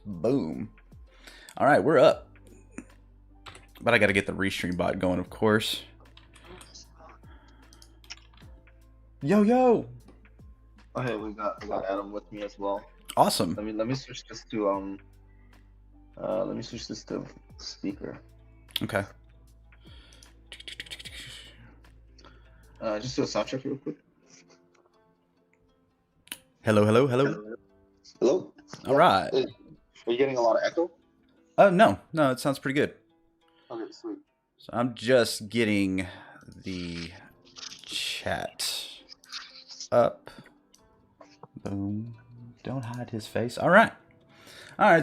Boom. All right, we're up. But I got to get the restream bot going, of course. Yo. Oh, hey, we got Adam with me as well. Awesome. Let me switch this to speaker. Okay. Just do a sound check real quick. Hello. Hello. All right. Hey, are you getting a lot of echo? No, it sounds pretty good. Okay, sweet. So I'm just getting the chat up. Boom. Don't hide his face. All right,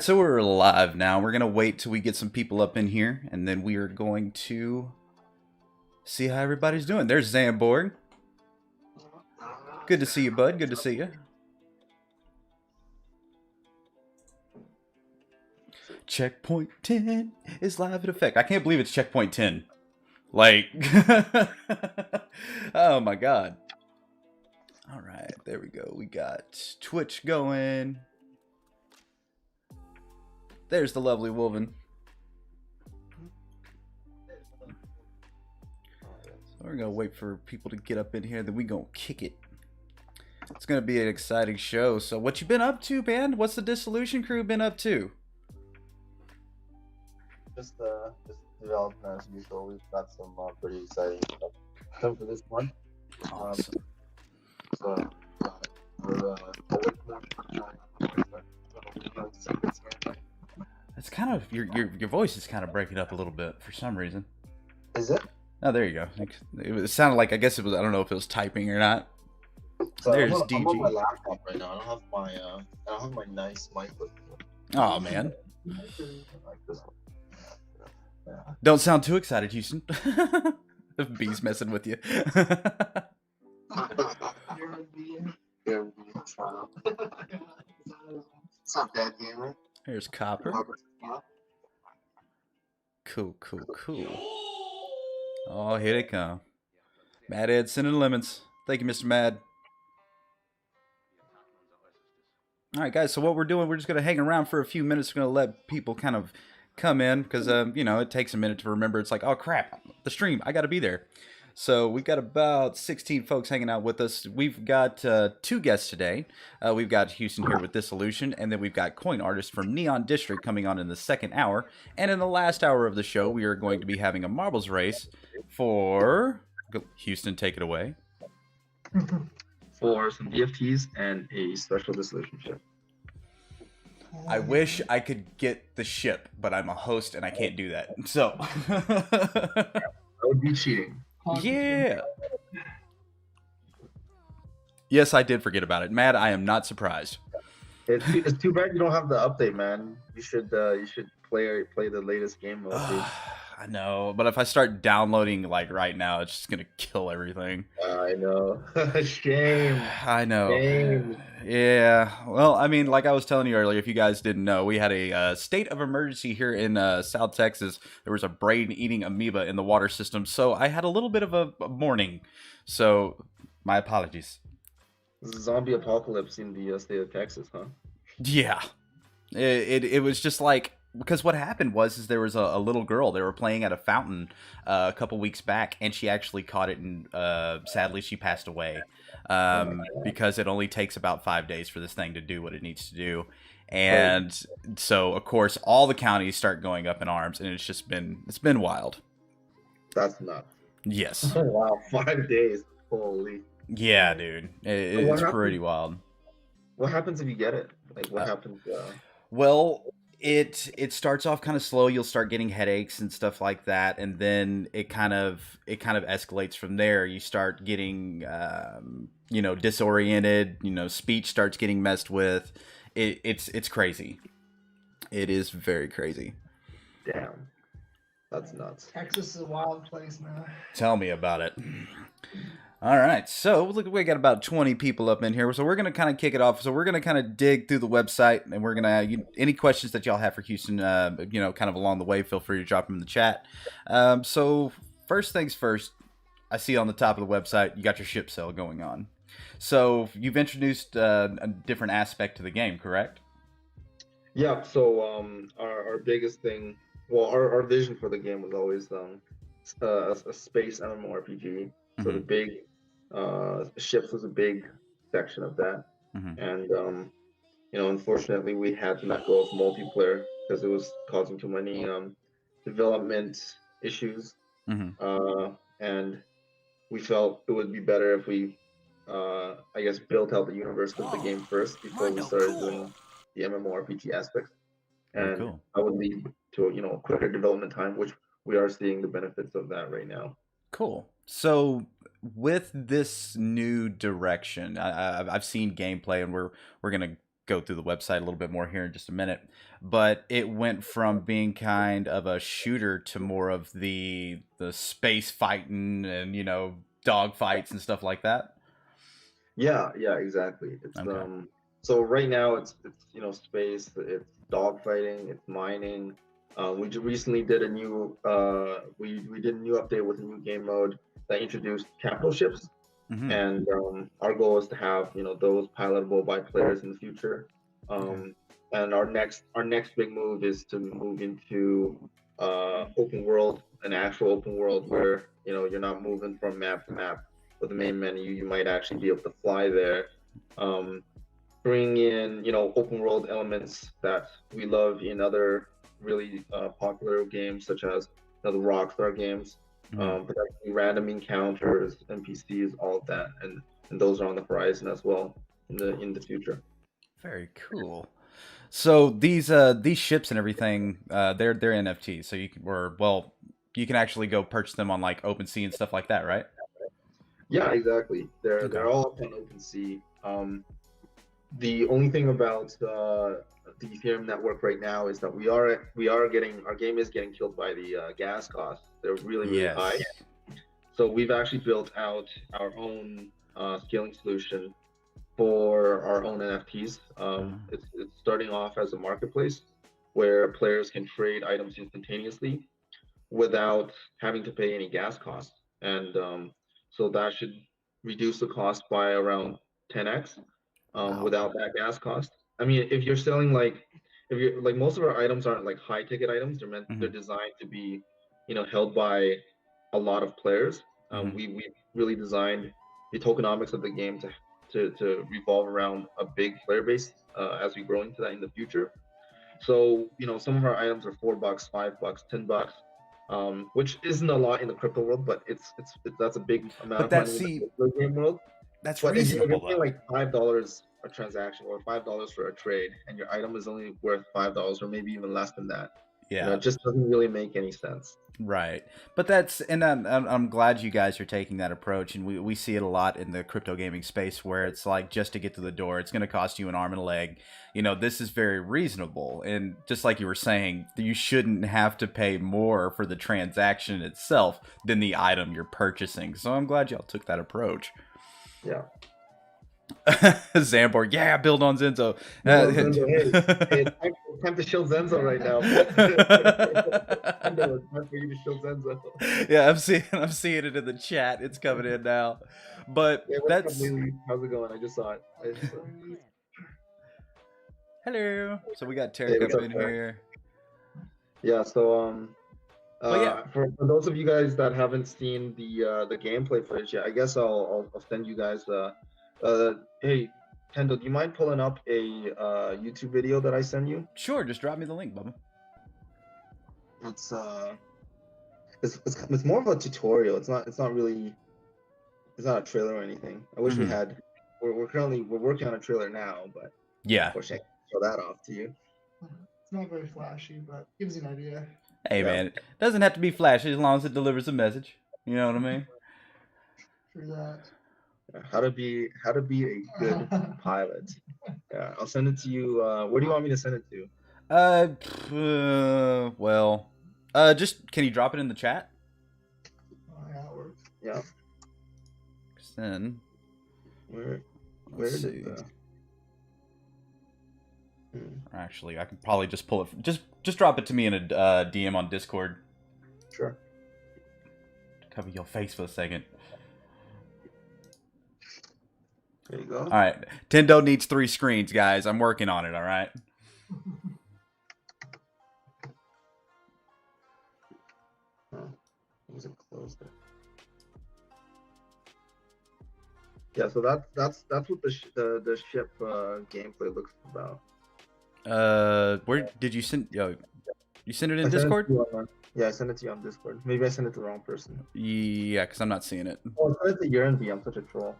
so we're live now. We're going to wait till we get some people up in here, and then we are going to see how everybody's doing. There's Zamborg. Good to see you, bud. Good to see you. Checkpoint 10 is live in effect. I can't believe it's Checkpoint 10. Like, oh my god. All right, there we go. We got Twitch going. There's the lovely woman. So we're gonna wait for people to get up in here, then we gonna kick it. It's gonna be an exciting show. So what you been up to, man? What's the Dissolution crew been up to? Just development as usual. We've got some pretty exciting stuff come for this month. Awesome. It's kind of your voice is kind of breaking up a little bit for some reason. Is it? Oh, there you go. It sounded like, I guess it was, I don't know if it was typing or not. So There's I'm DG. on my laptop right now. I don't have my nice mic with me. Oh man. Like this one. Yeah. Don't sound too excited, Houston. B's messing with you. What's up, Dad Gamer? Here's Copper. Cool. Oh, here they come. Mad Ed sending lemons. Thank you, Mr. Mad. All right, guys. So what we're doing, we're just gonna hang around for a few minutes. We're gonna let people kind of come in because it takes a minute to remember. It's like, oh crap, the stream. I got to be there. So we've got about 16 folks hanging out with us. We've got two guests today. We've got Houston here with Dissolution, and then we've got Coin Artist from Neon District coming on in the second hour. And in the last hour of the show, we are going to be having a marbles race for Houston. Take it away. For some DFTs and a special dissolution ship. I wish I could get the ship, but I'm a host and I can't do that. So That would be cheating. yeah. Yes, I did forget about it. Matt, I am not surprised. It's too bad you don't have the update, man. You should play the latest game mode. Dude. I know, but if I start downloading like right now, it's just gonna kill everything. I know. Shame. I know. Shame. Yeah. Well, I mean, like I was telling you earlier, if you guys didn't know, we had a state of emergency here in South Texas. There was a brain-eating amoeba in the water system, so I had a little bit of a morning. So, my apologies. Zombie apocalypse in the state of Texas, huh? Yeah. It was just like, because what happened was there was a little girl. They were playing at a fountain a couple weeks back, and she actually caught it, and sadly she passed away because it only takes about 5 days for this thing to do what it needs to do. And so, of course, all the counties start going up in arms, and it's been wild. That's nuts. Yes. Oh, wow, 5 days. Holy. Yeah, dude. It's pretty wild. What happens if you get it? Like, what happens? Well, it starts off kind of slow. You'll start getting headaches and stuff like that, and then it kind of escalates from there. You start getting disoriented. Speech starts getting messed with. It's crazy. It is very crazy. Damn, that's nuts. Texas is a wild place, man. Tell me about it. All right, so look, we got about 20 people up in here, so we're going to kind of kick it off. So we're going to kind of dig through the website, and we're going to, any questions that y'all have for Houston, kind of along the way, feel free to drop them in the chat. So first things first, I see on the top of the website, you got your ship sale going on. So you've introduced a different aspect to the game, correct? Yeah, so our biggest thing, well, our vision for the game was always a space MMORPG. So the Mm-hmm. big ships was a big section of that, Mm-hmm. and unfortunately, we had to let go of multiplayer because it was causing too many development issues, Mm-hmm. and we felt it would be better if we, I guess, built out the universe of the game first before we started doing the MMORPG aspects, Very and cool. that would lead to quicker development time, which we are seeing the benefits of that right now. Cool. So with this new direction, I've seen gameplay, and we're gonna go through the website a little bit more here in just a minute. But it went from being kind of a shooter to more of the space fighting and dog fights and stuff like that. Yeah, yeah, exactly. It's Okay. so right now it's space, it's dogfighting, it's mining. We recently did a new we did a new update with a new game mode that introduced capital ships, Mm-hmm. and our goal is to have those pilotable by players in the future. Okay. And our next big move is to move into open world, an actual open world where you're not moving from map to map with the main menu. You might actually be able to fly there. Um, Bring in open world elements that we love in other really popular games such as the Rockstar games, Mm-hmm. potentially random encounters, NPCs, all of that, and those are on the horizon as well in the future. Very cool. So these ships and everything, they're NFTs. So you can, or well, you can actually go purchase them on like OpenSea and stuff like that, right? Yeah, exactly. They're Okay. they're all up on OpenSea. The only thing about the Ethereum network right now is that we are getting our game is getting killed by the gas costs. They're really high. Yes. So we've actually built out our own scaling solution for our own NFTs. It's starting off as a marketplace where players can trade items instantaneously without having to pay any gas costs, and so that should reduce the cost by around 10x Wow. without that gas cost. I mean, if you're selling if you're like most of our items aren't like high ticket items. They're Mm-hmm. designed to be held by a lot of players. Mm-hmm. We really designed the tokenomics of the game to revolve around a big player base as we grow into that in the future. So some of our items are $4, $5, $10, which isn't a lot in the crypto world, but that's a big amount But of money in the regular game world. that's But if you're reasonable paying though. like $5 a transaction or $5 for a trade, and your item is only worth $5 or maybe even less than that, Yeah. it just doesn't really make any sense. Right. But that's, and I'm glad you guys are taking that approach, and we see it a lot in the crypto gaming space where it's like just to get to the door, it's going to cost you an arm and a leg. This is very reasonable, and just like you were saying, you shouldn't have to pay more for the transaction itself than the item you're purchasing. So I'm glad y'all took that approach. Yeah. Zamborg, yeah, build on Zenzo. Build on Zenzo. Hey, it's time to shield Zenzo right now. It's time for you to shield Zenzo. Yeah, I'm seeing it in the chat. It's coming in now. But Hey, what's up, that's Lily? How's it going? I just saw it. hello. So we got Hey, Tarek what's up up, in Tarek? here. Yeah, so But yeah, for those of you guys that haven't seen the gameplay footage yet, I guess I'll send you guys hey, Kendall, do you mind pulling up a YouTube video that I send you? sure, just drop me the link, Bubba. It's it's more of a tutorial. It's not really it's not a trailer or anything. I wish we Mhm. had. We're working on a trailer now, but Yeah. wish I could show that off to you. It's not very flashy, but gives you an idea. Hey Yeah. man, it doesn't have to be flashy as long as it delivers a message. You know what I mean? For that. How to be a good pilot. Yeah, I'll send it to you. Where do you want me to send it to? Well, just can you drop it in the chat? Oh, yeah, it works. Yeah. 'Cause then Where let's is see. it? Actually, I can probably just pull it. Just drop it to me in a DM on Discord. Sure. Cover your face for a second. There you go. All right, Tendo needs 3 screens, guys. I'm working on it. All right. Yeah, so that's what the ship gameplay looks about. Where did you send? You sent it in I sent it Discord? to you yeah, I sent it to you on Discord. Maybe I sent it to the wrong person. Yeah, because I'm not seeing it. Oh, I sent it to your envy. I'm such a troll.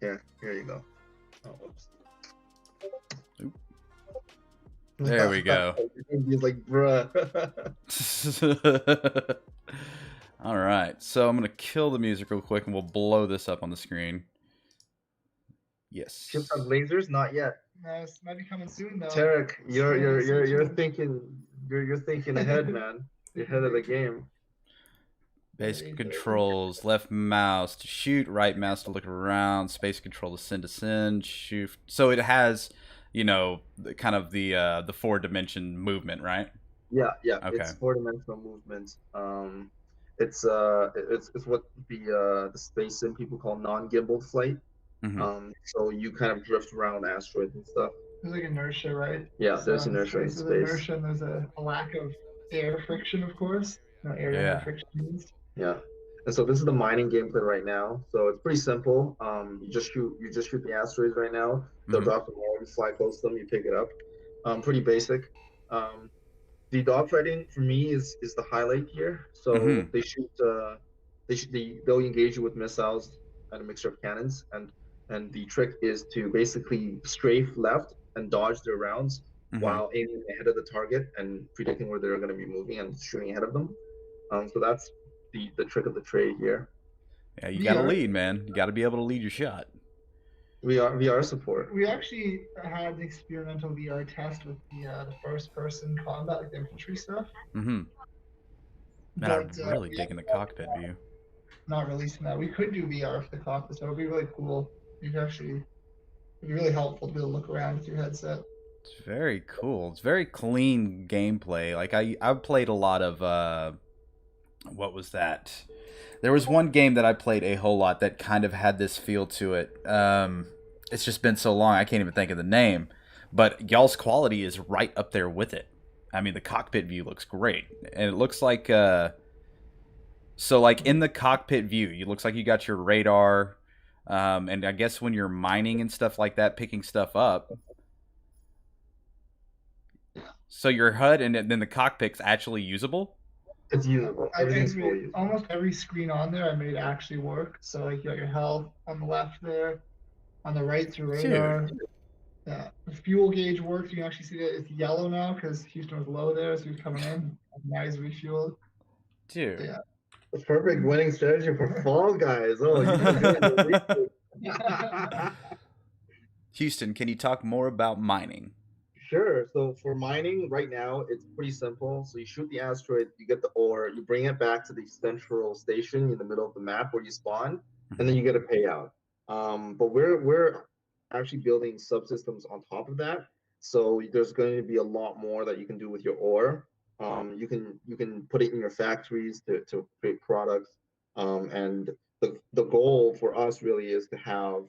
Yeah, here you go. Oh, whoops. Oop. There we go. He's like, bruh. All right, so I'm gonna kill the music real quick, and we'll blow this up on the screen. Yes. Ships have lasers? Not yet. Nice. Might be coming soon though. Tarek, you're Soon. thinking you're thinking ahead, man. You're ahead of the game. Basic controls: left mouse to shoot, right mouse to look around, space control to send, shift. So it has, kind of the 4-dimension movement, right? Yeah. Okay. It's 4-dimensional movement. It's what the space sim people call non-gimbal flight. Mm-hmm. So you kind of drift around asteroids and stuff. There's like inertia, right? Yeah, there's inertia in There's space. inertia and there's a lack of air friction, of course. No air Yeah. friction used. Yeah. And so this is the mining gameplay right now. So it's pretty simple. You just shoot the asteroids right now. They'll drop them all, you fly close to them, you pick it up. Pretty basic. The dogfighting for me is the highlight here. So they shoot they'll engage you with missiles and a mixture of cannons, and the trick is to basically strafe left and dodge their rounds while aiming ahead of the target and predicting where they're going to be moving and shooting ahead of them. So that's the trick of the trade here. Yeah, you got to lead, man. You got to be able to lead your shot. VR support. We actually had the experimental VR test with the first-person combat, like the infantry stuff. Mm-hmm. Man, I'm really digging the cockpit view. Not releasing that. We could do VR for the cockpit, so it would be really cool. It'd be really helpful to be able to look around with your headset. It's very cool. It's very clean gameplay. Like I played a lot of what was that? There was one game that I played a whole lot that kind of had this feel to it. It's just been so long I can't even think of the name. But y'all's quality is right up there with it. I mean, the cockpit view looks great, and it looks like so like in the cockpit view, it looks like you got your radar, and I guess when you're mining and stuff like that, picking stuff up. So your HUD and then the cockpit's actually usable? It's usable. Almost every screen on there I made actually work. So like you got your health on the left there, on the right's your radar. Dude. Yeah, the fuel gauge works. You can actually see that it's yellow now because Houston was low there, so he's coming in. Now he's refueled. Dude. Yeah. The perfect winning strategy for Fall Guys. Oh, you Houston, can you talk more about mining? Sure. So for mining right now, it's pretty simple. So you shoot the asteroid, you get the ore, you bring it back to the central station in the middle of the map where you spawn, and then you get a payout. But we're actually building subsystems on top of that. So there's going to be a lot more that you can do with your ore. You can put it in your factories to create products. And the goal for us really is to have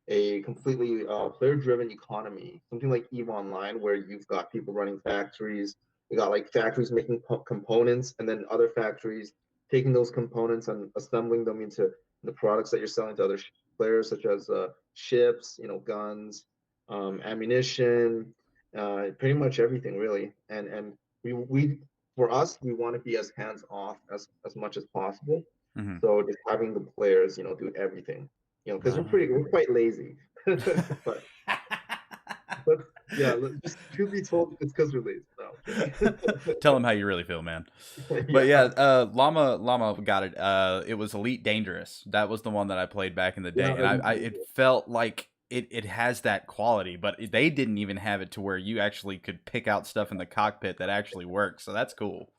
a completely player-driven economy, something like EVE Online, where you've got people running factories. You got like factories making components, and then other factories taking those components and assembling them into the products that you're selling to other players, such as ships, guns, ammunition, pretty much everything really. And we for us, we want to be as hands off as much as possible. Mm-hmm. So just having the players, do everything, because we're quite lazy. but yeah, just truth be told, it's because we're lazy. No. Tell them how you really feel, man. But yeah, Llama got it. It was Elite Dangerous. That was the one that I played back in the day, and it felt like it has that quality, but they didn't even have it to where you actually could pick out stuff in the cockpit that actually works. So that's cool.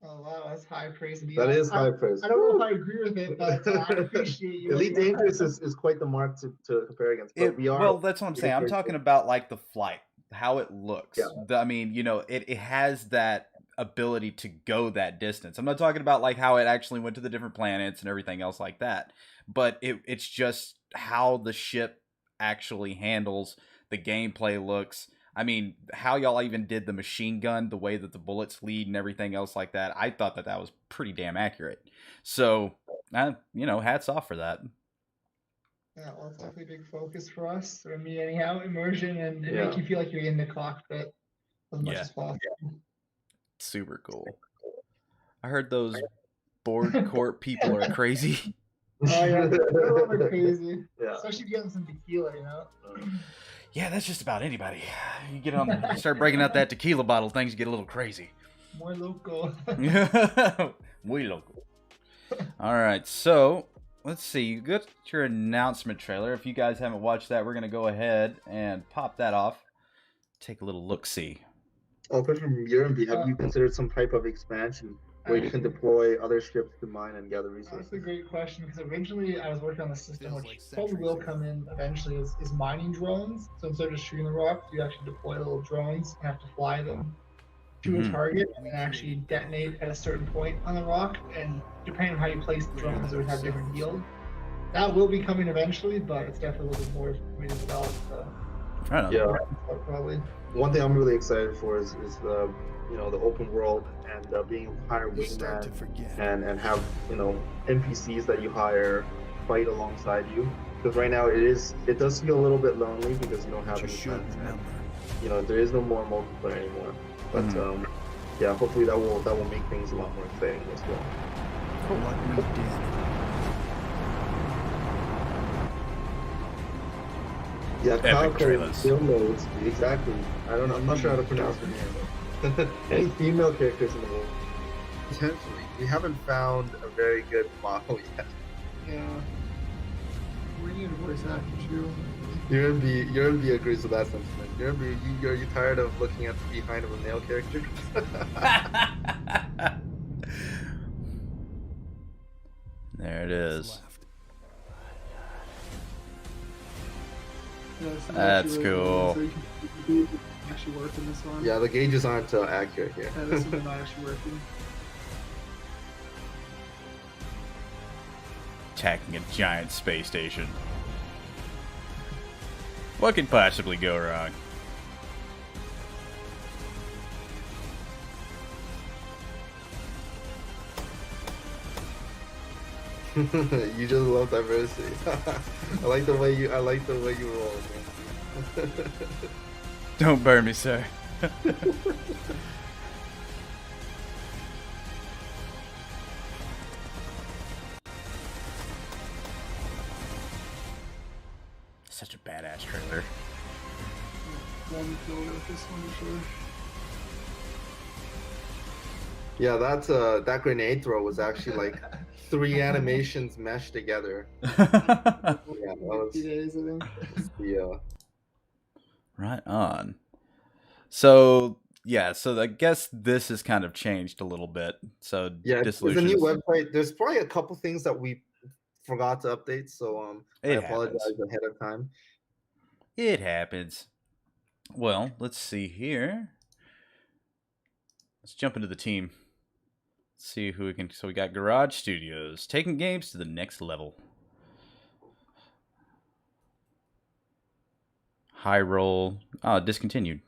Oh wow, that's high praise. That is high praise. I don't know if I agree with it, but I appreciate you. Elite Dangerous is quite the mark to compare against. But well, that's what I'm saying. I'm talking about like the flight, how it looks. Yeah. I mean, it has that ability to go that distance. I'm not talking about like how it actually went to the different planets and everything else like that, but it's just how the ship actually handles, the gameplay looks. I mean, how y'all even did the machine gun, the way that the bullets lead and everything else like that, I thought that was pretty damn accurate. So, hats off for that. Yeah, well, it's definitely a big focus for us, or me anyhow, immersion, and make you feel like you're in the cockpit as much as possible. Super cool. I heard those board court people are crazy. Oh yeah, they're a little bit crazy. Yeah. Especially if you get some tequila, Yeah, that's just about anybody. You get on, you start breaking out that tequila bottle, things get a little crazy. More local. Muy local. All right, so let's see. You got your announcement trailer. If you guys haven't watched that, we're gonna go ahead and pop that off. Take a little look-see. Oh, question from Yerenby. Have you considered some type of expansion where you can deploy other ships to mine and gather resources? That's a great question, because originally I was working on the system, which probably will come in eventually, is mining drones. So instead of just shooting the rocks, you actually deploy little drones and have to fly them to a target and then actually detonate at a certain point on the rock. And depending on how you place the drones, it would have different yield. That will be coming eventually, but it's definitely a little bit more for me to develop. Yeah. Probably. One thing I'm really excited for is the the open world and being able to hire wingman and have NPCs that you hire fight alongside you. Because right now it does feel a little bit lonely because you don't have any friends. And, there is no more multiplayer anymore. But yeah, hopefully that will make things a lot more exciting as well. What we did. Yeah, Epic trailers. Nodes, exactly. I don't know. I'm not sure how to pronounce it. Any female characters in the world? Potentially. We haven't found a very good model yet. Yeah. We need a voice actor too. Yerenby agrees with that sentiment. Yerenby, are you tired of looking at the behind of a male character? There it is. Yeah, That's cool. So you can actually work in this one. Yeah, the gauges aren't accurate here. Yeah, this one's not actually working. Attacking a giant space station. What could possibly go wrong? You just love diversity. I like the way you roll, man. Don't burn me, sir. Such a badass trailer. One killed with this one for sure. Yeah, that grenade throw was actually like 3 animations meshed together. Yeah, that was days, I think. yeah. Right on. So yeah, so I guess this has kind of changed a little bit. So Yeah, it's a Dissolution new is- website. There's probably a couple things that we forgot to update, so I It apologize happens. ahead of time. It happens. Well, let's see here. Let's jump into the team. Let's see who we can. So we got Garage Studios taking games to the next level. High roll. Oh, discontinued.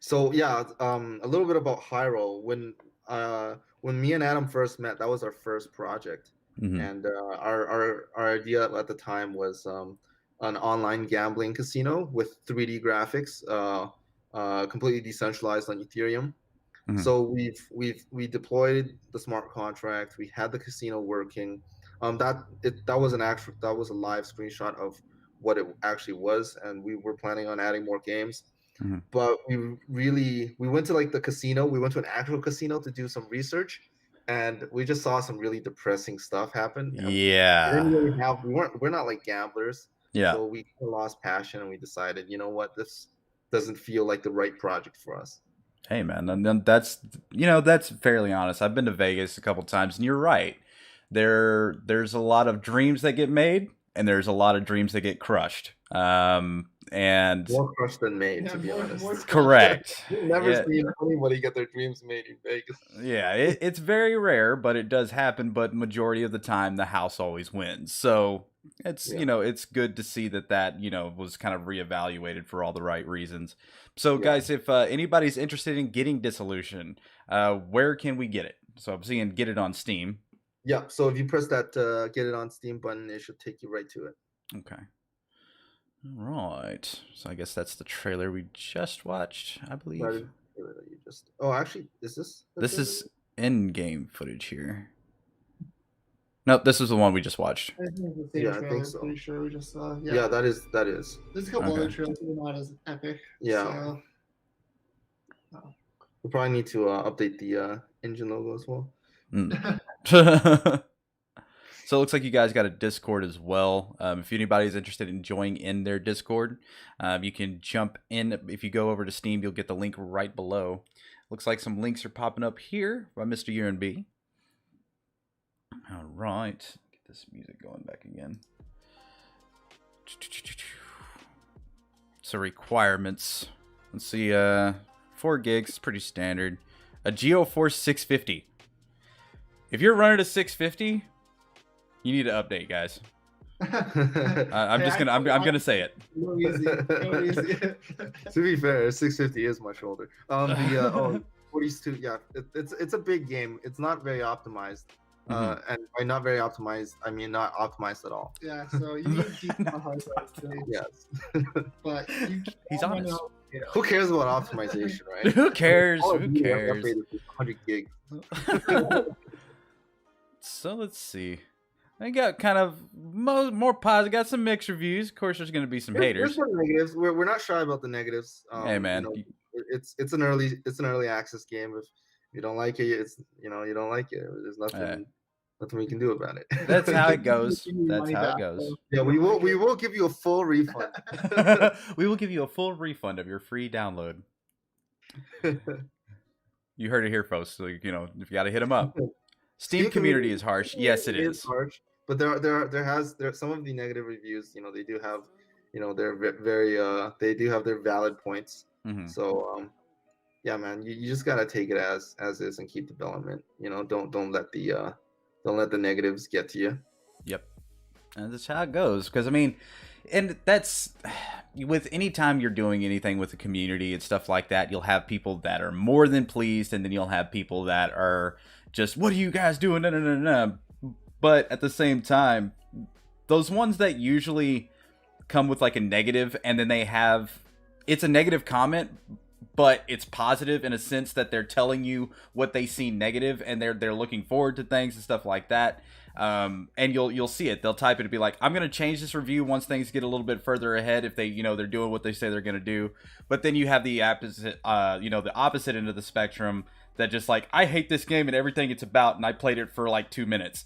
So yeah, a little bit about Hyrule. When me and Adam first met, that was our first project, and our idea at the time was an online gambling casino with 3D graphics, completely decentralized on Ethereum. So we deployed the smart contract. We had the casino working. That was a live screenshot of what it actually was, and we were planning on adding more games. But we went to like the casino. We went to an actual casino to do some research, and we just saw some really depressing stuff happen. Yeah. We're not like gamblers. Yeah. So we lost passion, and we decided, you know what, this doesn't feel like the right project for us. Hey man, and that's that's fairly honest. I've been to Vegas a couple times, and you're right. There's a lot of dreams that get made, and there's a lot of dreams that get crushed. And more crushed than made, to be honest. Correct. Never seen anybody get their dreams made in Vegas. Yeah, it's very rare, but it does happen. But majority of the time, the house always wins. So it's Yeah. you know, it's good to see that was kind of reevaluated for all the right reasons. So Yeah. guys, if anybody's interested in getting Dissolution, where can we get it? So I'm seeing get it on Steam. Yeah. So if you press that get it on Steam button, it should take you right to it. Okay. All right. So I guess that's the trailer we just watched, I believe. Right. You just. Oh, actually, is this? This is in-game footage here. Nope, this is the one we just watched. I think it's the same Yeah, I trailer. think so. Pretty sure we just saw. Yeah, that is. There's a couple Okay. other trailers that are not as epic. Yeah. So. We probably need to update the engine logo as well. Mm. So it looks like you guys got a Discord as well. If anybody's interested in joining in their Discord, you can jump in. If you go over to Steam, you'll get the link right below. Looks like some links are popping up here by Mr. UNB. All right. Get this music going back again. So requirements. Let's see. 4 gigs, pretty standard. A GeoForce 650. If you're running a 650, you need to update, guys. I'm gonna say it. No easy. No easy. To be fair, 650 is much older. The 42, yeah, it's a big game. It's not very optimized. And by not very optimized, I mean not optimized at all. Yeah, so you need decent hard drives today. Yes. But He's honest. Who cares about optimization, right? Who cares? All of Who you have cares? upgraded to 100 gigs. So let's see. I got kind of more positive. Got some mixed reviews. Of course, there's going to be some haters. There's some negatives. We're not shy about the negatives. Hey man, you know, it's an early access game. If you don't like it, you don't like it. There's nothing we can do about it. That's how it goes. That's how it goes. Yeah, we will give you a full refund. We will give you a full refund of your free download. You heard it here, folks. So if you got to hit them up. Steam community is harsh. Yes, it is. Harsh, but there some of the negative reviews. They do have, they're very they do have their valid points. So yeah, man, you just gotta take it as is and keep development. Don't let the negatives get to you. Yep, and that's how it goes. Because I mean, and that's with any time you're doing anything with the community and stuff like that, you'll have people that are more than pleased, and then you'll have people that are just, what are you guys doing? No. But at the same time, those ones that usually come with like a negative, and then it's a negative comment, but it's positive in a sense that they're telling you what they see negative, and they're looking forward to things and stuff like that. And you'll see it. They'll type it to be like, I'm gonna change this review once things get a little bit further ahead, if they they're doing what they say they're gonna do. But then you have the opposite the opposite end of the spectrum that just like, I hate this game and everything it's about, and I played it for like 2 minutes.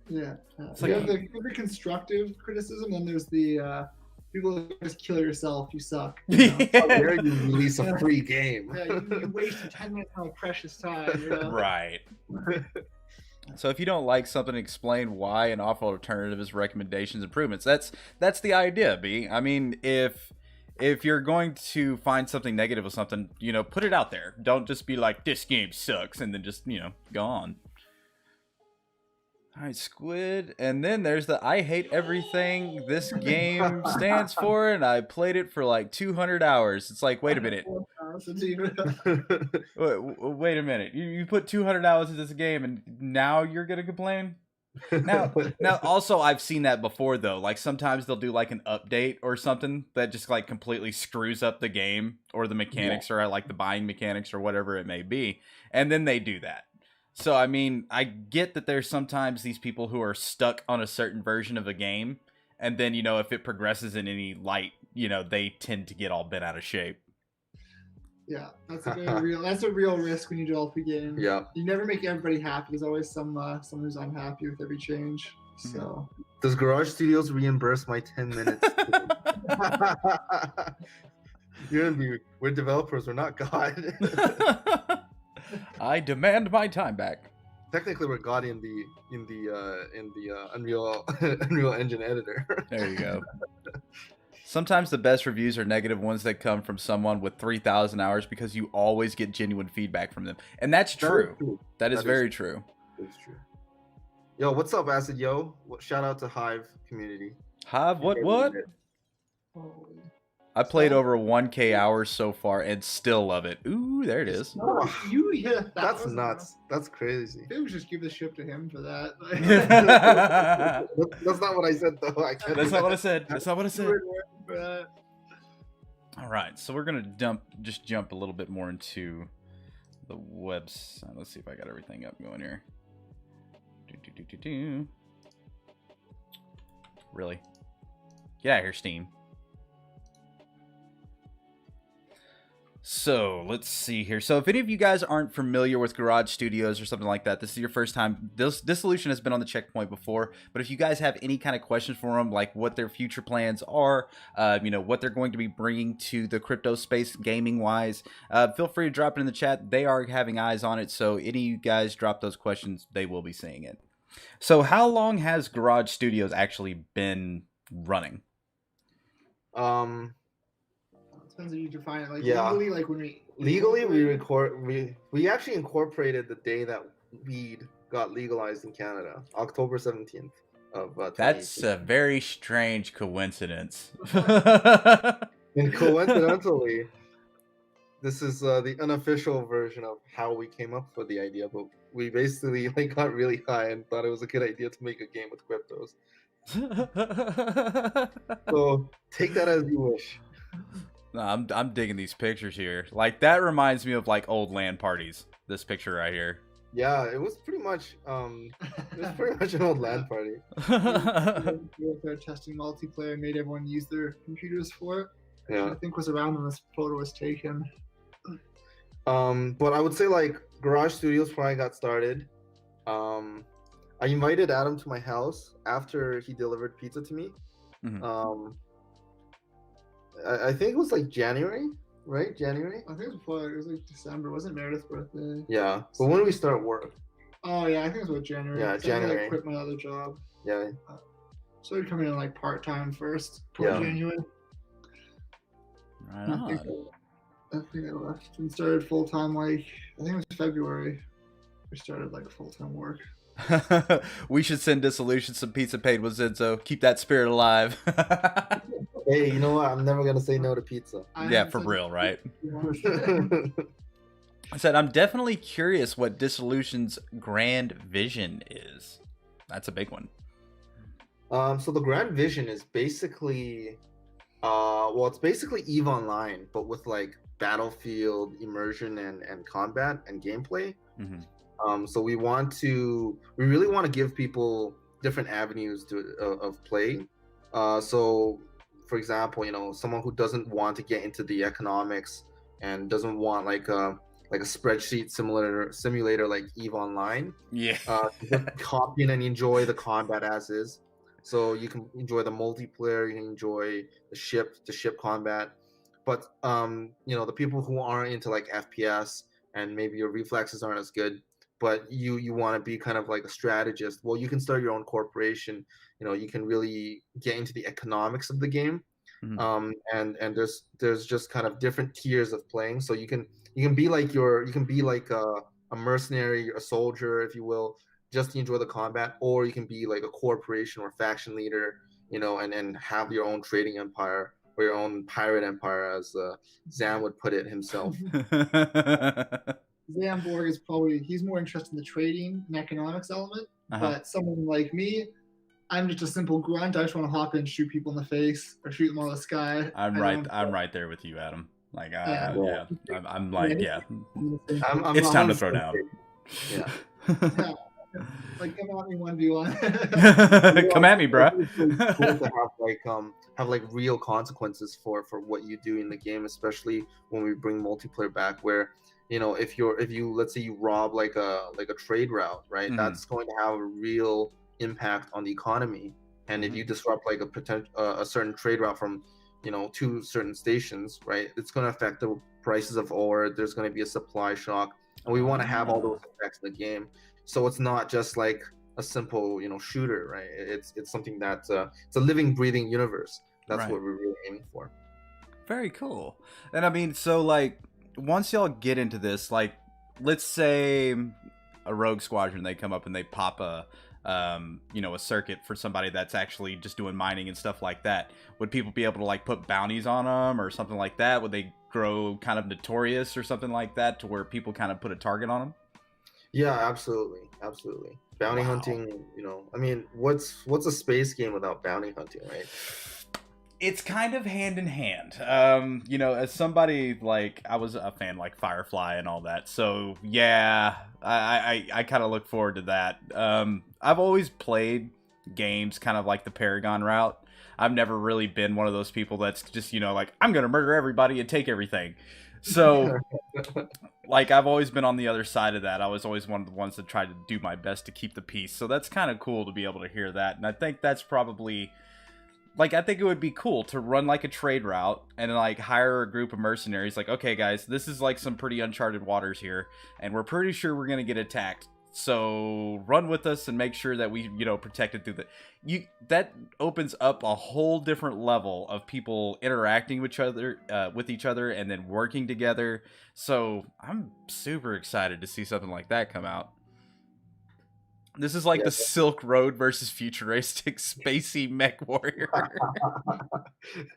Yeah. It's You like, have the constructive criticism, and there's the people who just kill yourself, you suck. How dare you release a free game? Yeah, you wasted 10 minutes of my precious time. Right. So if you don't like something, explain why and offer alternatives, recommendations, improvements. That's the idea, B. I mean, if you're going to find something negative with something, put it out there. Don't just be like, this game sucks, and then just, go on. All right, Squid. And then there's the I hate everything this game stands for, and I played it for like 200 hours. It's like, wait a minute. Wait a minute. You put 200 hours into this game, and now you're going to complain? Now, also, I've seen that before, though. Like, sometimes they'll do, like, an update or something that just, like, completely screws up the game or the mechanics or, like, the buying mechanics or whatever it may be. And then they do that. So, I mean, I get that there's sometimes these people who are stuck on a certain version of a game. And then, if it progresses in any light, they tend to get all bent out of shape. Yeah, that's a real risk when you develop a game. Yeah. You never make everybody happy. There's always someone who's unhappy with every change. So Does Garage Studios reimburse my 10 minutes? We're developers, we're not God. I demand my time back. Technically, we're God in the Unreal Engine editor. There you go. Sometimes the best reviews are negative ones that come from someone with 3,000 hours, because you always get genuine feedback from them. And that's true. That is very true. It's true. Yo, what's up, Acid Yo? Shout out to Hive community. Hive, what? Holy. I played over 1K hours so far and still love it. Ooh, there it is. No, you hit That's nuts. That's crazy. Maybe we should just give the ship to him for that. That's not what I said, though. I can't. That's not what I said. That's not what I said. For that. All right, so we're gonna jump a little bit more into the website. Let's see if I got everything up going here. Really? Get out of here, Steam. So let's see here. So if any of you guys aren't familiar with Garage Studios or something like that, this is your first time. Dissolution has been on the checkpoint before, but if you guys have any kind of questions for them, like what their future plans are, you know, what they're going to be bringing to the crypto space gaming wise, feel free to drop it in the chat. They are having eyes on it, so any of you guys drop those questions, they will be seeing it. So how long has Garage Studios actually been running? Depends how you define it. Like Yeah. legally, like when we actually incorporated the day that weed got legalized in Canada, October 17th of 2018. That's a very strange coincidence. And coincidentally, this is the unofficial version of how we came up with the idea, but we basically like got really high and thought it was a good idea to make a game with cryptos. So take that as you wish. No, I'm digging these pictures here. Like that reminds me of like old LAN parties. This picture right here. Yeah, it was pretty much an old LAN party. they're testing multiplayer, made everyone use their computers for it. Yeah. I think was around when this photo was taken. But I would say like Garage Studios probably got started. I invited Adam to my house after he delivered pizza to me. Mhm. I think it was like January, right? January? I think it was before. It was like December. It wasn't Meredith's birthday? Yeah. But when did we start work? Oh yeah, I think it was about January. Yeah, 'Cause I had to, January. like, quit my other job. Yeah. So I'd come in like part time first, before Yeah. January. Right I think, on. I think I left and started full time. Like I think it was February. We started like full time work. We should send Dissolution some pizza paid with Zenzo. Keep that spirit alive. Hey, you know what? I'm never gonna say no to pizza. Yeah, for real, right? I said I'm definitely curious what Dissolution's grand vision is. That's a big one. So the grand vision is basically, it's basically EVE Online, but with like battlefield immersion and combat and gameplay. Mm-hmm. So we really want to give people different avenues of play. So, for example, you know, someone who doesn't want to get into the economics and doesn't want like a spreadsheet simulator like EVE Online. Yeah. Just hop in and enjoy the combat as is. So you can enjoy the multiplayer, you can enjoy the ship combat. But you know, the people who aren't into like FPS and maybe your reflexes aren't as good, but you want to be kind of like a strategist, well, you can start your own corporation. You know, you can really get into the economics of the game. Mm-hmm. And there's just kind of different tiers of playing. So you can be like a mercenary, a soldier, if you will, just to enjoy the combat, or you can be like a corporation or faction leader, you know, and have your own trading empire or your own pirate empire, as Zam would put it himself. Zamborg is he's more interested in the trading and economics element, but someone like me, I'm just a simple grunt. I just want to hop in, shoot people in the face, or shoot them out of the sky. I'm right there with you, Adam. Like, I'm like, yeah. It's time to throw down. Yeah. Yeah. Like, come at me 1v1. Come at me, bro. It's really cool to have like real consequences for what you do in the game, especially when we bring multiplayer back, where, you know, if you let's say you rob like a trade route, right? Mm-hmm. That's going to have a real impact on the economy. And if you disrupt like a certain trade route from, you know, two certain stations, right, it's going to affect the prices of ore. There's going to be a supply shock, and we want to have all those effects in the game. So it's not just like a simple, you know, shooter, right? It's something that's it's a living, breathing universe. That's right. What we're really aiming for. Very cool. And I mean, so like, once y'all get into this, like, let's say a rogue squadron, they come up and they pop a a circuit for somebody that's actually just doing mining and stuff like that? Would people be able to like put bounties on them or something like that? Would they grow kind of notorious or something like that to where people kind of put a target on them? Yeah, absolutely. Bounty hunting, I mean, what's a space game without bounty hunting, right? It's kind of hand in hand. As somebody like I was a fan like Firefly and all that. So yeah, I kind of look forward to that. I've always played games kind of like the Paragon route. I've never really been one of those people that's just, like, I'm going to murder everybody and take everything. So like I've always been on the other side of that. I was always one of the ones that tried to do my best to keep the peace. So that's kind of cool to be able to hear that. And I think that's probably like, I think it would be cool to run like a trade route and like hire a group of mercenaries. Like, okay, guys, this is like some pretty uncharted waters here, and we're pretty sure we're going to get attacked. So run with us and make sure that we, protect it through that opens up a whole different level of people interacting with each other and then working together. So I'm super excited to see something like that come out. This is like the Silk Road versus futuristic spacey mech warrior.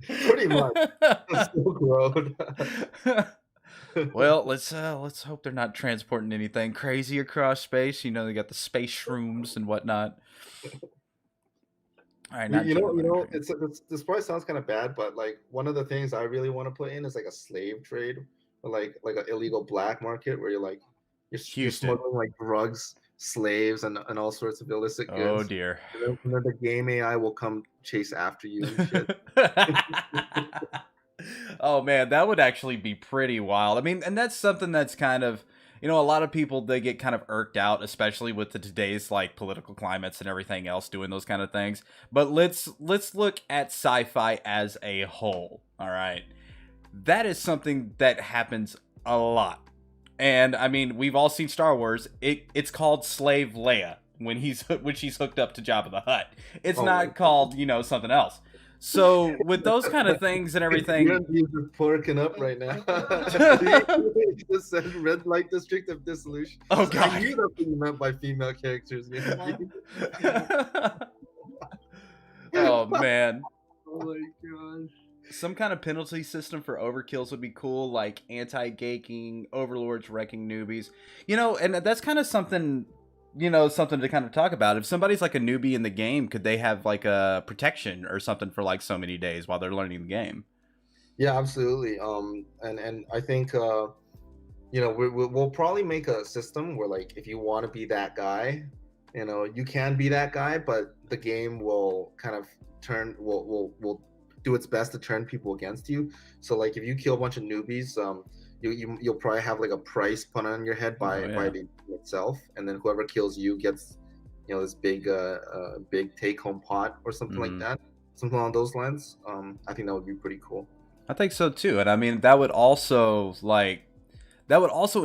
Pretty much. The Silk Road. Well, let's hope they're not transporting anything crazy across space. They got the space shrooms and whatnot. All right, this probably sounds kind of bad, but like one of the things I really want to put in is like a slave trade, or like an illegal black market where you're smuggling like drugs, slaves, and all sorts of illicit goods. Oh dear. And then the game AI will come chase after you and shit. Oh man, that would actually be pretty wild. I mean, and that's something that's kind of, a lot of people, they get kind of irked out, especially with today's like political climates and everything else doing those kind of things. But let's look at sci-fi as a whole. All right. That is something that happens a lot. And I mean, we've all seen Star Wars. It's called Slave Leia when she's hooked up to Jabba the Hutt. It's not called, something else. So with those kind of things and everything, you're porking up right now. You just said red light district of Dissolution. Oh god, I knew that's what you meant by female characters. Oh man. Oh my god. Some kind of penalty system for overkills would be cool, like anti-gaking, overlords wrecking newbies. And that's kind of something, something to kind of talk about. If somebody's like a newbie in the game, could they have like a protection or something for like so many days while they're learning the game? Yeah, absolutely. And I think we'll probably make a system where like if you want to be that guy, you can be that guy, but the game will kind of will do its best to turn people against you. So like if you kill a bunch of newbies, you'll probably have like a price put on your head by the game itself, and then whoever kills you gets this big take home pot or something like that, something along those lines. I think that would be pretty cool. I think so too. And I mean, that would also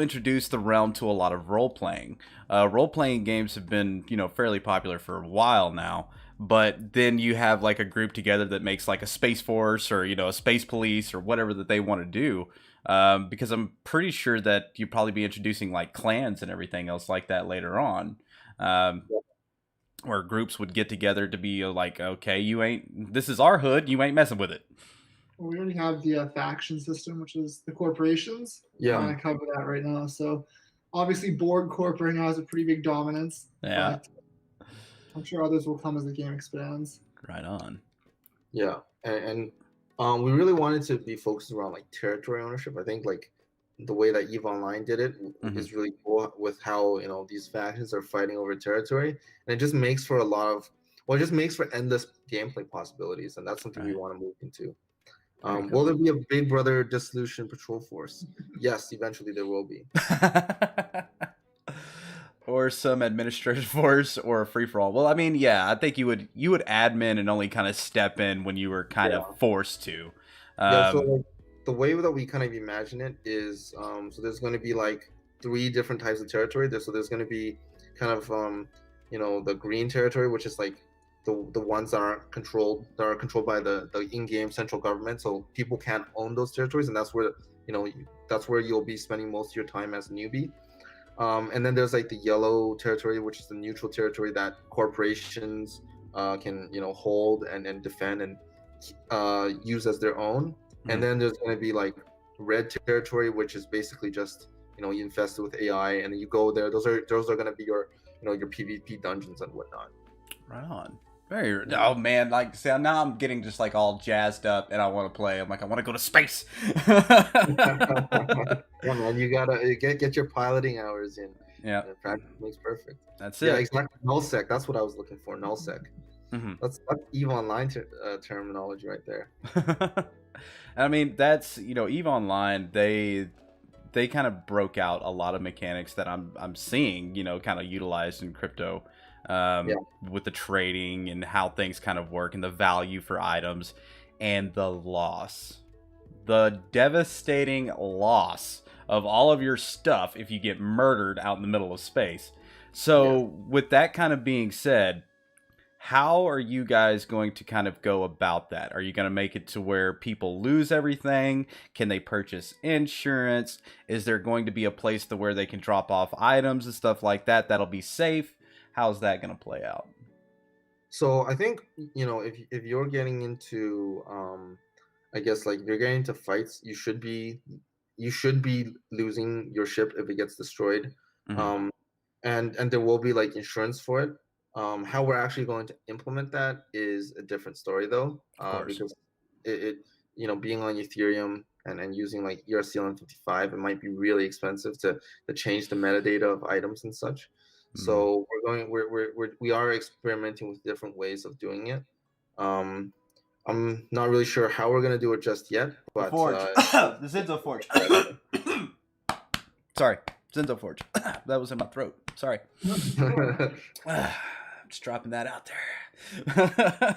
introduce the realm to a lot of role-playing. Role-playing games have been, fairly popular for a while now. But then you have like a group together that makes like a space force or, a space police or whatever that they want to do. Because I'm pretty sure that you'd probably be introducing like clans and everything else like that later on. Where groups would get together to be like, okay, this is our hood, you ain't messing with it. Well, we already have the faction system, which is the corporations. Yeah. I cover that right now. So obviously Borg Corp right now has a pretty big dominance. Yeah. But I'm sure others will come as the game expands. Right on. Yeah, and we really wanted to be focused around like territory ownership. I think like the way that EVE Online did it is really cool with how these factions are fighting over territory, and it just makes for endless gameplay possibilities, and that's something we want to move into. Will there be a Big Brother Dissolution patrol force? Yes, eventually there will be. Or some administrative force or a free-for-all. Well, I mean, yeah, I think you would admin and only kind of step in when you were kind of forced to. So like, the way that we kind of imagine it is, so there's going to be like 3 different types of territory. So there's going to be kind of, the green territory, which is like the ones that are controlled by the in-game central government. So people can't own those territories, and that's where you'll be spending most of your time as a newbie. And then there's like the yellow territory, which is the neutral territory that corporations can hold and defend and use as their own. And then there's going to be like red territory, which is basically just you infested with AI, and then you go there. Those are going to be your your PvP dungeons and whatnot. Right on. Very. Oh man, like see, now I'm getting just like all jazzed up, and I want to play. I'm like, I want to go to space. Yeah, man, you gotta get your piloting hours in. Yeah, practice makes perfect. that's it. Yeah, exactly. Nullsec. That's what I was looking for. Nullsec. That's EVE Online terminology right there. I mean, that's EVE Online. They kind of broke out a lot of mechanics that I'm seeing kind of utilized in crypto. With the trading and how things kind of work and the value for items and the devastating loss of all of your stuff if you get murdered out in the middle of space. So with that kind of being said, how are you guys going to kind of go about that? Are you going to make it to where people lose everything? Can they purchase insurance? Is there going to be a place to where they can drop off items and stuff like that that'll be safe? How's that going to play out? So I think if you're getting into I guess like if you're getting into fights, you should be losing your ship if it gets destroyed. And there will be like insurance for it. How we're actually going to implement that is a different story though, because it being on Ethereum and using like ERC-1155, it might be really expensive to change the metadata of items and such. So we are experimenting with different ways of doing it. I'm not really sure how we're gonna do it just yet, but the Zenzo Forge. Sorry, Zenzo Forge. That was in my throat. Sorry. Just dropping that out there.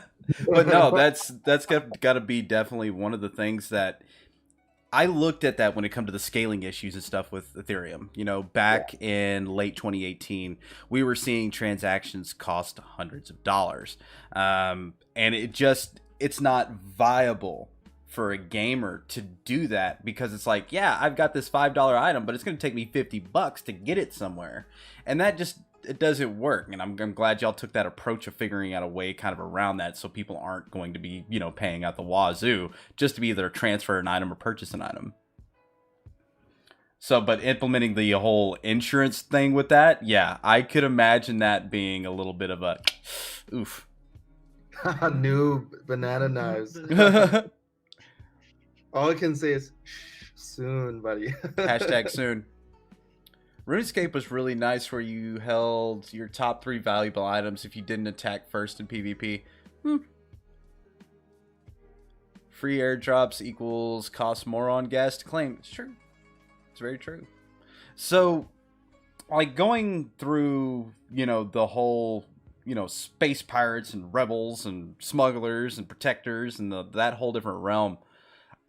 But no, that's got to be definitely one of the things that I looked at that when it comes to the scaling issues and stuff with Ethereum. Back in late 2018, we were seeing transactions cost hundreds of dollars. And it's not viable for a gamer to do that because it's like, yeah, I've got this $5 item, but it's going to take me $50 to get it somewhere. And that just, it doesn't work. And I'm glad y'all took that approach of figuring out a way kind of around that so people aren't going to be, paying out the wazoo just to be either transfer an item or purchase an item. So, but implementing the whole insurance thing with that, yeah, I could imagine that being a little bit of a oof. New banana knives. All I can say is soon, buddy. Hashtag soon. RuneScape was really nice where you held your top 3 valuable items if you didn't attack first in PvP. Free airdrops equals cost more on gas to claim. It's true. It's very true. So, like going through, the whole, space pirates and rebels and smugglers and protectors and that whole different realm,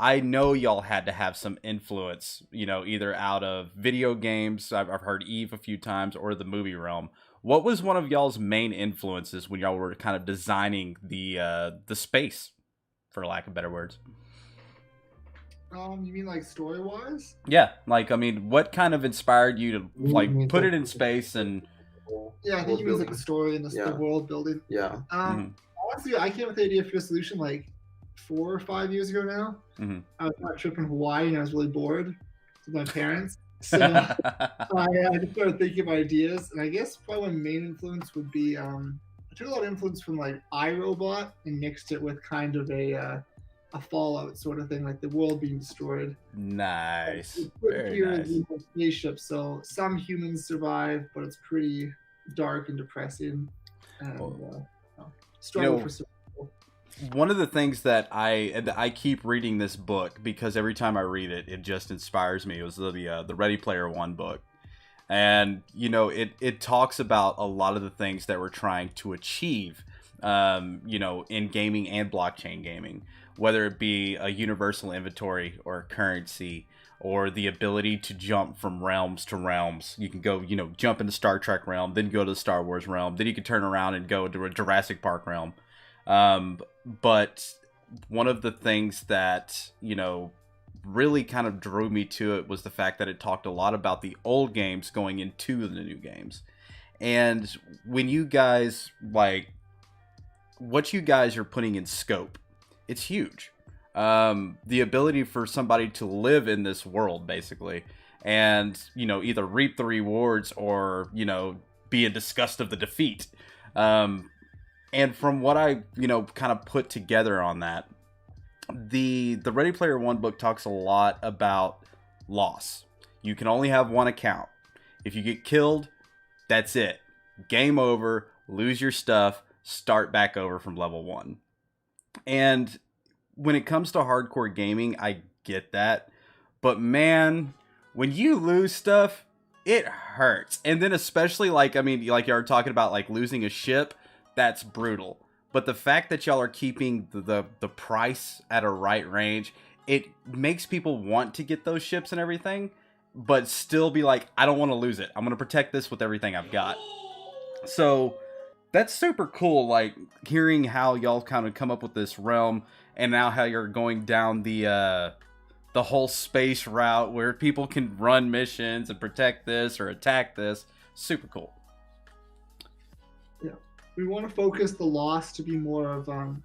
I know y'all had to have some influence, either out of video games, I've heard EVE a few times, or the movie realm. What was one of y'all's main influences when y'all were kind of designing the space, for lack of better words? You mean like story-wise? Yeah, like, I mean, what kind of inspired you to, like, put it in space and... Yeah, I think you mean like the story and the world building. Yeah. Honestly, I came up with the idea for Dissolution like 4 or 5 years ago now. I was on a trip in Hawaii and I was really bored with my parents. So I just started thinking of ideas. And I guess probably one main influence would be I took a lot of influence from like iRobot and mixed it with kind of a Fallout sort of thing, like the world being destroyed. Nice. Very nice. Spaceship, so some humans survive, but it's pretty dark and depressing. And struggle for survival. One of the things that I keep reading this book because every time I read it, it just inspires me. It was the Ready Player One book. And, it talks about a lot of the things that we're trying to achieve, in gaming and blockchain gaming, whether it be a universal inventory or a currency or the ability to jump from realms to realms. You can go, jump in the Star Trek realm, then go to the Star Wars realm. Then you can turn around and go to a Jurassic Park realm. But one of the things that, really kind of drew me to it was the fact that it talked a lot about the old games going into the new games. And when you guys, like, what you guys are putting in scope, it's huge. The ability for somebody to live in this world, basically, and, you know, either reap the rewards or, you know, be in disgust of the defeat. And from what I, you know, kind of put together on that, the Ready Player One book talks a lot about loss. You can only have one account. If you get killed, that's it. Game over, lose your stuff, start back over from level 1. And when it comes to hardcore gaming, I get that. But man, when you lose stuff, it hurts. And then especially, like, I mean, like you were talking about, like, losing a ship, that's brutal. But the fact that y'all are keeping the price at a right range, it makes people want to get those ships and everything, but still be like, I don't want to lose it. I'm going to protect this with everything I've got. So that's super cool, like, hearing how y'all kind of come up with this realm, and now how you're going down the whole space route where people can run missions and protect this or attack this. Super cool. Yeah, we want to focus the loss to be more of on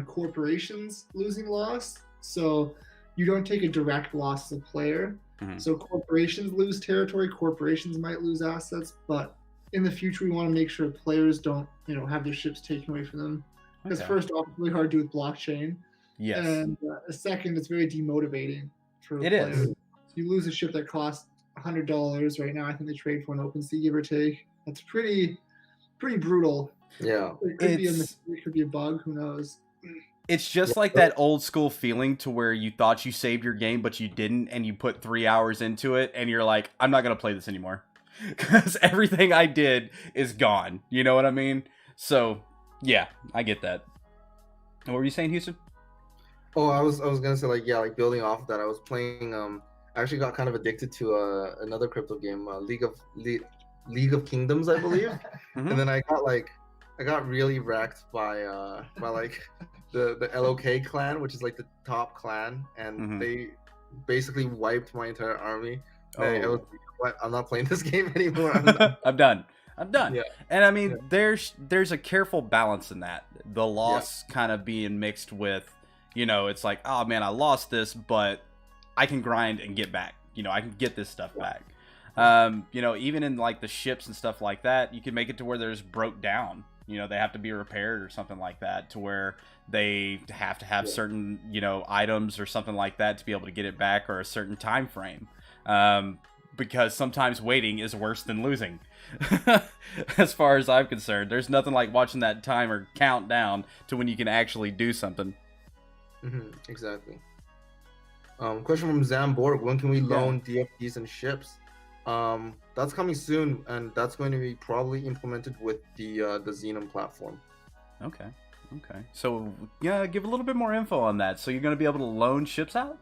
corporations losing loss. So you don't take a direct loss as a player. Mm-hmm. So corporations lose territory, corporations might lose assets, but in the future we want to make sure players don't, you know, have their ships taken away from them. Because first off, it's really hard to do with blockchain. Yes. And second, it's very demotivating for it players. is. You lose a ship that costs $100 right now. I think they trade for an OpenSea, give or take. That's pretty brutal. Yeah. It could be a mistake, it could be a bug. Who knows? It's just like that old school feeling to where you thought you saved your game, but you didn't, and you put 3 hours into it, and you're like, I'm not going to play this anymore. Because everything I did is gone. You know what I mean? So, yeah, I get that. What were you saying, Houston? Oh, I was gonna say, like, yeah, like, building off of that, I was playing. I actually got kind of addicted to another crypto game, League of Kingdoms, I believe. Mm-hmm. And then I got really wrecked by like the LOK clan, which is like the top clan, and Mm-hmm. they basically wiped my entire army. Oh. I was like, what? I'm not playing this game anymore. I'm done. Yeah. And I mean, there's a careful balance in that. The loss kind of being mixed with, you know, it's like, oh man, I lost this, but I can grind and get back. You know, I can get this stuff back. You know, even in like the ships and stuff like that, you can make it to where there's broke down. You know, they have to be repaired or something like that, to where they have to have certain, you know, items or something like that to be able to get it back, or a certain time frame. Because sometimes waiting is worse than losing. As far as I'm concerned, there's nothing like watching that timer count down to when you can actually do something. Mm-hmm, exactly. Question from Zamborg: when can we loan DFDs and ships? That's coming soon, and that's going to be probably implemented with the Xenom platform. Okay. So yeah, give a little bit more info on that. So you're going to be able to loan ships out?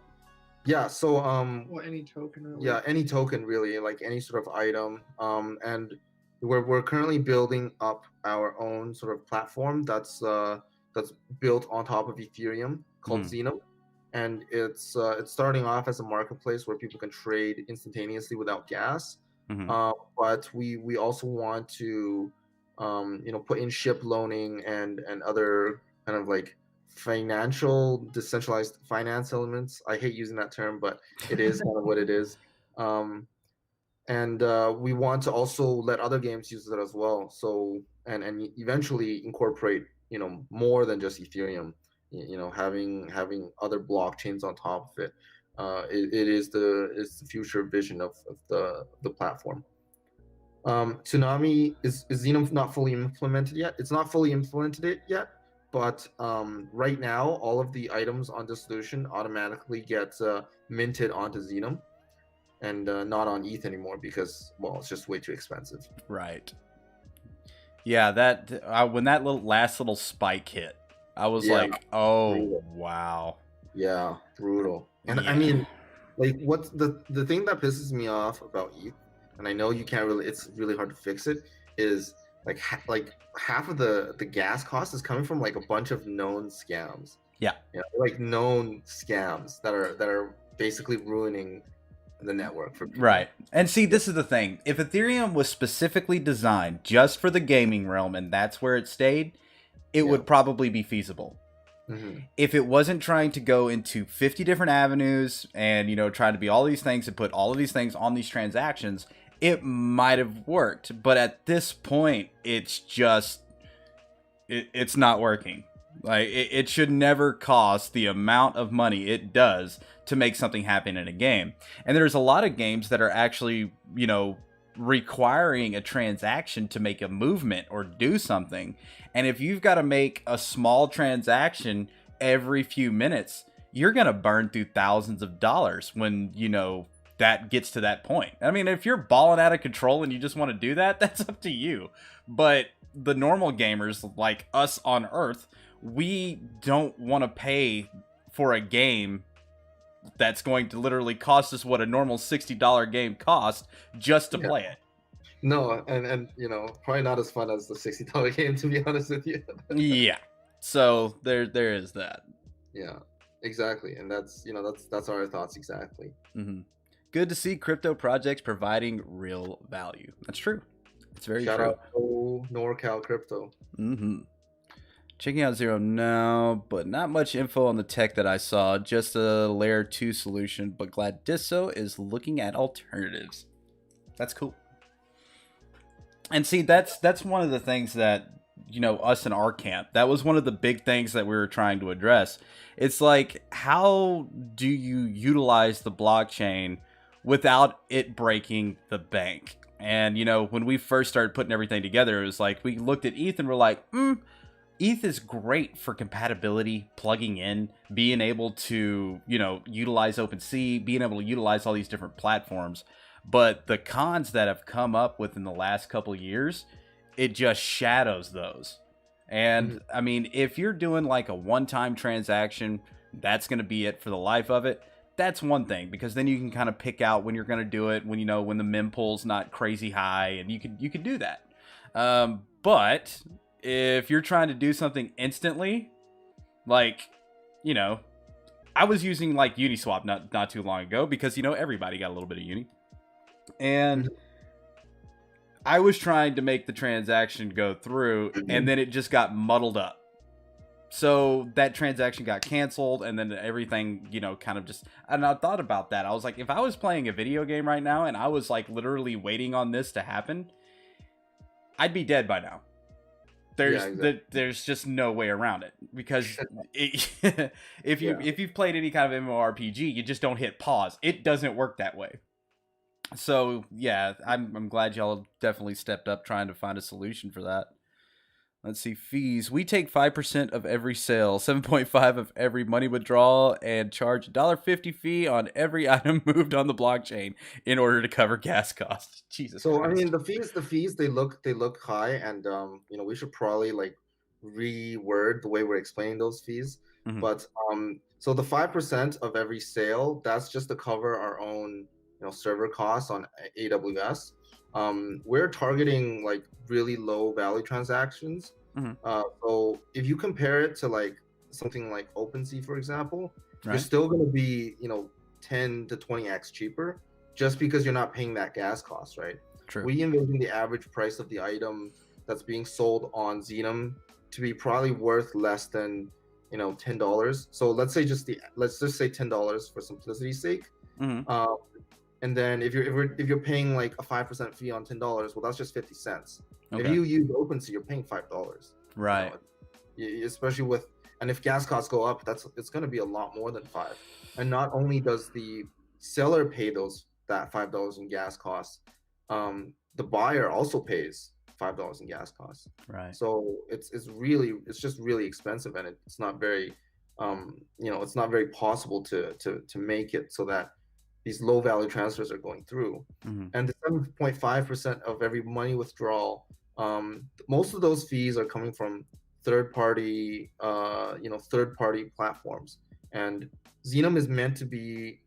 Yeah. So Well, any token really. yeah, any token really, like any sort of item. And we're currently building up our own sort of platform that's built on top of Ethereum called Xenom. And it's starting off as a marketplace where people can trade instantaneously without gas. Mm-hmm. But we also want to put in ship loaning and other kind of like financial decentralized finance elements. I hate using that term, but it is kind of what it is. And we want to also let other games use it as well. So and eventually incorporate more than just Ethereum. Having other blockchains on top of it. It is the future vision of the platform. Tsunami is Xenom not fully implemented yet. It's not fully implemented yet, but right now all of the items on Dissolution automatically get minted onto Xenom, and not on ETH anymore because, well, it's just way too expensive. Right. Yeah, that when that last little spike hit, I was like, oh, brutal. Wow. Yeah, brutal. And I mean, like, what's the thing that pisses me off about ETH, and I know you can't really, it's really hard to fix it, is like half of the gas cost is coming from like a bunch of known scams. Yeah. Like known scams that are basically ruining the network for people. Right. And see, this is the thing. If Ethereum was specifically designed just for the gaming realm and that's where it stayed, it would probably be feasible. Mm-hmm. If it wasn't trying to go into 50 different avenues and, you know, trying to be all these things and put all of these things on these transactions, it might have worked. But at this point, it's just, it's not working. Like, it should never cost the amount of money it does to make something happen in a game. And there's a lot of games that are actually, you know, requiring a transaction to make a movement or do something. And if you've got to make a small transaction every few minutes, you're going to burn through thousands of dollars when, you know, that gets to that point. I mean, if you're balling out of control and you just want to do that, that's up to you. But the normal gamers like us on Earth, we don't want to pay for a game that's going to literally cost us what a normal $60 game costs just to play it. No, and you know, probably not as fun as the $60 game, to be honest with you. Yeah. So there is that. Yeah, exactly. And that's, you know, that's our thoughts exactly. Mm-hmm. Good to see crypto projects providing real value. That's true. It's very Shout true. out to NorCal Crypto. Mm-hmm. Checking out Zero now, but not much info on the tech that I saw. Just a layer 2 solution, but glad Disso is looking at alternatives. That's cool. And see, that's one of the things that, you know, us in our camp, that was one of the big things that we were trying to address. It's like, how do you utilize the blockchain without it breaking the bank? And, you know, when we first started putting everything together, it was like, we looked at ETH and we're like, ETH is great for compatibility, plugging in, being able to, you know, utilize OpenSea, being able to utilize all these different platforms. But the cons that have come up within the last couple of years, it just shadows those. And I mean, if you're doing like a one-time transaction, that's going to be it for the life of it. That's one thing, because then you can kind of pick out when you're going to do it, when, you know, when the mempool's not crazy high, and you can do that. But if you're trying to do something instantly, like, you know, I was using like Uniswap not too long ago because, you know, everybody got a little bit of Uni. And I was trying to make the transaction go through, and then it just got muddled up. So that transaction got canceled, and then everything, you know, kind of just... And I thought about that. I was like, if I was playing a video game right now, and I was like literally waiting on this to happen, I'd be dead by now. There's just no way around it, because if you've played any kind of MMORPG, you just don't hit pause. It doesn't work that way. So yeah, I'm glad y'all definitely stepped up trying to find a solution for that. Let's see, fees. We take 5% of every sale, 7.5 of every money withdrawal, and charge $1.50 fee on every item moved on the blockchain in order to cover gas costs. Jesus So Christ. I mean, the fees they look high, and you know, we should probably like reword the way we're explaining those fees. Mm-hmm. But so the 5% of every sale, that's just to cover our own, you know, server costs on AWS. We're targeting like really low value transactions. So if you compare it to like something like OpenSea, for example, you're still going to be, you know, 10 to 20x cheaper, just because you're not paying that gas cost, right? True. We envision the average price of the item that's being sold on Xenum to be probably worth less than, you know, $10. So let's just say $10 for simplicity's sake. And then if you're paying like a 5% fee on $10, well, that's just 50 cents. Okay. If you use OpenSea, you're paying $5. Right. You know, especially with, and if gas costs go up, it's going to be a lot more than $5. And not only does the seller pay that $5 in gas costs, the buyer also pays $5 in gas costs. Right. So it's just really expensive, and it's not very, you know, it's not very possible to make it so that these low value transfers are going through. And the 7.5% of every money withdrawal, most of those fees are coming from third party platforms. And Xenum is meant to be,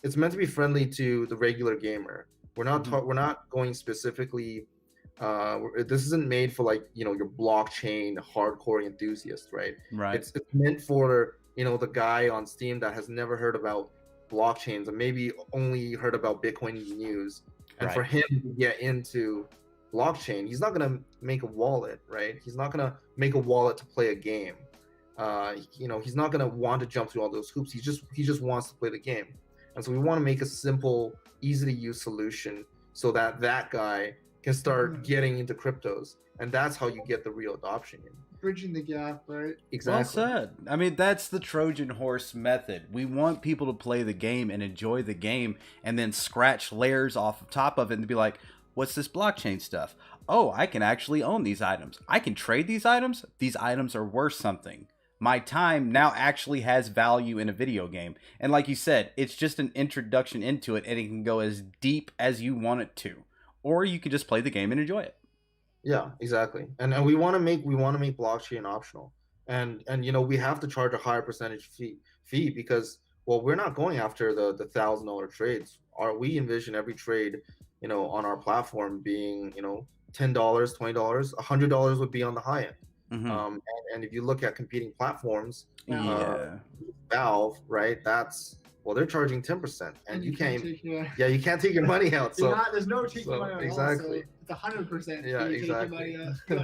it's meant to be friendly to the regular gamer. We're not going specifically. This isn't made for like, you know, your blockchain hardcore enthusiast, right? Right. It's meant for, you know, the guy on Steam that has never heard about blockchains and maybe only heard about Bitcoin news. And Right. for him to get into blockchain, he's not gonna make a wallet, right? He's not gonna make a wallet to play a game. He's not gonna want to jump through all those hoops. He just wants to play the game. And so we want to make a simple, easy to use solution so that guy can start getting into cryptos, and that's how you get the real adoption in. Bridging the gap, right? Exactly. Well said. I mean, that's the Trojan horse method. We want people to play the game and enjoy the game and then scratch layers off the top of it and be like, what's this blockchain stuff? Oh, I can actually own these items. I can trade these items. These items are worth something. My time now actually has value in a video game. And like you said, it's just an introduction into it, and it can go as deep as you want it to. Or you can just play the game and enjoy it. Yeah, exactly. And we want to make blockchain optional. And we have to charge a higher percentage fee because, well, we're not going after the $1,000 trades. We envision every trade, on our platform being, $10, $20, $100 would be on the high end. Mm-hmm. And if you look at competing platforms, Yeah. Valve, right? They're charging 10%, and you can't take your money out. So there's no taking money out. Exactly. It's 100%. Yeah, exactly.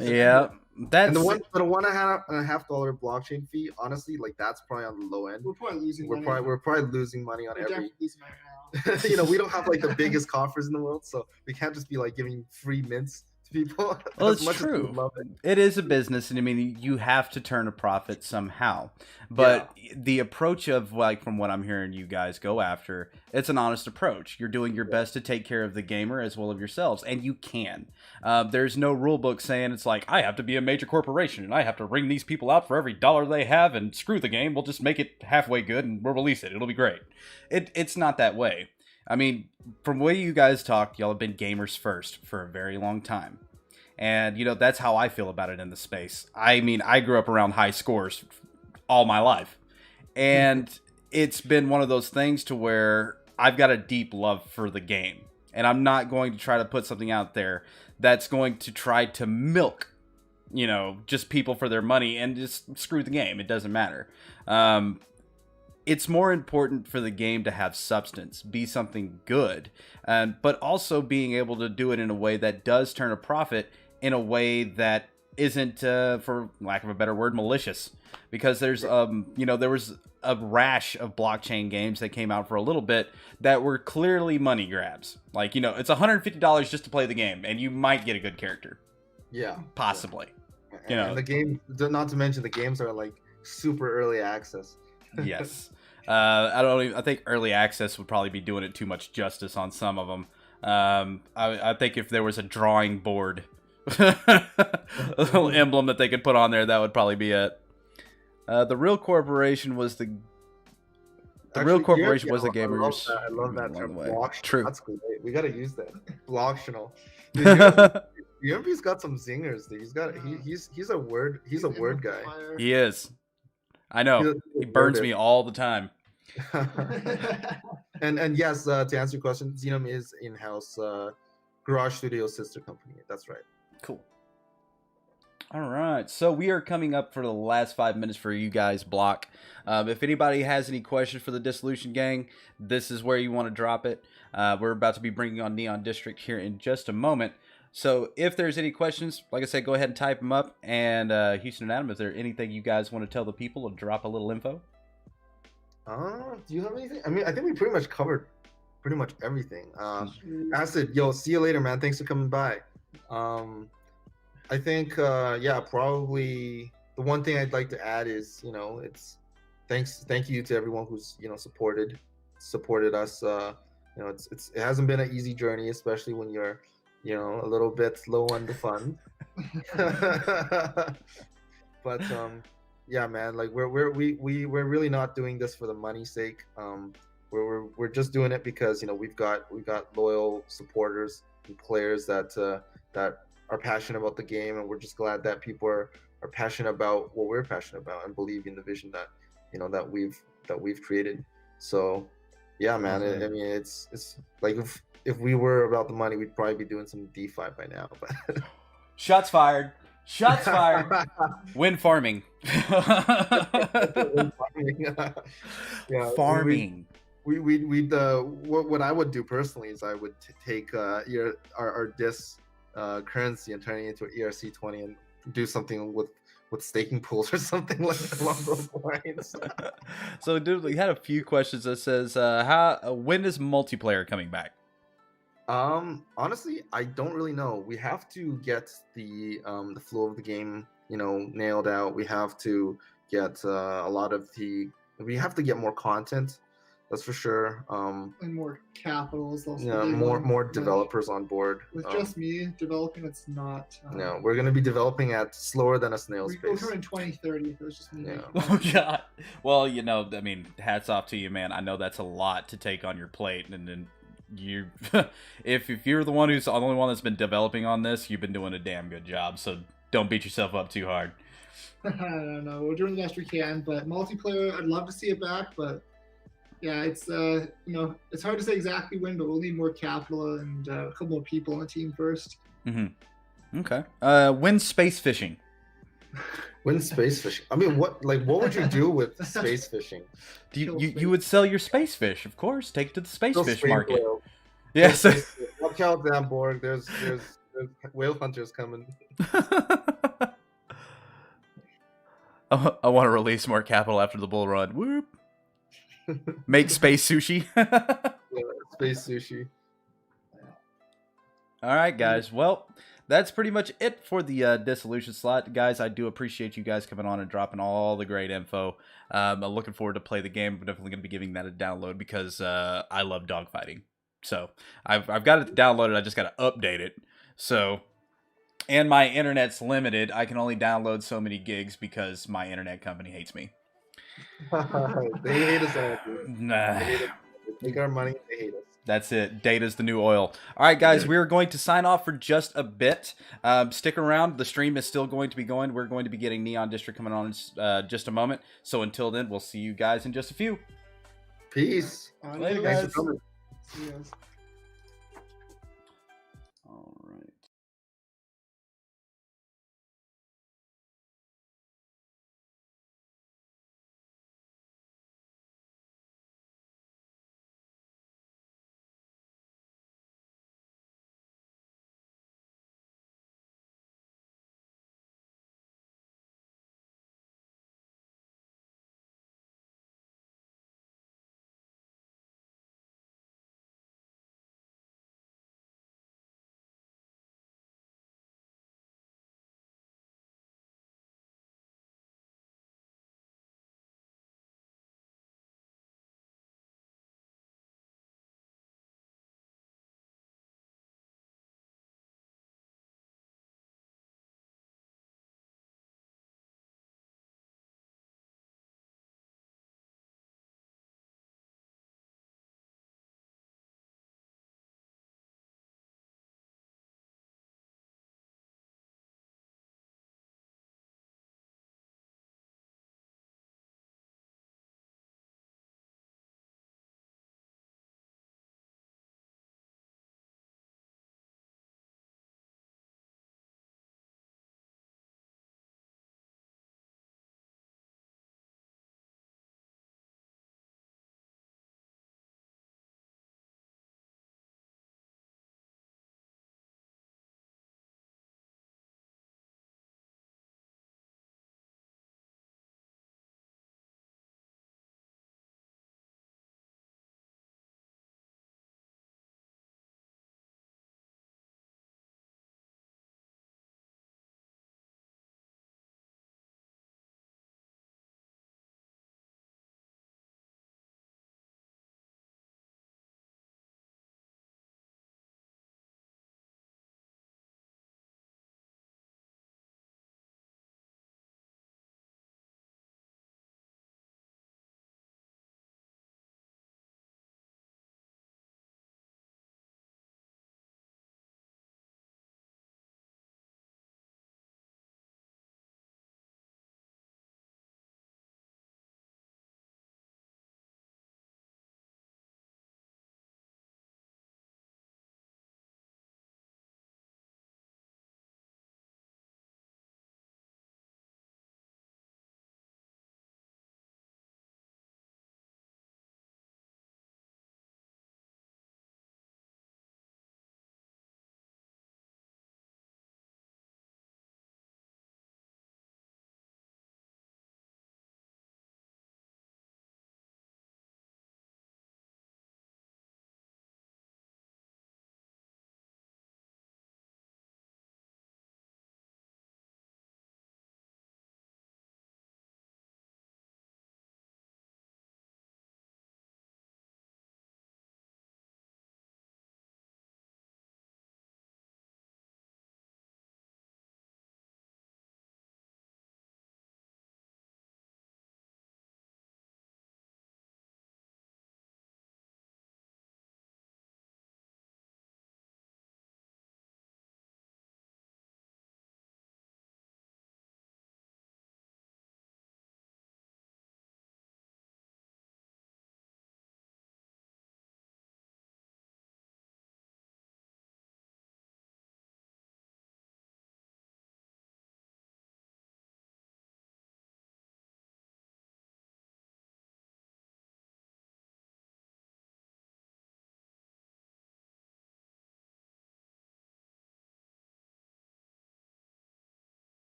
Yeah. That's And the $1.5 blockchain fee, honestly, like that's probably on the low end. We're probably losing money. We're probably losing money on We're every. definitely losing money now. We don't have like the biggest coffers in the world, so we can't just be like giving free mints to people. Well, as it's much as we true. love it. It is a business, and I mean, you have to turn a profit somehow. But the approach of, like, from what I'm hearing you guys go after, it's an honest approach. You're doing your best to take care of the gamer as well as yourselves, and you can. There's no rule book saying it's like, I have to be a major corporation, and I have to ring these people out for every dollar they have, and screw the game. We'll just make it halfway good, and we'll release it. It'll be great. It's not that way. I mean, from the way you guys talk, y'all have been gamers first for a very long time. And, that's how I feel about it in the space. I mean, I grew up around high scores all my life. And it's been one of those things to where I've got a deep love for the game. And I'm not going to try to put something out there that's going to try to milk, just people for their money and just screw the game. It doesn't matter. It's more important for the game to have substance, be something good, but also being able to do it in a way that does turn a profit in a way that isn't, for lack of a better word, malicious. Because there's, there was a rash of blockchain games that came out for a little bit that were clearly money grabs. Like, it's $150 just to play the game, and you might get a good character. Yeah. Possibly. Yeah. And the game, not to mention the games are like super early access. Yes. I think early access would probably be doing it too much justice on some of them. I think if there was a drawing board, a little emblem that they could put on there, that would probably be it. The real corporation was the real corporation was the gamers. I love that term. Blocktional. True. That's great. We gotta use that. Blocktional. UMP's got some zingers, dude. He's a word guy. He is. I know. He burns me all the time. and yes, to answer your question, Xenom is in-house Garage Studio sister company. That's right. Cool. All right, so we are coming up for the last 5 minutes for you guys block. If anybody has any questions for the Dissolution gang, this is where you want to drop it. We're about to be bringing on Neon District here in just a moment. So if there's any questions, like I said, go ahead and type them up. And Houston and Adam, is there anything you guys want to tell the people or drop a little info? Do you have anything? I mean, I think we pretty much covered pretty much everything. Acid, yo, see you later, man. Thanks for coming by. I think, probably the one thing I'd like to add is, it's thank you to everyone who's, supported us. It hasn't been an easy journey, especially when you're, a little bit low on the fund. But yeah, man, like we're really not doing this for the money's sake. We're just doing it because we've got loyal supporters and players that are passionate about the game, and we're just glad that people are passionate about what we're passionate about and believe in the vision that that we've created. So yeah, man, I mean it's like if we were about the money, we'd probably be doing some DeFi by now. But shots fired. Shots fired. Wind farming. Yeah, Farming. what I would do personally is I would take our dis currency and turn it into ERC20 and do something with staking pools or something like along those lines. So, dude, we had a few questions that says, when is multiplayer coming back? Honestly, I don't really know. We have to get the flow of the game, nailed out. We have to get we have to get more content. That's for sure. And more capital is also Yeah, the big more one. developers on board. With just me developing, it's not. No, we're gonna be developing at slower than a snail's we go pace. through in 2030 if it was just me. Yeah. Oh God. Well, I mean, hats off to you, man. I know that's a lot to take on your plate, and then you, if you're the one who's the only one that's been developing on this, you've been doing a damn good job. So don't beat yourself up too hard. I don't know. We're doing the best we can, but multiplayer, I'd love to see it back, but yeah, it's it's hard to say exactly when, but we'll need more capital and a couple more people on the team first. Mm-hmm. Okay. When space fishing? When space fishing? I mean, what would you do with space fishing? You would sell your space fish, of course. Take it to the space Those fish space market. whales. Yes. Those space whales. Watch out, damn Borg. There's whale hunters coming. I want to release more capital after the bull run. Whoop. Make space sushi. Yeah, space sushi. All right, guys. Well, that's pretty much it for the Dissolution slot. Guys, I do appreciate you guys coming on and dropping all the great info. I'm looking forward to play the game. I'm definitely going to be giving that a download because I love dogfighting. So I've got it downloaded. I just got to update it. So, and my internet's limited. I can only download so many gigs because my internet company hates me. They hate us all, dude. Nah. They take our money. They hate us. That's it. Data's the new oil. All right, guys, we're going to sign off for just a bit. Stick around. The stream is still going to be going. We're going to be getting Neon District coming on in just a moment. So until then, we'll see you guys in just a few. Peace. Later, Thanks guys. for coming. See you guys. All right.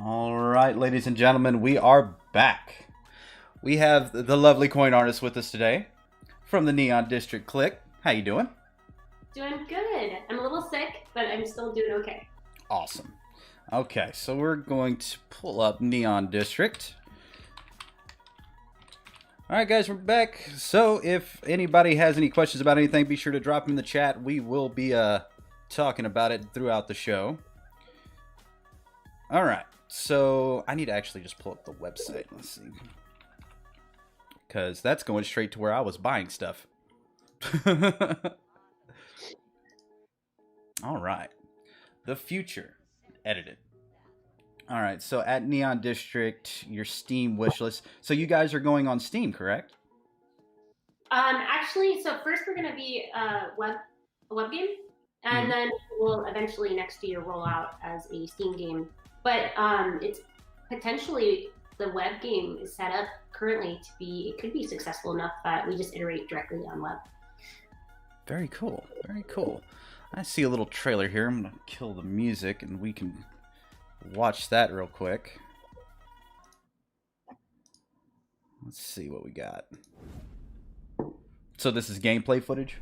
All right, ladies and gentlemen, we are back. We have the lovely coin artist with us today from the Neon District Click. How you doing? Doing good. I'm a little sick, but I'm still doing okay. Awesome. Okay, so we're going to pull up Neon District. All right, guys, we're back. So if anybody has any questions about anything, be sure to drop them in the chat. We will be talking about it throughout the show. All right, so I need to actually just pull up the website. Let's see. Because that's going straight to where I was buying stuff. All right. The future. Edited. All right, so at Neon District, your Steam wishlist. So you guys are going on Steam, correct? Actually, so first we're going to be a web game, and then we'll eventually next year roll out as a Steam game. But it's potentially the web game is set up currently to be, it could be successful enough that we just iterate directly on web. Very cool. Very cool. I see a little trailer here. I'm going to kill the music and we can watch that real quick. Let's see what we got. So this is gameplay footage?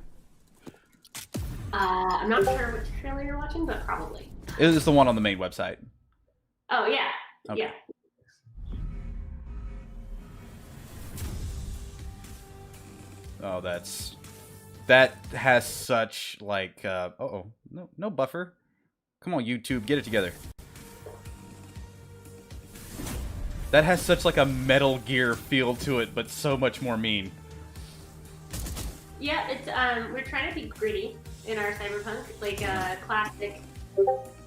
I'm not sure which trailer you're watching, but probably. It is the one on the main website. Oh, yeah. Okay. Yeah. Oh, that has such like no buffer. Come on, YouTube, get it together. That has such like a Metal Gear feel to it, but so much more mean. Yeah, it's we're trying to be gritty in our cyberpunk, like classic,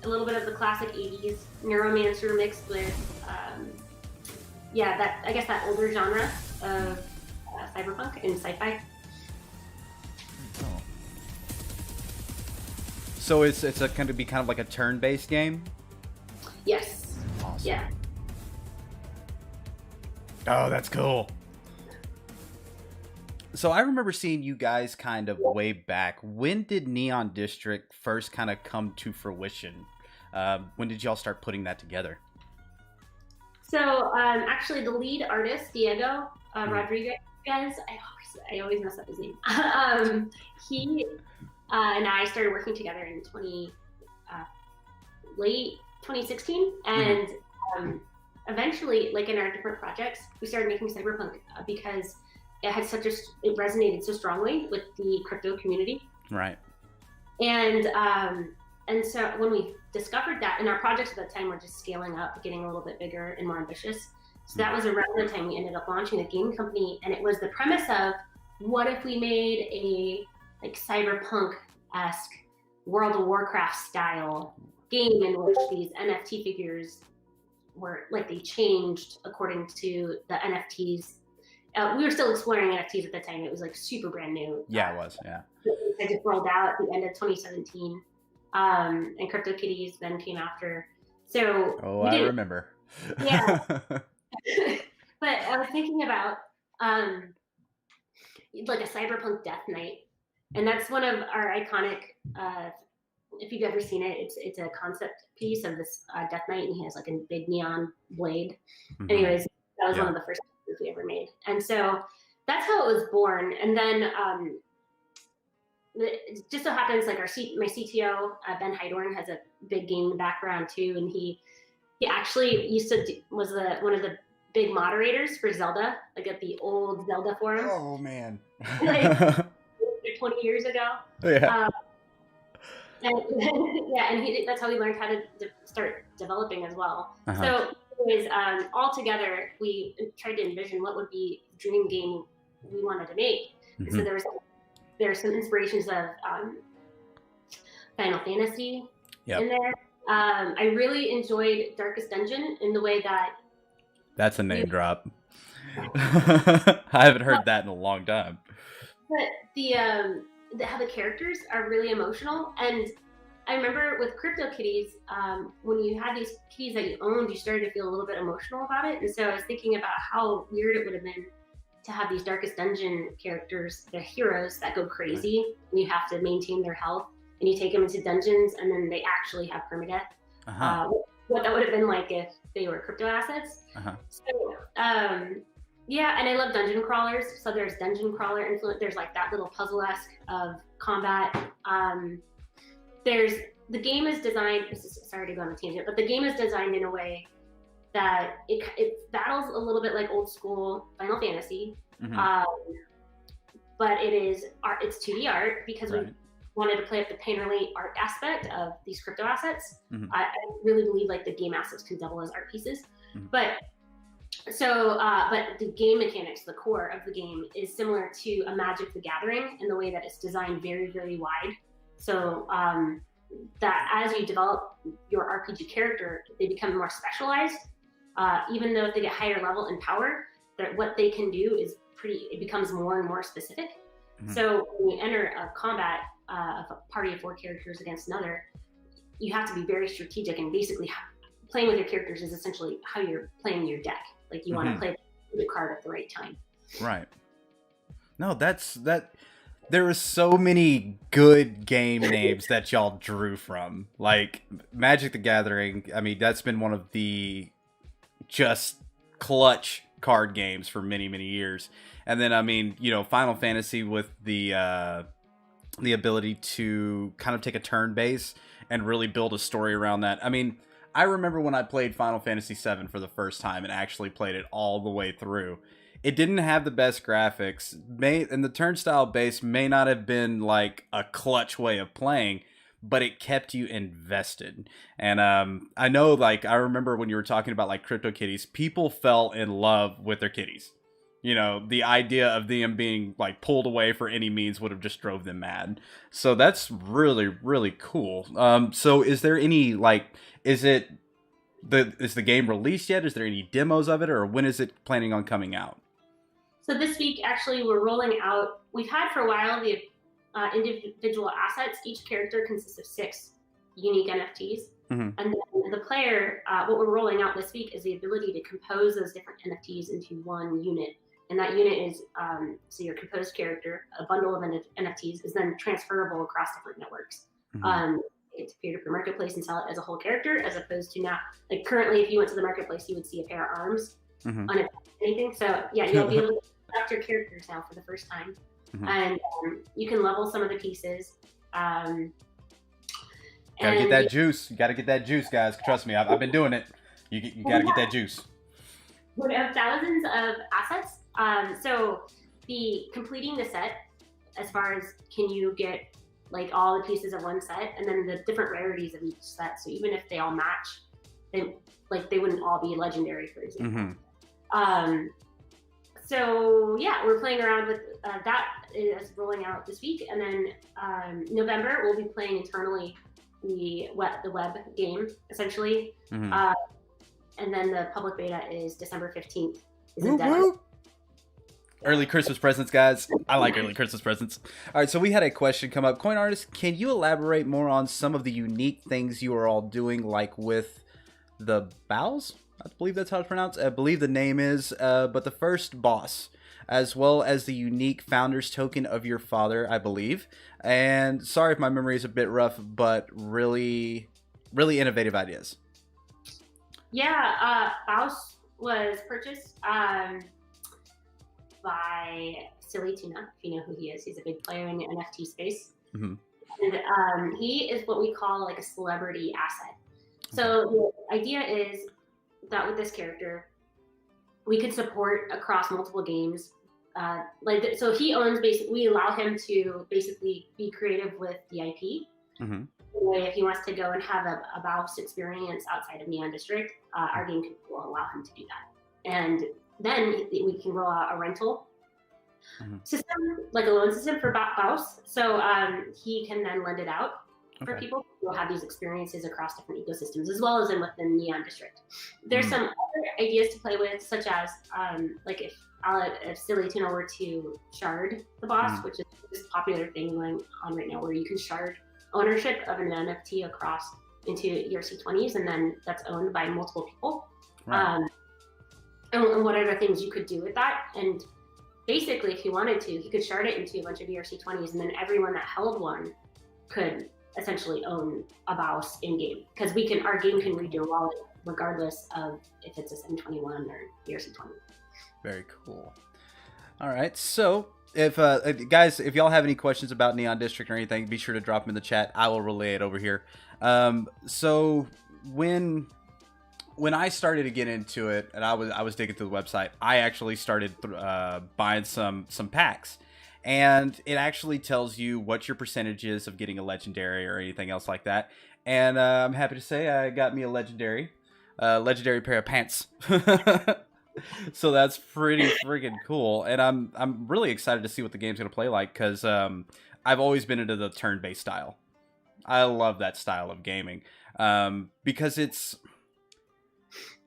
a little bit of the classic 80s Neuromancer mixed with that, I guess, that older genre of cyberpunk and sci-fi. Oh. So it's going to be kind of like a turn-based game? Yes. Awesome. Yeah. Oh, that's cool. So I remember seeing you guys kind of way back. When did Neon District first kind of come to fruition? When did y'all start putting that together? So actually, the lead artist, Diego Rodriguez, I always mess up his name. He and I started working together in late 2016, and eventually, like in our different projects, we started making cyberpunk because it had it resonated so strongly with the crypto community. Right. And so when we discovered that, and our projects at that time were just scaling up, getting a little bit bigger and more ambitious. So that was around the time we ended up launching a game company, and it was the premise of, what if we made a like cyberpunk-esque World of Warcraft style game in which these NFT figures were like, they changed according to the NFTs. We were still exploring NFTs at the time. It was like super brand new. Yeah, it was. Yeah. It just rolled out at the end of 2017, and CryptoKitties then came after. So I remember. Yeah. But I was thinking about like a cyberpunk death knight, and that's one of our iconic. If you've ever seen it, it's a concept piece of this death knight, and he has like a big neon blade. Anyways, that was one of the first pieces we ever made, and so that's how it was born. And then it just so happens, like my CTO Ben Heidorn has a big game background too, and he actually was one of the big moderators for Zelda, like at the old Zelda forums. Oh man. Like 20 years ago. Yeah. And that's how we learned how to start developing as well. So anyways, all together, we tried to envision what would be the dream game we wanted to make. So there are some inspirations of Final Fantasy in there. I really enjoyed Darkest Dungeon in the way that... That's a name drop. I haven't heard that in a long time. But how the characters are really emotional. And I remember with CryptoKitties, when you had these kitties that you owned, you started to feel a little bit emotional about it. And so I was thinking about how weird it would have been to have these Darkest Dungeon characters, the heroes that go crazy, and you have to maintain their health, and you take them into dungeons, and then they actually have permadeath. what that would have been like if they were crypto assets. Uh-huh. So yeah, and I love dungeon crawlers. So there's dungeon crawler influence. There's like that little puzzle-esque of combat. The game is designed. Sorry to go on a tangent, but the game is designed in a way that it battles a little bit like old school Final Fantasy, but it's 2D art because we wanted to play up the painterly art aspect of these crypto assets. I really believe like the game assets can double as art pieces, but the game mechanics, the core of the game, is similar to a Magic the Gathering in the way that it's designed very, very wide. So that as you develop your RPG character, they become more specialized. Even though if they get higher level in power, that what they can do it becomes more and more specific. So when you enter a combat of a party of 4 characters against another, you have to be very strategic, and basically playing with your characters is essentially how you're playing your deck. Like you want to play the card at the right time. Right. No, there are so many good game names that y'all drew from. Like Magic the Gathering, I mean, that's been one of the just clutch card games for many, many years. And then, I mean, you know, Final Fantasy with the ability to kind of take a turn base and really build a story around that. I mean, I remember when I played Final Fantasy VII for the first time and actually played it all the way through. It didn't have the best graphics, and the turnstile base may not have been like a clutch way of playing, but it kept you invested. And I know, like, I remember when you were talking about like crypto kitties, people fell in love with their kitties. You know, the idea of them being like pulled away for any means would have just drove them mad. So that's really, really cool. So is there any like, is the game released yet? Is there any demos of it, or when is it planning on coming out? So this week, actually, we're rolling out. We've had for a while the individual assets. Each character consists of 6 unique NFTs, and then the player. What we're rolling out this week is the ability to compose those different NFTs into one unit. And that unit is, so your composed character, a bundle of NFTs, is then transferable across different networks. It's peer-to-peer marketplace and sell it as a whole character, as opposed to not, like currently, if you went to the marketplace, you would see a pair of arms on anything. So yeah, you'll be able to select your characters now for the first time. And you can level some of the pieces. Gotta get that juice. You gotta get that juice, guys. Trust me, I've been doing it. You gotta get that juice. We have thousands of assets. So completing the set, as far as can you get like all the pieces of one set, and then the different rarities of each set. So even if they all match, they wouldn't all be legendary, for example. So yeah, we're playing around with that is rolling out this week, and then November we'll be playing internally the web game essentially, and then the public beta is December 15th. Early Christmas presents, guys. I like early Christmas presents. All right, so we had a question come up. Coin Artist, can you elaborate more on some of the unique things you are all doing, like with the bows? I believe that's how it's pronounced. I believe the name is, but the first boss, as well as the unique founder's token of your father, I believe. And sorry if my memory is a bit rough, but really, really innovative ideas. Yeah, Baus was purchased by Silly Tuna, if you know who he is. He's a big player in the NFT space. And he is what we call like a celebrity asset. So the idea is that with this character, we could support across multiple games. So he owns we allow him to basically be creative with the IP. If he wants to go and have a Baus experience outside of Neon District, our game will allow him to do that. And then we can roll out a rental system, like a loan system for Baus. So he can then lend it out for people who will have these experiences across different ecosystems, as well as within Neon District. There's some other ideas to play with, such as like if Silly Tuna were to shard the boss, which is this popular thing going on right now, where you can shard ownership of an NFT across into ERC20s, and then that's owned by multiple people. And what other things you could do with that. And basically, if he wanted to, he could shard it into a bunch of ERC20s, and then everyone that held one could essentially own a BIOS in game, because our game can read your wallet regardless of if it's a 721 or ERC20. Very cool. All right, so if guys, if y'all have any questions about Neon District or anything, be sure to drop them in the chat. I will relay it over here. So when I started to get into it, and I was digging through the website, I actually started buying some packs, and it actually tells you what your percentage is of getting a legendary or anything else like that. And I'm happy to say I got me a legendary pair of pants. So that's pretty friggin' cool, and I'm really excited to see what the game's gonna play like, because I've always been into the turn-based style. I love that style of gaming, because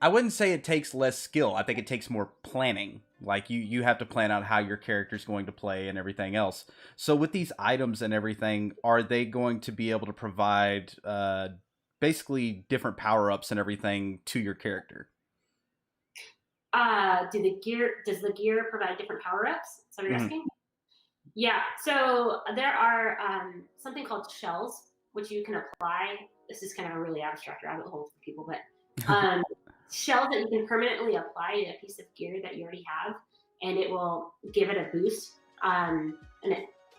I wouldn't say it takes less skill. I think it takes more planning. Like you have to plan out how your character's going to play and everything else. So with these items and everything, are they going to be able to provide basically different power-ups and everything to your character? Does the gear provide different power-ups? So you're asking? Yeah. So there are something called shells, which you can apply. This is kind of a really abstract rabbit hole for people, but shells that you can permanently apply to a piece of gear that you already have, and it will give it a boost. And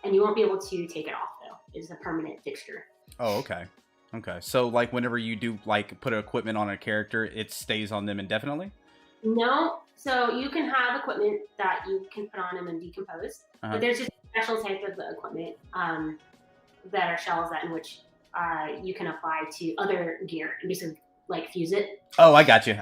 you won't be able to take it off though. It's a permanent fixture. Oh, okay. Okay. So like whenever you do like put equipment on a character, it stays on them indefinitely? No, so you can have equipment that you can put on them and decompose, but there's just a special type of equipment that are shells in which you can apply to other gear and basically like fuse it. Oh, I got you.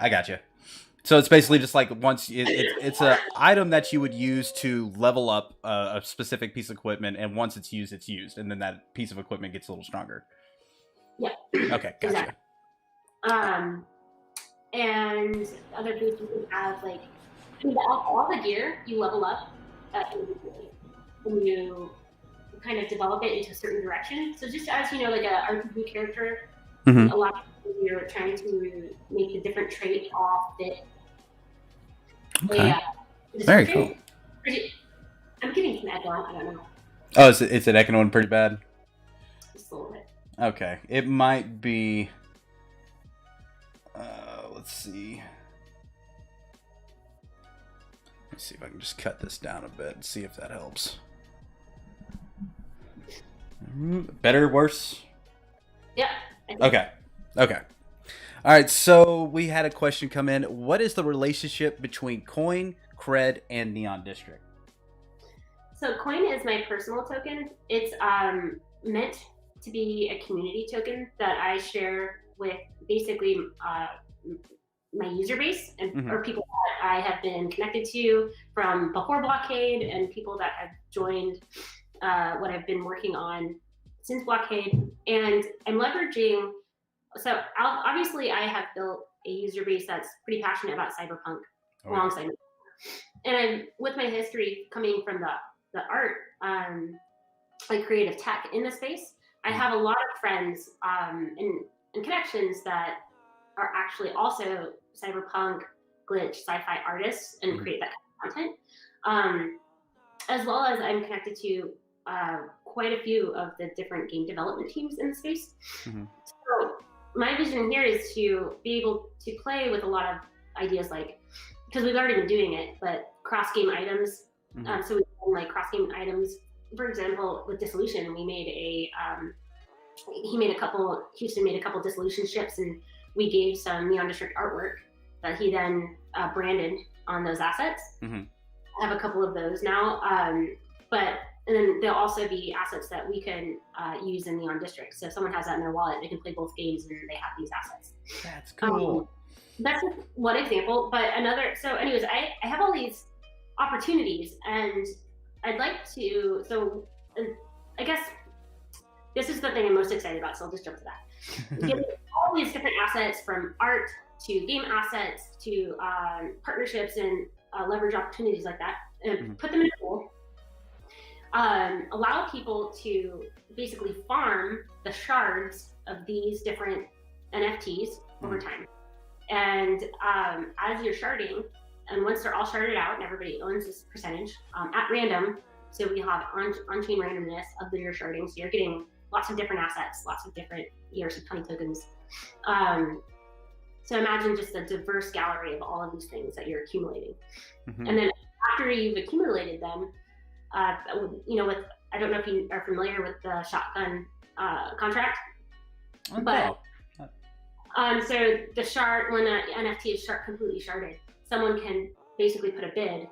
So it's basically just like it's a item that you would use to level up a specific piece of equipment, and once it's used, and then that piece of equipment gets a little stronger. Yeah. Okay, gotcha. Exactly. And other boosts you can have, like, all the gear you level up individually, and you kind of develop it into a certain direction. So just as like a RPG character, a lot of times you're trying to make a different trait all fit. Okay. Yeah. Very cool. I'm getting some echo. I don't know. Oh, is it echoing pretty bad? Just a little bit. Okay, it might be. Let's see. Let's see if I can just cut this down a bit and see if that helps. Better, worse? Yeah. Okay. All right, so we had a question come in. What is the relationship between Coin, Cred, and Neon District? So Coin is my personal token. It's meant to be a community token that I share with basically my user base and or people that I have been connected to from before Blockade, and people that have joined what I've been working on since Blockade. And I'm leveraging, so obviously I have built a user base that's pretty passionate about cyberpunk alongside me. And with my history coming from the art, like creative tech in the space, I have a lot of friends and connections that are actually also cyberpunk, glitch, sci-fi artists and create that kind of content. As well as I'm connected to quite a few of the different game development teams in the space. So my vision here is to be able to play with a lot of ideas, like, because we've already been doing it, but cross-game items. So we can like cross-game items. For example, with Dissolution, we made Houston made a couple Dissolution ships, and we gave some Neon District artwork that he then branded on those assets. I have a couple of those now, and then there'll also be assets that we can use in Neon District. So if someone has that in their wallet, they can play both games and they have these assets. That's cool. That's one example, but another. So anyways, I have all these opportunities, and I'd like to. So I guess this is the thing I'm most excited about. So I'll just jump to that. Getting all these different assets, from art to game assets to partnerships and leverage opportunities like that, and put them in a pool. Allow people to basically farm the shards of these different NFTs over time. And as you're sharding, and once they're all sharded out and everybody owns this percentage at random, so we have on-chain randomness of your sharding, so you're getting lots of different assets, lots of different ERC20 tokens. So imagine just a diverse gallery of all of these things that you're accumulating. Mm-hmm. And then after you've accumulated them, with, I don't know if you are familiar with the shotgun contract, but so the shard, when an NFT is completely sharded, someone can basically put a bid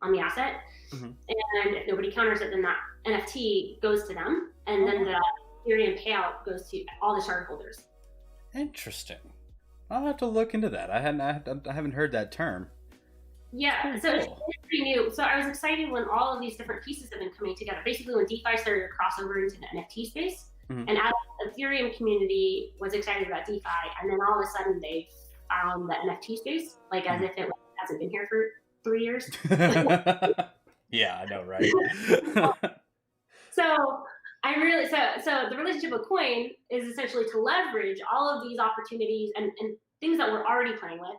on the asset, and if nobody counters it, then that NFT goes to them, and then the Ethereum payout goes to all the shard holders. Interesting. I'll have to look into that. I haven't heard that term. Yeah, so it's pretty new. So I was excited when all of these different pieces have been coming together. Basically, when DeFi started to cross over into the NFT space, and as the Ethereum community was excited about DeFi, and then all of a sudden they found the NFT space, like as if it hasn't been here for 3 years. Yeah, I know, right? So the relationship with Coin is essentially to leverage all of these opportunities and things that we're already playing with,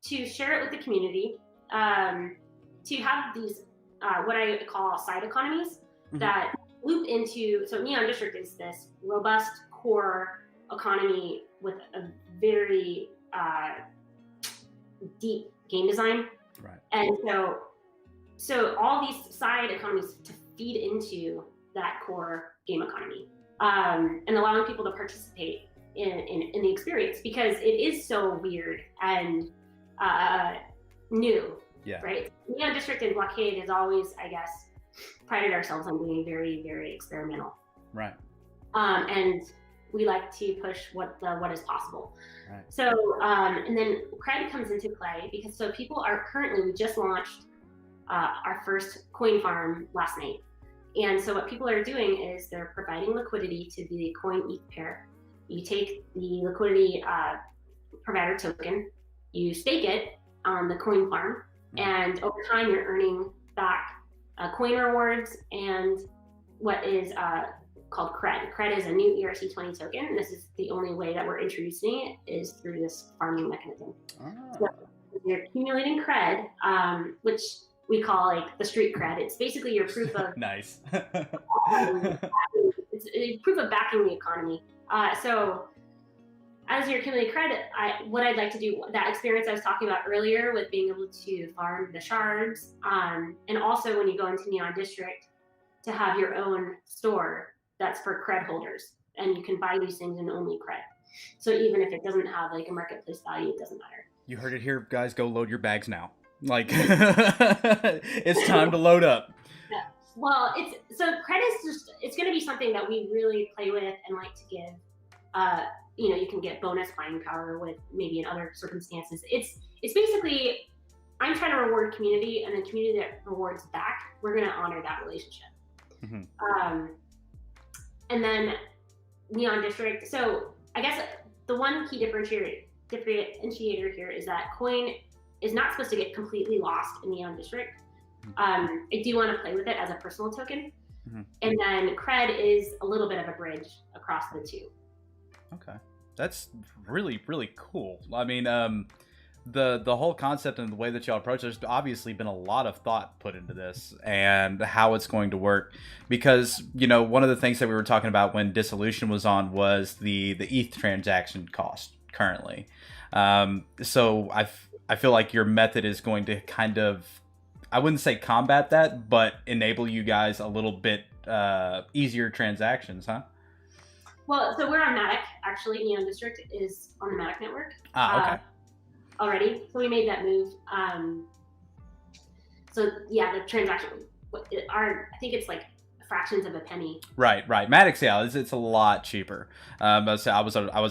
to share it with the community, to have these what I call side economies that loop into. So Neon District is this robust core economy with a very deep game design, right? And so all these side economies to feed into that core game economy, and allowing people to participate in the experience, because it is so weird and new. Yeah. Right. Neon District and Blockade has always, I guess, prided ourselves on being very, very experimental. Right. And we like to push what is possible. Right. So, and then cred comes into play because we just launched our first coin farm last night. And so what people are doing is they're providing liquidity to the coin ETH pair. You take the liquidity provider token, you stake it on the coin farm, and over time you're earning back coin rewards and what is called cred. Cred is a new ERC20 token, and this is the only way that we're introducing it is through this farming mechanism. So you're accumulating cred, which we call like the street cred. It's basically your proof of nice. It's proof of backing the economy. So as you're accumulating credit, what I'd like to do, that experience I was talking about earlier with being able to farm the shards, and also when you go into Neon District, to have your own store that's for cred holders, and you can buy these things in only cred. So even if it doesn't have like a marketplace value, it doesn't matter. You heard it here, guys. Go load your bags now. Like, it's time to load up. Yeah. Well, cred is just, it's going to be something that we really play with and like to give. You can get bonus buying power with maybe in other circumstances. It's basically, I'm trying to reward community, and the community that rewards back, we're going to honor that relationship. And then Neon District. So I guess the one key differentiator here is that coin is not supposed to get completely lost in Neon District. I do want to play with it as a personal token. And then cred is a little bit of a bridge across the two. Okay. That's really, really cool. I mean, the whole concept and the way that y'all approach, there's obviously been a lot of thought put into this and how it's going to work, because one of the things that we were talking about when Dissolution was on was the ETH transaction cost currently. So I feel like your method is going to kind of, I wouldn't say combat that, but enable you guys a little bit easier transactions, huh? Well, so we're on Matic. Actually, Neon District is on the Matic network. Okay. Already. So we made that move. So yeah, the transaction, I think it's like fractions of a penny. Right. Matic, yeah, it's a lot cheaper. I was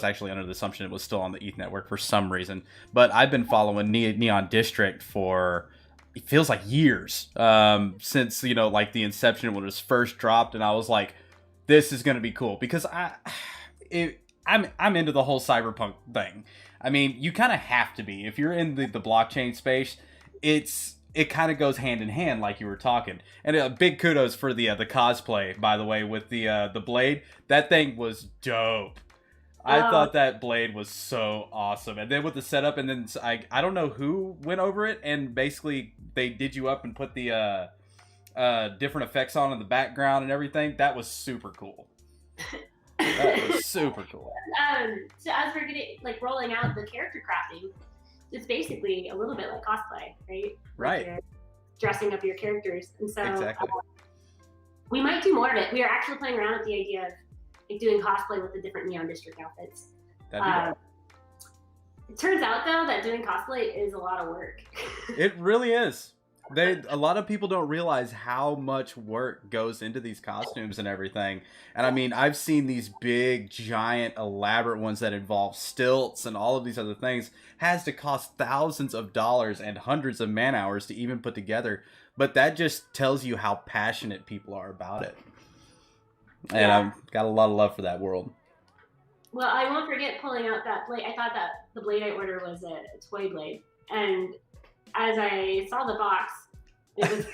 actually under the assumption it was still on the ETH network for some reason, but I've been following Neon District for, it feels like years, since like the inception when it was first dropped, and I was like, this is gonna be cool, because I'm into the whole cyberpunk thing. I mean, you kind of have to be if you're in the blockchain space. It kind of goes hand in hand, like you were talking. And big kudos for the cosplay, by the way, with the blade. That thing was dope. I thought that blade was so awesome. And then with the setup, and then I don't know who went over it, and basically they did you up and put the different effects on in the background and everything. That was super cool. That is super cool. So as we're getting rolling out the character crafting, it's basically a little bit like cosplay, right? Right. You're dressing up your characters, and so Exactly. we might do more of it. We are actually playing around with the idea of doing cosplay with the different Neon District outfits. That'd be dope. It turns out though that doing cosplay is a lot of work. It really is. A lot of people don't realize how much work goes into these costumes and everything. And I mean, I've seen these big, giant, elaborate ones that involve stilts and all of these other things. Has to cost thousands of dollars and hundreds of man hours to even put together. But that just tells you how passionate people are about it. And I've got a lot of love for that world. Well, I won't forget pulling out that blade. I thought that the blade I ordered was a toy blade, and as I saw the box, it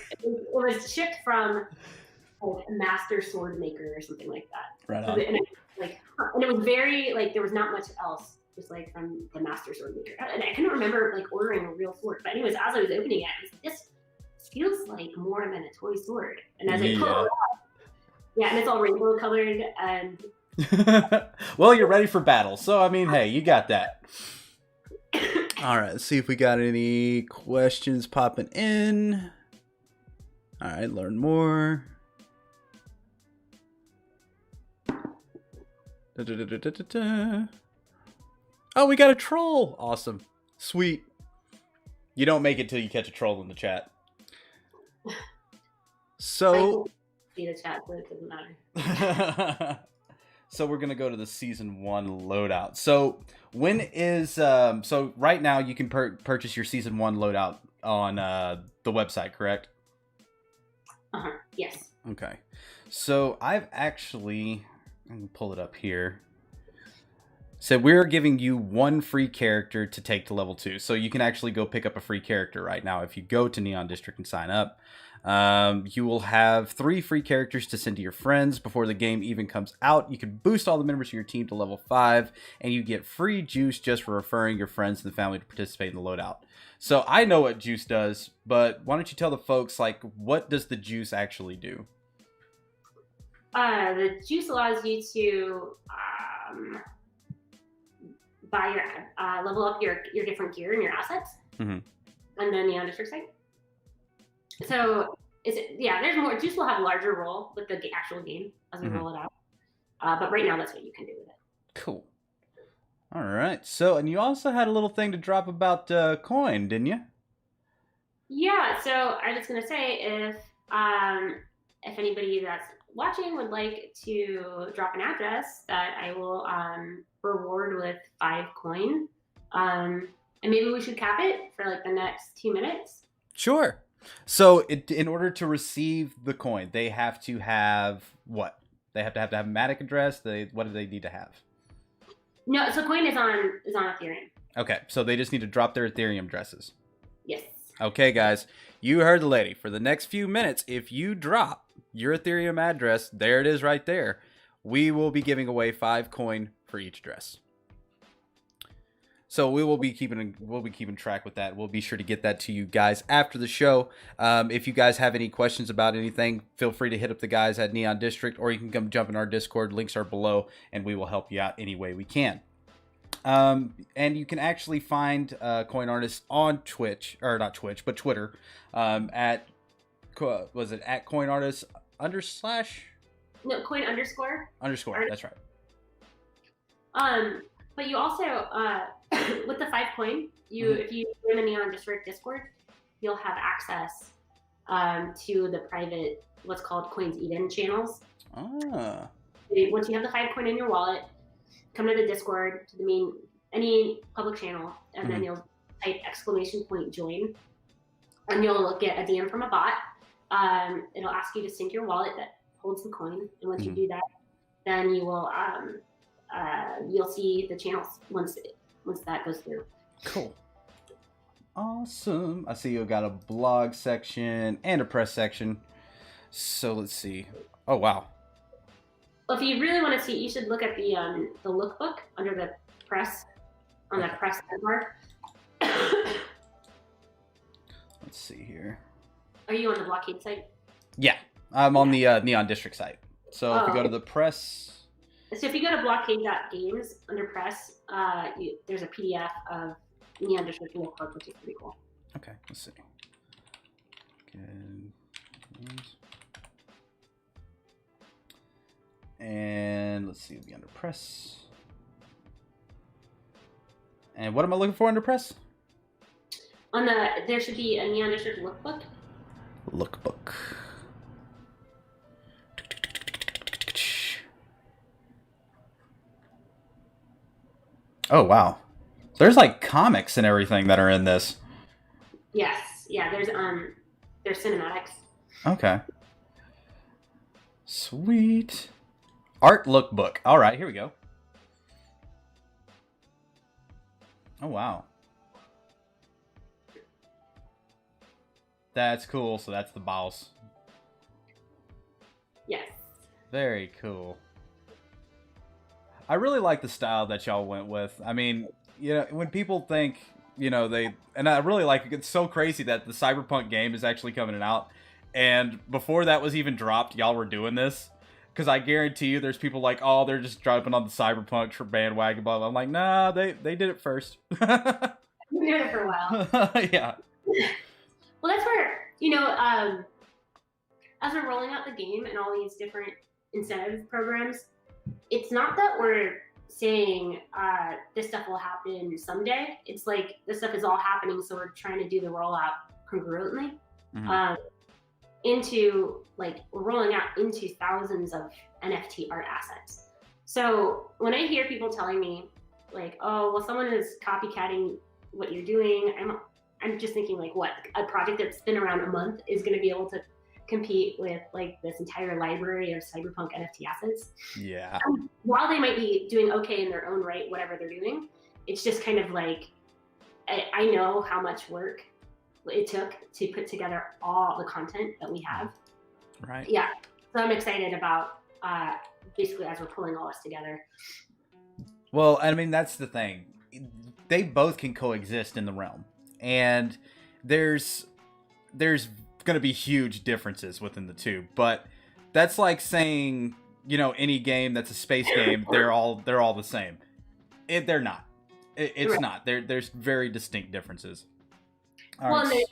was shipped from a master sword maker or something like that. Right So on. and it was very there was not much else, just from the master sword maker. And I couldn't remember ordering a real sword. But anyways, as I was opening it, I was like, this feels like more than a toy sword. And as I pulled it out, and it's all rainbow colored and. Well, you're ready for battle, so I mean, hey, you got that. All right, let's see if we got any questions popping in. All right, learn more. Oh, we got a troll. Awesome. Sweet. You don't make it till you catch a troll in the chat. So See the chat, so it doesn't matter. So we're gonna go to the season 1 loadout. So when is so right now you can purchase your season 1 loadout on the website, correct? Yes. Okay. So I've actually, I'm gonna pull it up here. So we're giving you 1 free character to take to level 2. So you can actually go pick up a free character right now if you go to Neon District and sign up. You will have 3 free characters to send to your friends before the game even comes out. You can boost all the members of your team to level 5, and you get free juice just for referring your friends and the family to participate in the loadout. So I know what juice does, but why don't you tell the folks, what does the juice actually do? The juice allows you to buy your level up your different gear and your assets, and then the District site. So there's more. Juice will have a larger role with the actual game as we roll it out. But right now, that's what you can do with it. Cool. All right. So, and you also had a little thing to drop about coin, didn't you? Yeah. So I was gonna say if anybody that's watching would like to drop an address, that I will reward with 5 coin. And maybe we should cap it for the next 2 minutes. Sure. So in order to receive the coin, they have to have what? They have to have a Matic address. What do they need to have? No, so coin is on Ethereum. Okay, so they just need to drop their Ethereum addresses. Yes. Okay, guys, you heard the lady. For the next few minutes, if you drop your Ethereum address, there it is right there, we will be giving away 5 coin for each address. So we will be keeping track with that. We'll be sure to get that to you guys after the show. If you guys have any questions about anything, feel free to hit up the guys at Neon District, or you can come jump in our Discord. Links are below, and we will help you out any way we can. And you can actually find Coin Artists on Twitch, or not Twitch, but Twitter, at Coin Artists / No, coin underscore. That's right. But you also with the 5 coin, if you join the Neon District Discord, you'll have access to the private, what's called Coins Eden channels. Ah. Once you have the 5 coin in your wallet, come to the Discord, to any public channel, and then you'll type !join, and you'll get a DM from a bot. It'll ask you to sync your wallet that holds the coin, and once you do that, then you will you'll see the channels once that goes through. Cool. Awesome. I see you got a blog section and a press section. So let's see. Oh wow. Well, if you really want to see, you should look at the lookbook under the press, on the press bar. Let's see here. Are you on the blockade site? Yeah, I'm on the Neon District site. So if you go to the press, So if you go to blockade.games under press, there's a PDF of Neon District Lookbook, which is pretty cool. Okay, let's see. Good. And let's see, the under press. And what am I looking for under press? There should be a Neon District Lookbook. Lookbook. Oh wow, there's like comics and everything that are in this. Yes, yeah. There's cinematics. Okay. Sweet. Art lookbook. All right, here we go. Oh wow. That's cool. So that's the boss. Yes. Very cool. I really like the style that y'all went with. I mean, you know, when people think, you know, and I really like it. It's so crazy that the Cyberpunk game is actually coming out. And before that was even dropped, y'all were doing this. Because I guarantee you there's people like, oh, they're just jumping on the Cyberpunk bandwagon, blah, blah. I'm like, nah, they did it first. We've been doing it for a while. Yeah. Well, that's where, you know, as we're rolling out the game and all these different incentive programs, it's not that we're saying this stuff will happen someday. It's like this stuff is all happening, so we're trying to do the rollout congruently. Mm-hmm. We're rolling out into thousands of NFT art assets. So when I hear people telling me like, oh, well, someone is copycatting what you're doing, I'm just thinking like, what, a project that's been around a month is going to be able to compete with like this entire library of Cyberpunk NFT assets? Yeah. While they might be doing okay in their own right, whatever they're doing, it's just kind of like, I know how much work it took to put together all the content that we have. Right. Yeah. So I'm excited about basically as we're pulling all this together. Well, I mean, that's the thing. They both can coexist in the realm. And there's going to be huge differences within the two. But that's like saying, you know, any game that's a space game, they're all the same. They're not. It's right. not. There's very distinct differences. All well, right.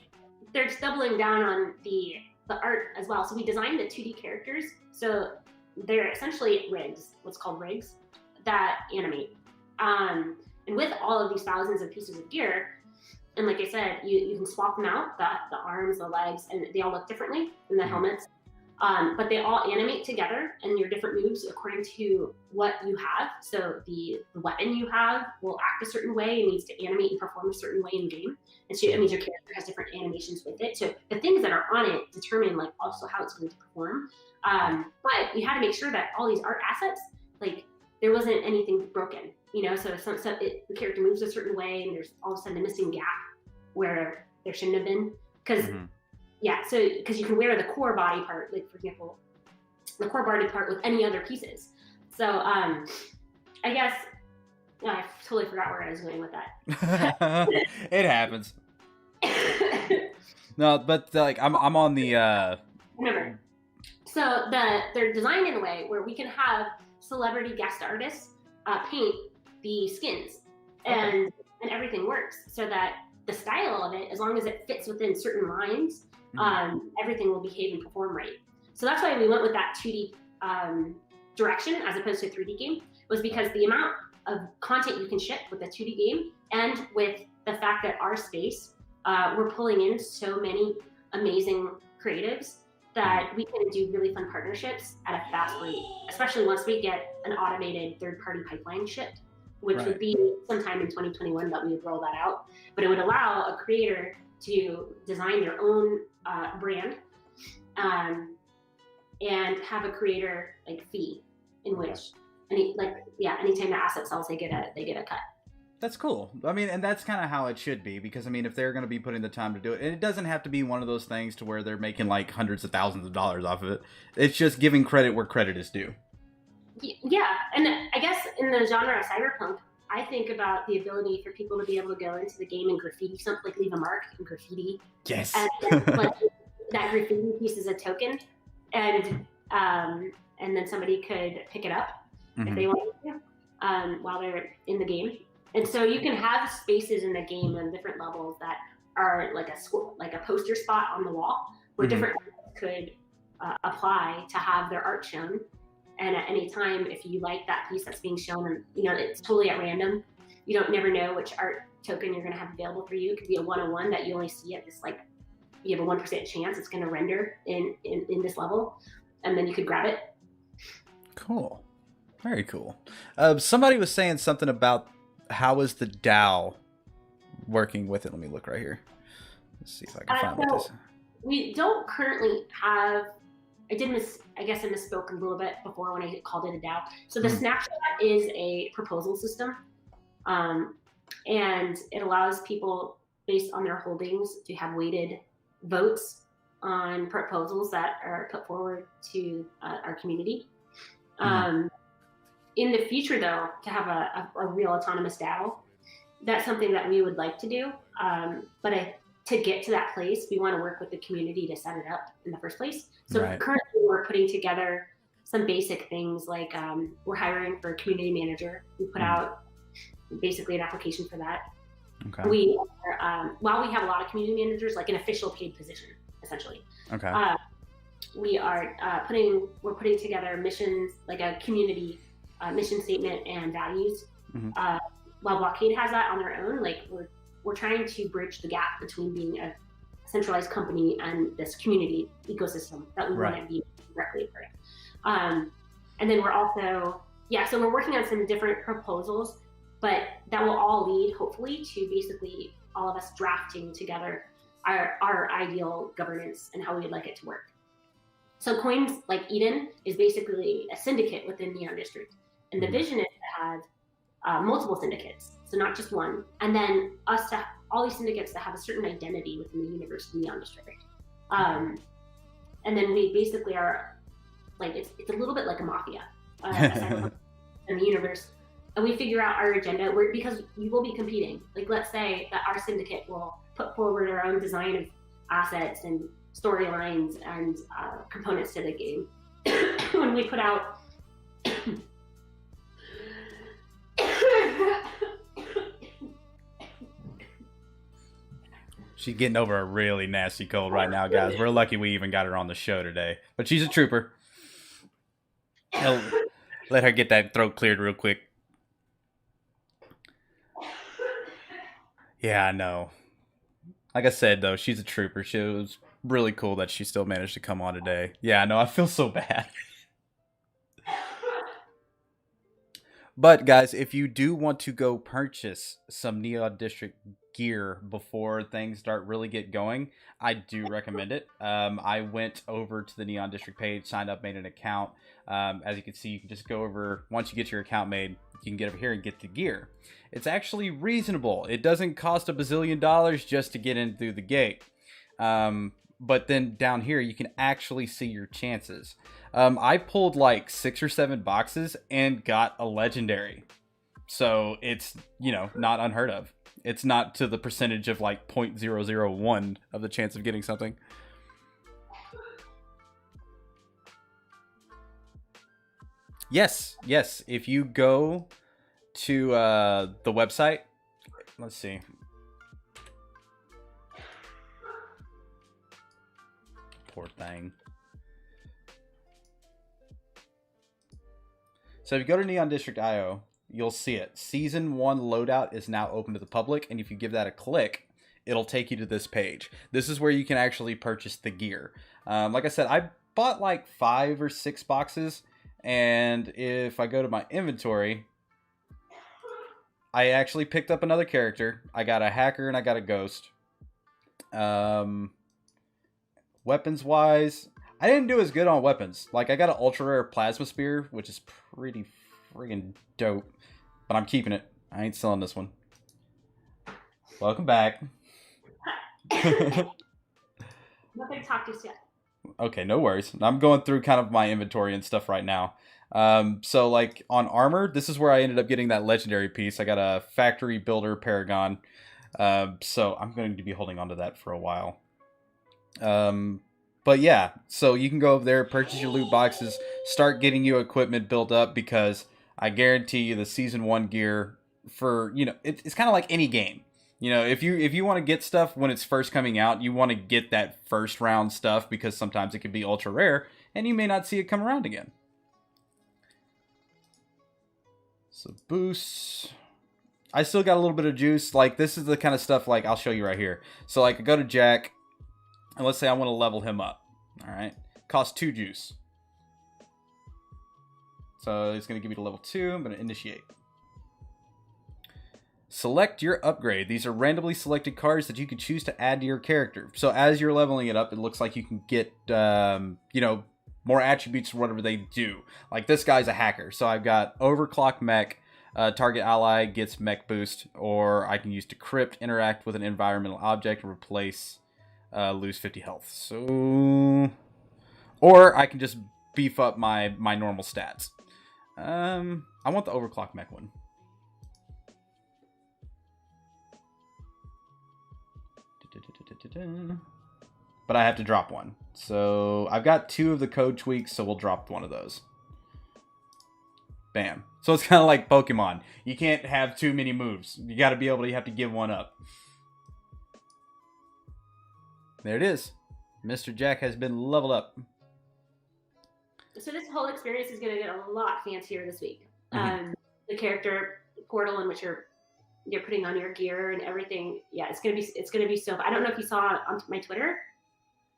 they're doubling down on the art as well. So we designed the 2D characters. So they're essentially rigs, what's called rigs, that animate. And with all of these thousands of pieces of gear, and like I said, you can swap them out, the arms, the legs, and they all look differently in the helmets. But they all animate together, and your different moves according to what you have. So the weapon you have will act a certain way. It needs to animate and perform a certain way in game. And so it means your character has different animations with it. So the things that are on it determine like also how it's going to perform. But you had to make sure that all these art assets, like there wasn't anything broken, you know. So the character moves a certain way, and there's all of a sudden a missing gap where there shouldn't have been. Because yeah, so because you can wear the core body part, like for example, the core body part with any other pieces. So I guess I totally forgot where I was going with that. It happens. No, but like I'm on the. Remember, so they're designed in a way where we can have celebrity guest artists paint the skins, and everything works so that the style of it, as long as it fits within certain lines, everything will behave and perform right. So that's why we went with that 2D direction as opposed to a 3D game, was because the amount of content you can ship with a 2D game, and with the fact that our space, we're pulling in so many amazing creatives that we can do really fun partnerships at a fast rate, especially once we get an automated third-party pipeline shipped, which would be sometime in 2021 that we would roll that out. But it would allow a creator to design their own brand and have a creator like fee in which anytime the asset sells, they get a cut. That's cool. I mean, and that's kind of how it should be, because I mean, if they're going to be putting the time to do it, and it doesn't have to be one of those things to where they're making like hundreds of thousands of dollars off of it. It's just giving credit where credit is due. Yeah, and I guess in the genre of cyberpunk, I think about the ability for people to be able to go into the game and graffiti something, like leave a mark and graffiti. Yes. And like, that graffiti piece is a token, and then somebody could pick it up if they want to, while they're in the game. And so you can have spaces in the game on different levels that are like a poster spot on the wall where different could apply to have their art shown. And at any time, if you like that piece that's being shown, and it's totally at random, you don't never know which art token you're going to have available for you. It could be a 101 that you only see at this, like, you have a 1% chance it's going to render in this level, and then you could grab it. Cool. Very cool. Somebody was saying something about how is the DAO working with it. Let me look right here. Let's see if I can find what this. We don't currently have. I guess I misspoke a little bit before when I called it a DAO. So the snapshot is a proposal system, and it allows people based on their holdings to have weighted votes on proposals that are put forward to our community. In the future, though, to have a real autonomous DAO, that's something that we would like to do. But to get to that place, we want to work with the community to set it up in the first place. So currently we're putting together some basic things like we're hiring for a community manager. We put out basically an application for that. Okay. We are, while we have a lot of community managers, like an official paid position, essentially. Okay. We're putting together missions, like a community mission statement and values. While Blockade has that on their own, like we're trying to bridge the gap between being a centralized company and this community ecosystem that we want to be directly a part of. And then we're also, so we're working on some different proposals, but that will all lead hopefully to basically all of us drafting together our ideal governance and how we'd like it to work. So Coins like Eden is basically a syndicate within Neon District. And the vision is to have multiple syndicates, so not just one. And then all these syndicates that have a certain identity within the universe of Neon District. And then we basically are, like, it's a little bit like a mafia in the universe. And we figure out our agenda because we will be competing. Like, let's say that our syndicate will put forward our own design of assets and storylines and components to the game. When we put out She's getting over a really nasty cold right now, guys. We're lucky we even got her on the show today. But she's a trooper. Let her get that throat cleared real quick. Yeah, I know. Like I said, though, she's a trooper. She was really cool that she still managed to come on today. Yeah, I know. I feel so bad. But, guys, if you do want to go purchase some Neon District gear before things start really get going, I do recommend it. I went over to the Neon District page, signed up, made an account. As you can see, you can just go over, once you get your account made, you can get over here and get the gear. It's actually reasonable. It doesn't cost $1 bazillion just to get in through the gate. But then down here, you can actually see your chances. I pulled like 6 or 7 boxes and got a legendary. So it's, not unheard of. It's not to the percentage of like 0.001 of the chance of getting something. Yes. If you go to the website, let's see. Poor thing. So if you go to Neon District IO, you'll see it. Season 1 loadout is now open to the public, and if you give that a click, it'll take you to this page. This is where you can actually purchase the gear. Like I said, I bought like 5 or 6 boxes, and if I go to my inventory, I actually picked up another character. I got a hacker and I got a ghost. Weapons wise, I didn't do as good on weapons. Like, I got an ultra rare plasma spear, which is pretty friggin' dope. But I'm keeping it. I ain't selling this one. Welcome back. Nothing talked to yet. Okay, no worries. I'm going through kind of my inventory and stuff right now. So like on armor, this is where I ended up getting that legendary piece. I got a factory builder paragon. So I'm going to be holding on to that for a while. But yeah, so you can go over there, purchase your loot boxes, start getting your equipment built up, because I guarantee you the season 1 gear for, it's kind of like any game. If you want to get stuff when it's first coming out, you want to get that first round stuff because sometimes it can be ultra rare and you may not see it come around again. So boosts. I still got a little bit of juice. Like, this is the kind of stuff, like, I'll show you right here. So, like, I go to Jack, and let's say I want to level him up. All right. Costs 2 juice. So, it's going to give me to level 2. I'm going to initiate. Select your upgrade. These are randomly selected cards that you can choose to add to your character. So, as you're leveling it up, it looks like you can get, more attributes or whatever they do. Like, this guy's a hacker. So, I've got Overclock Mech. Target ally gets mech boost, or I can use decrypt, interact with an environmental object, and replace, lose 50 health. So, or I can just beef up my normal stats. I want the overclock mech one. But I have to drop one. So I've got 2 of the code tweaks, so we'll drop one of those. Bam. So it's kind of like Pokemon. You can't have too many moves. You got to be able to, you have to give one up. There it is. Mr. Jack has been leveled up. So this whole experience is going to get a lot fancier this week. Mm-hmm. The character portal in which you're putting on your gear and everything. Yeah, it's going to be so. I don't know if you saw on my Twitter.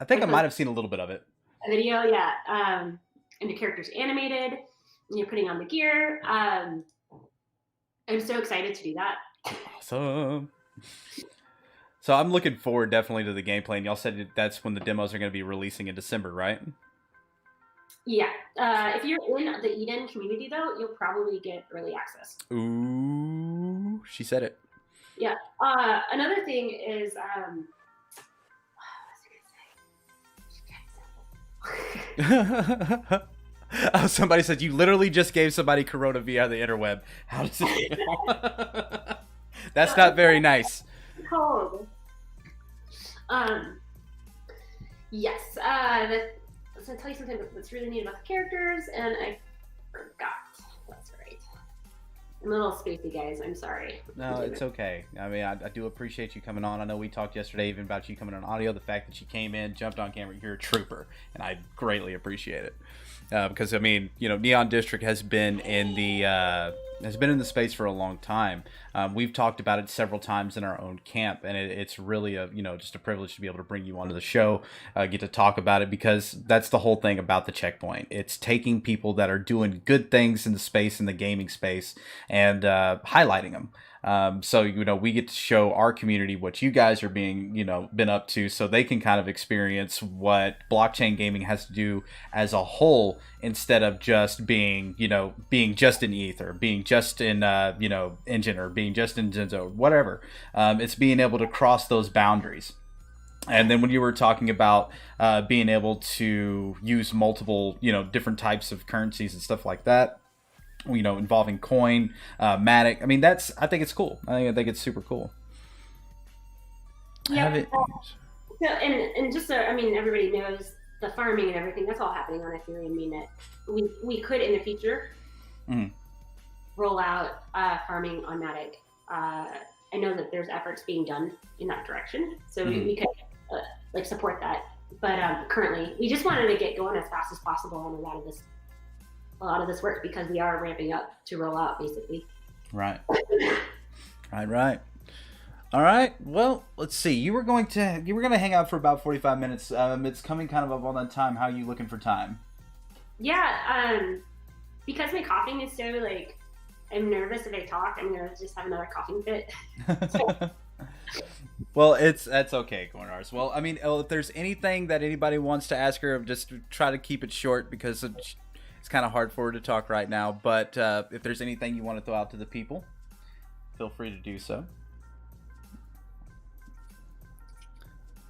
I think I might have seen a little bit of it. A video, yeah. And your character's animated. And you're putting on the gear. I'm so excited to do that. Awesome. So I'm looking forward definitely to the gameplay. And y'all said that's when the demos are going to be releasing in December, right? Yeah. If you're in the Eden community, though, you'll probably get early access. Ooh, she said it. Yeah. Another thing is, what was I going to say? Oh, somebody said you literally just gave somebody corona via the interweb. How does it feel? That's not very nice. Cold. Yes. I was going to tell you something that's really neat about the characters, and I forgot. That's right. I'm a little spacey, guys. I'm sorry. No, it's okay. I mean, I do appreciate you coming on. I know we talked yesterday even about you coming on audio. The fact that you came in, jumped on camera, you're a trooper, and I greatly appreciate it. Because I mean, Neon District has been in the space for a long time. We've talked about it several times in our own camp, and it's really just a privilege to be able to bring you onto the show, get to talk about it, because that's the whole thing about the Checkpoint. It's taking people that are doing good things in the space, in the gaming space, and highlighting them. So we get to show our community what you guys are been up to, so they can kind of experience what blockchain gaming has to do as a whole, instead of just being just in ETH, or being just in Engine, or being just in Zenzo, whatever. It's being able to cross those boundaries. And then when you were talking about being able to use multiple different types of currencies and stuff like that, involving coin, Matic. I mean, I think it's cool. I think it's super cool. Yeah. So, and just so, everybody knows the farming and everything, that's all happening on Ethereum mainnet. We could in the future roll out farming on Matic. I know that there's efforts being done in that direction, so we could support that. But currently, we just wanted to get going as fast as possible on a lot of this work, because we are ramping up to roll out, basically. Right. All right. Well, let's see. You were going to hang out for about 45 minutes. It's coming kind of up on that time. How are you looking for time? Yeah. Because my coughing is so I'm nervous if I talk, I'm gonna just have another coughing fit. Well, that's okay, Cornars. Well, I mean, if there's anything that anybody wants to ask her, just try to keep it short, because it's kind of hard for her to talk right now. But if there's anything you want to throw out to the people, feel free to do so.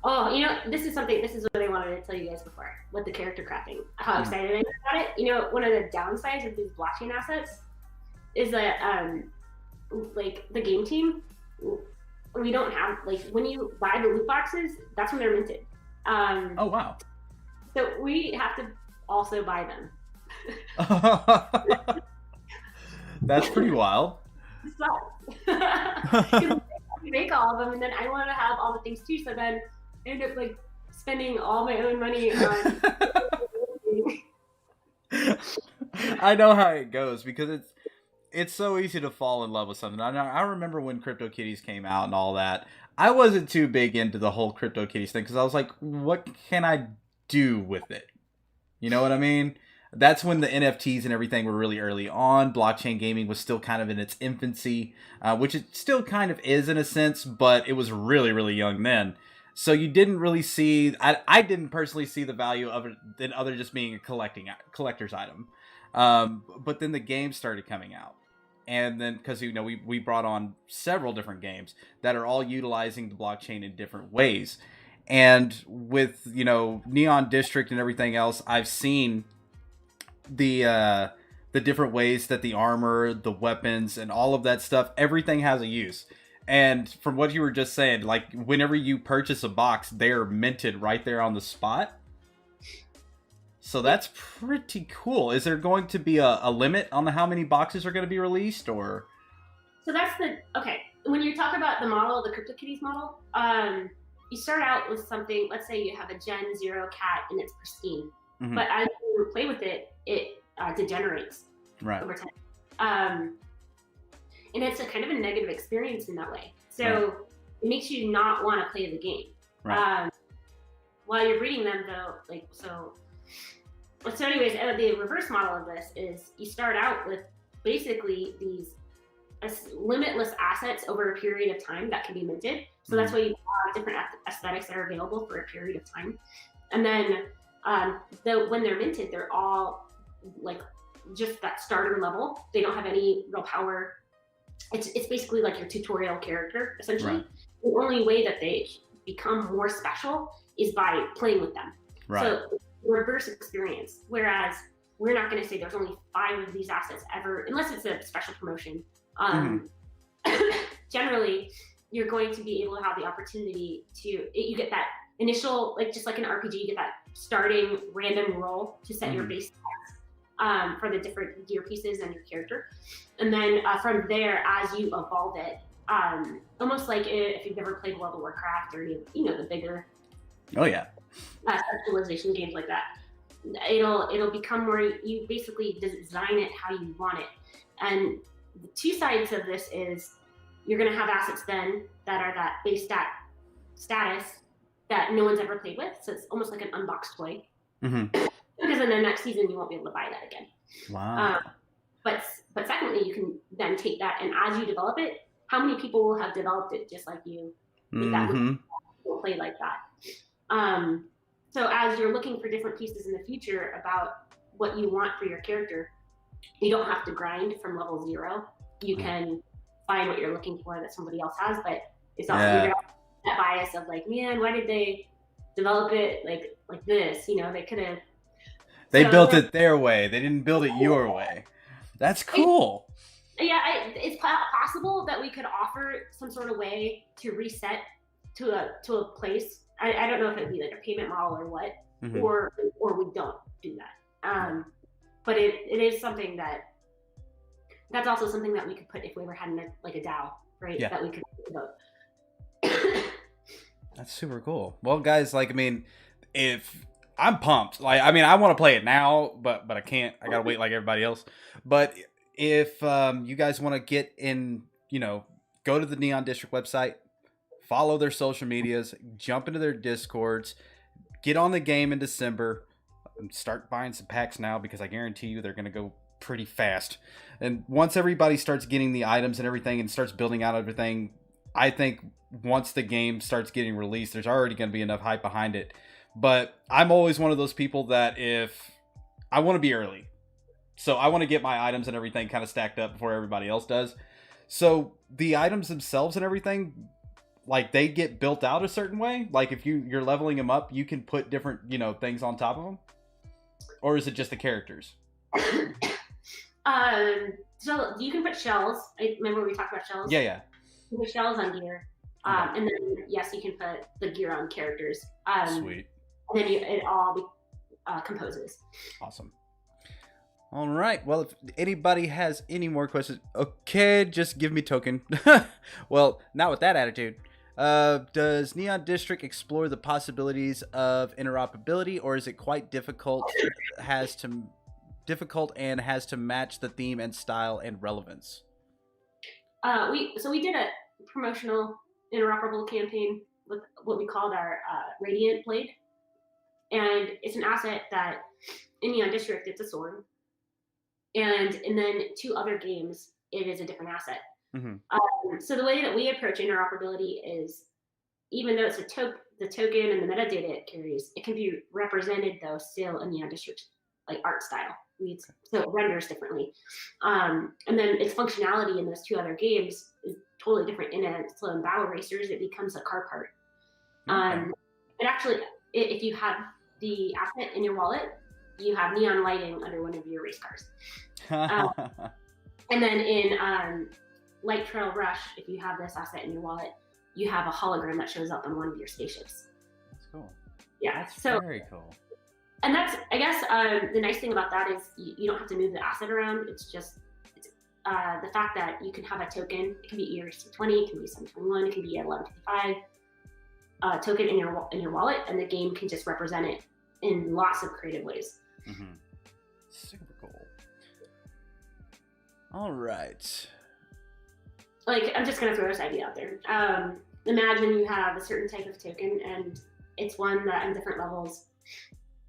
Oh, this is what I wanted to tell you guys before, with the character crafting. How excited I am about it. One of the downsides of these blockchain assets is that, the game team, we don't have, when you buy the loot boxes, that's when they're minted. Oh, wow. So we have to also buy them. That's pretty wild. It sucks. 'Cause I make all of them, and then I want to have all the things too. So then I end up like spending all my own money on. I know how it goes because it's so easy to fall in love with something. I remember when CryptoKitties came out and all that. I wasn't too big into the whole CryptoKitties thing because I was like, what can I do with it? You know what I mean? That's when the NFTs and everything were really early on. Blockchain gaming was still kind of in its infancy, which it still kind of is in a sense, but it was really, really young then. So you didn't really see, I didn't personally see the value of it than other just being a collector's item. But then the games started coming out. And then, because, you know, we brought on several different games that are all utilizing the blockchain in different ways. And with, you know, Neon District and everything else, I've seen the different ways that the armor, the weapons, and all of that stuff, everything has a use. And from what you were just saying, like, whenever you purchase a box, they're minted right there on the spot. So that's pretty cool. Is there going to be a limit on how many boxes are going to be released, or? So that's okay. When you talk about the model, the CryptoKitties model, you start out with something. Let's say you have a Gen 0 cat and it's pristine, but as you play with it, it degenerates over time. And it's a kind of a negative experience in that way. So it makes you not want to play the game. While you're breeding them, though, like so. So anyways, the reverse model of this is you start out with basically these limitless assets over a period of time that can be minted. So that's why you have different aesthetics that are available for a period of time. And then when they're minted, they're all like just that starter level. They don't have any real power. It's basically like your tutorial character, essentially. The only way that they become more special is by playing with them. So reverse experience. Whereas we're not going to say there's only 5 of these assets ever, unless it's a special promotion. Generally, you're going to be able to have the opportunity to, you get that initial, like just like an RPG, you get that starting random roll to set your base stats for the different gear pieces and your character. And then from there, as you evolve it, almost like if you've ever played World of Warcraft or, you know, the bigger specialization games like that, it'll become more, you basically design it how you want it. And the two sides of this is you're going to have assets then that are that base status that no one's ever played with. So it's almost like an unboxed toy. Because in the next season, you won't be able to buy that again. Wow. But secondly, you can then take that, and as you develop it, how many people will have developed it just like you? That will play like that. So as you're looking for different pieces in the future about what you want for your character, you don't have to grind from level 0. You can find what you're looking for that somebody else has, but it's also that bias of like, man, why did they develop it like this? You know, they could have. They built it their way. They didn't build it your way. That's cool. It's possible that we could offer some sort of way to reset to a place. I don't know if it'd be like a payment model or what, or we don't do that. But it is something that's also something that we could put if we ever had like a DAO, right? Yeah. That we could vote. That's super cool. Well, guys, like, I mean, if I'm pumped, like, I mean, I want to play it now, but I can't. I gotta wait like everybody else. But if you guys want to get in, you know, go to the Neon District website, follow their social medias, jump into their Discords, get on the game in December, and start buying some packs now because I guarantee you they're gonna go pretty fast. And once everybody starts getting the items and everything and starts building out everything, I think once the game starts getting released, there's already going to be enough hype behind it. But I'm always one of those people that if I want to be early, so I want to get my items and everything kind of stacked up before everybody else does. So the items themselves and everything, like, they get built out a certain way. Like, if you're leveling them up, you can put different, you know, things on top of them, or is it just the characters? So you can put shells. I remember we talked about shells. Yeah. You can put shells on gear. And then, yes, you can put the gear on characters. Sweet. And then it all composes. Awesome. All right. Well, if anybody has any more questions, okay, just give me token. Well, not with that attitude. Does Neon District explore the possibilities of interoperability, or is it quite difficult and has to match the theme and style and relevance? We did a promotional interoperable campaign with what we called our Radiant Blade, and it's an asset that in Neon District it's a sword, and then 2 other games it is a different asset. So the way that we approach interoperability is, even though it's the token and the metadata it carries, it can be represented though still in Neon District like art style. So it renders differently. And then its functionality in those 2 other games is totally different. In a slow and battle racers, it becomes a car part. And actually, if you have the asset in your wallet, you have neon lighting under one of your race cars. And then in Light Trail Rush, if you have this asset in your wallet, you have a hologram that shows up on one of your spaceships. That's cool. Yeah, That's very cool. And that's, I guess, the nice thing about that is you don't have to move the asset around. It's just the fact that you can have a token. It can be ERC20, it can be 721, it can be 1155 token in your wallet, and the game can just represent it in lots of creative ways. Super cool. All right. Like, I'm just gonna throw this idea out there. Imagine you have a certain type of token, and it's one that in different levels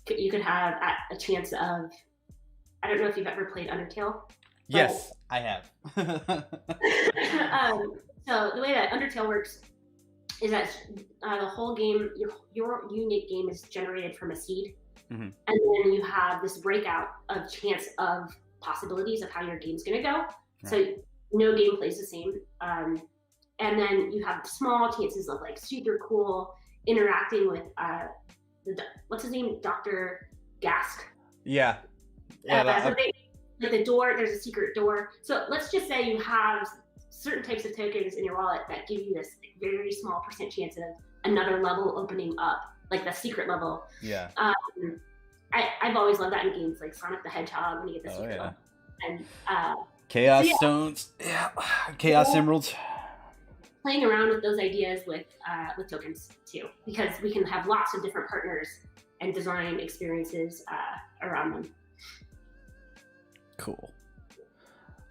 you could have a chance of. I don't know if you've ever played Undertale. Yes, I have. So the way that Undertale works is that the whole game, your unique game is generated from a seed, and then you have this breakout of chance of possibilities of how your game's going to go. Right. So no game plays the same, and then you have small chances of like super cool interacting with what's his name, Dr. Gask. Yeah. Like the door, there's a secret door. So let's just say you have certain types of tokens in your wallet that give you this very small % chance of another level opening up, like the secret level. Yeah. I've always loved that in games like Sonic the Hedgehog when you get the secret level. And Chaos Stones. Yeah. Chaos Emeralds. Playing around with those ideas with tokens too, because we can have lots of different partners and design experiences around them. Cool.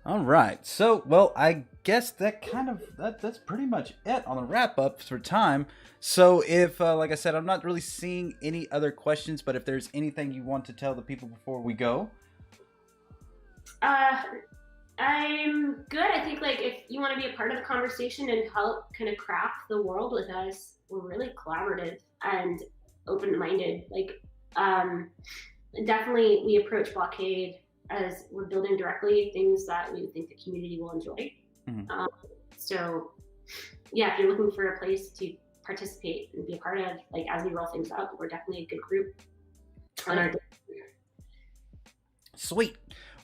All right. So, well, I guess that's pretty much it on the wrap up for time. So, if like I said, I'm not really seeing any other questions, but if there's anything you want to tell the people before we go. I'm good. I think like if you want to be a part of the conversation and help kind of craft the world with us, we're really collaborative and open-minded. Like, definitely we approach Blockade as we're building directly things that we think the community will enjoy. So yeah, if you're looking for a place to participate and be a part of, like as we roll things up, we're definitely a good group on our. Sweet.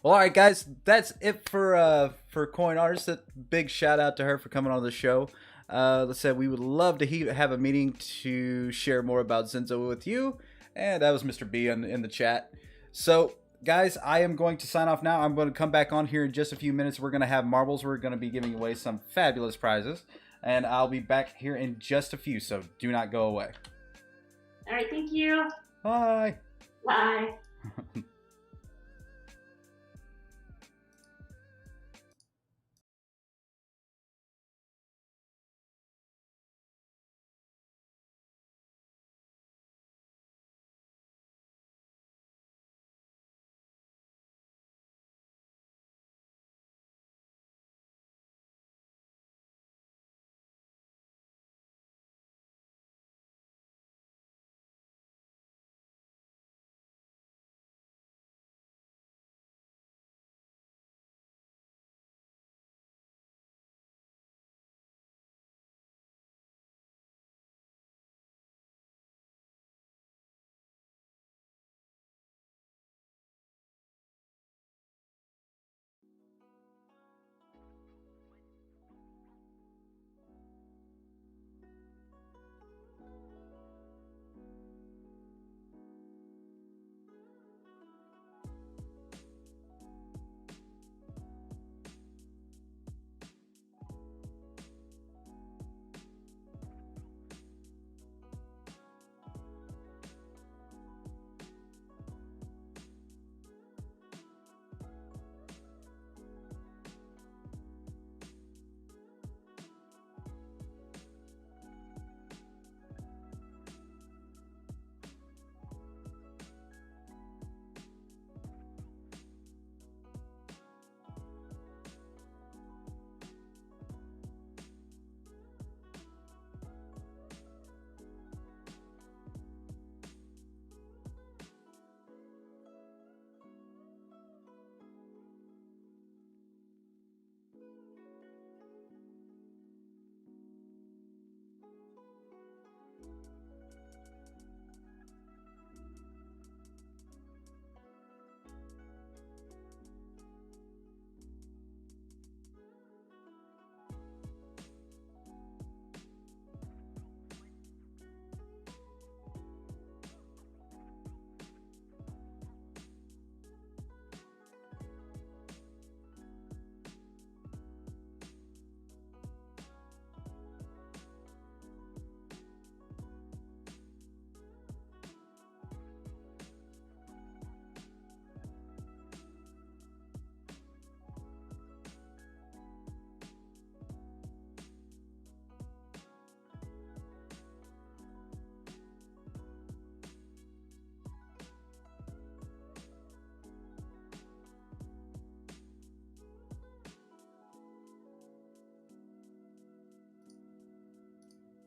Well, all right, guys, that's it for Coin Artist. A big shout out to her for coming on the show. Let's say we would love to have a meeting to share more about Zenzo with you. And that was Mr. B in the chat. So, guys, I am going to sign off now. I'm going to come back on here in just a few minutes. We're going to have marbles. We're going to be giving away some fabulous prizes. And I'll be back here in just a few, so do not go away. All right, thank you. Bye. Bye.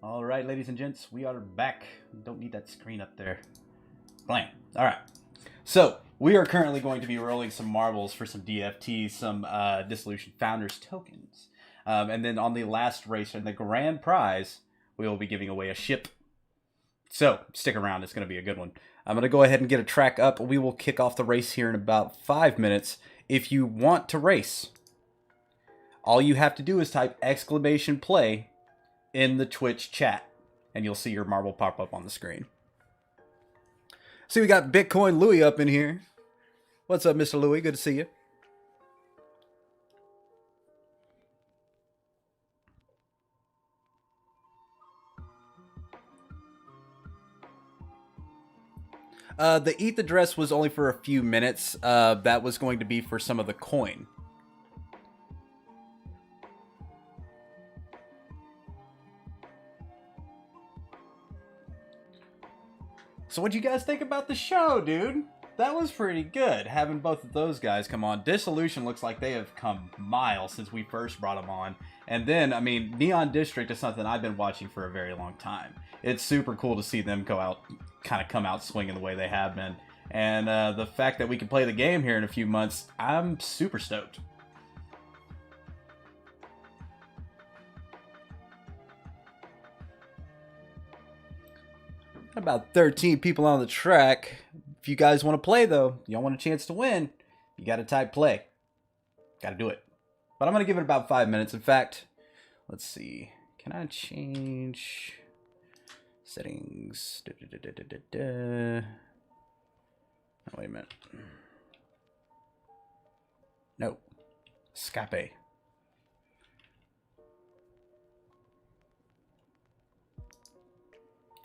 All right, ladies and gents, we are back. Don't need that screen up there. Blam. All right. So we are currently going to be rolling some marbles for some DFTs, some Dissolution Founders tokens. And then on the last race, in the grand prize, we will be giving away a ship. So stick around. It's going to be a good one. I'm going to go ahead and get a track up. We will kick off the race here in about 5 minutes. If you want to race, all you have to do is type !play in the Twitch chat, and you'll see your marble pop up on the screen. See, we got Bitcoin Louie up in here. What's up, Mr. Louie? Good to see you. The ETH address was only for a few minutes. That was going to be for some of the coin. So what'd you guys think about the show, dude? That was pretty good, having both of those guys come on. Dissolution looks like they have come miles since we first brought them on. And then, I mean, Neon District is something I've been watching for a very long time. It's super cool to see them go out, kind of come out swinging the way they have been. And the fact that we can play the game here in a few months, I'm super stoked. About 13 people on the track. If you guys want to play, though, y'all want a chance to win, you got to type play. Got to do it. But I'm going to give it about 5 minutes. In fact, let's see. Can I change settings? Oh, wait a minute. No. Escape.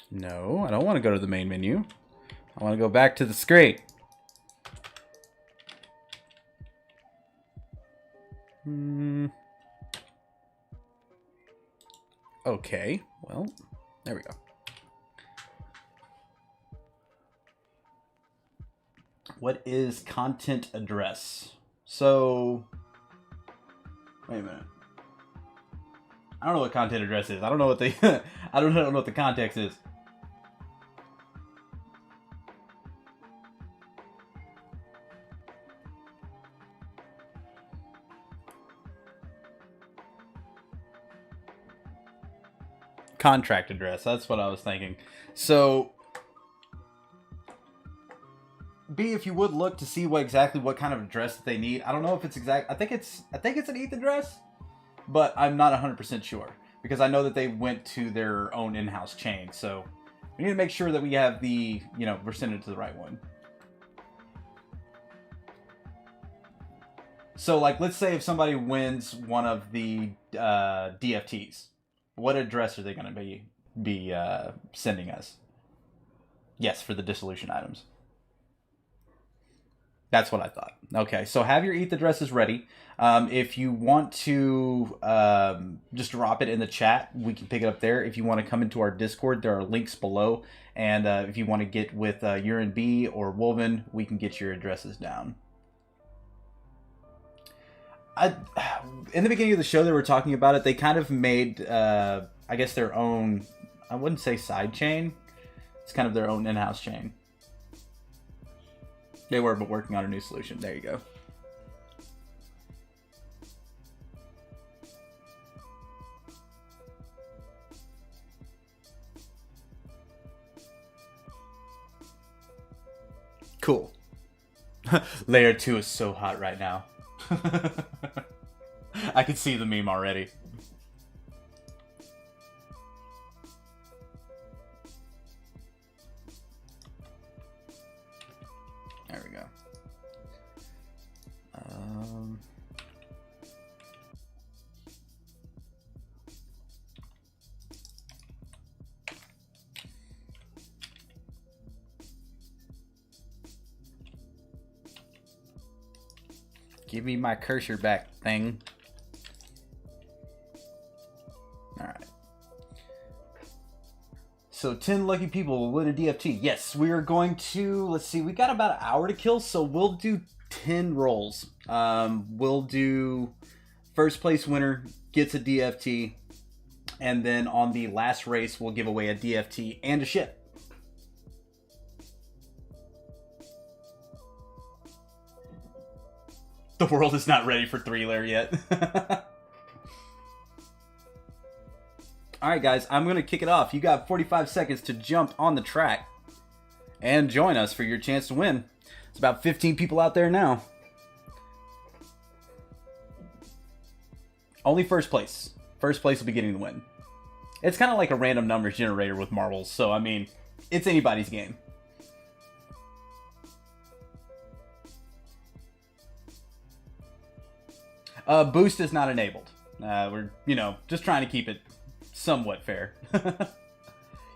No, I don't want to go to the main menu. I want to go back to the screen. Okay, well, there we go. What is content address? So, wait a minute. I don't know what content address is. I don't know what the I don't know what the context is. Contract address. That's what I was thinking. So, B, if you would look to see what kind of address that they need. I don't know if it's exact. I think it's an ETH address, but I'm not 100% sure because I know that they went to their own in-house chain. So we need to make sure that we have the, we're sending it to the right one. So, like, let's say if somebody wins one of the DFTs. What address are they going to be sending us? Yes, for the Dissolution items. That's what I thought. Okay, so have your ETH addresses ready. If you want to just drop it in the chat, we can pick it up there. If you want to come into our Discord, there are links below. And if you want to get with Urine B or Wolven, we can get your addresses down. In the beginning of the show, they were talking about it. They kind of made, I guess, their own, I wouldn't say side chain. It's kind of their own in-house chain. They were working on a new solution. There you go. Cool. Layer 2 is so hot right now. I can see the meme already. There we go. Give me my cursor back, thing. Alright. So 10 lucky people will win a DFT. Yes, we are going to, let's see, we got about an hour to kill, so we'll do 10 rolls. We'll do first place winner gets a DFT. And then on the last race, we'll give away a DFT and a ship. The world is not ready for 3-layer yet. Alright guys, I'm going to kick it off. You got 45 seconds to jump on the track and join us for your chance to win. It's about 15 people out there now. Only first place. First place will be getting the win. It's kind of like a random numbers generator with marbles, so I mean, it's anybody's game. Boost is not enabled. We're, just trying to keep it somewhat fair.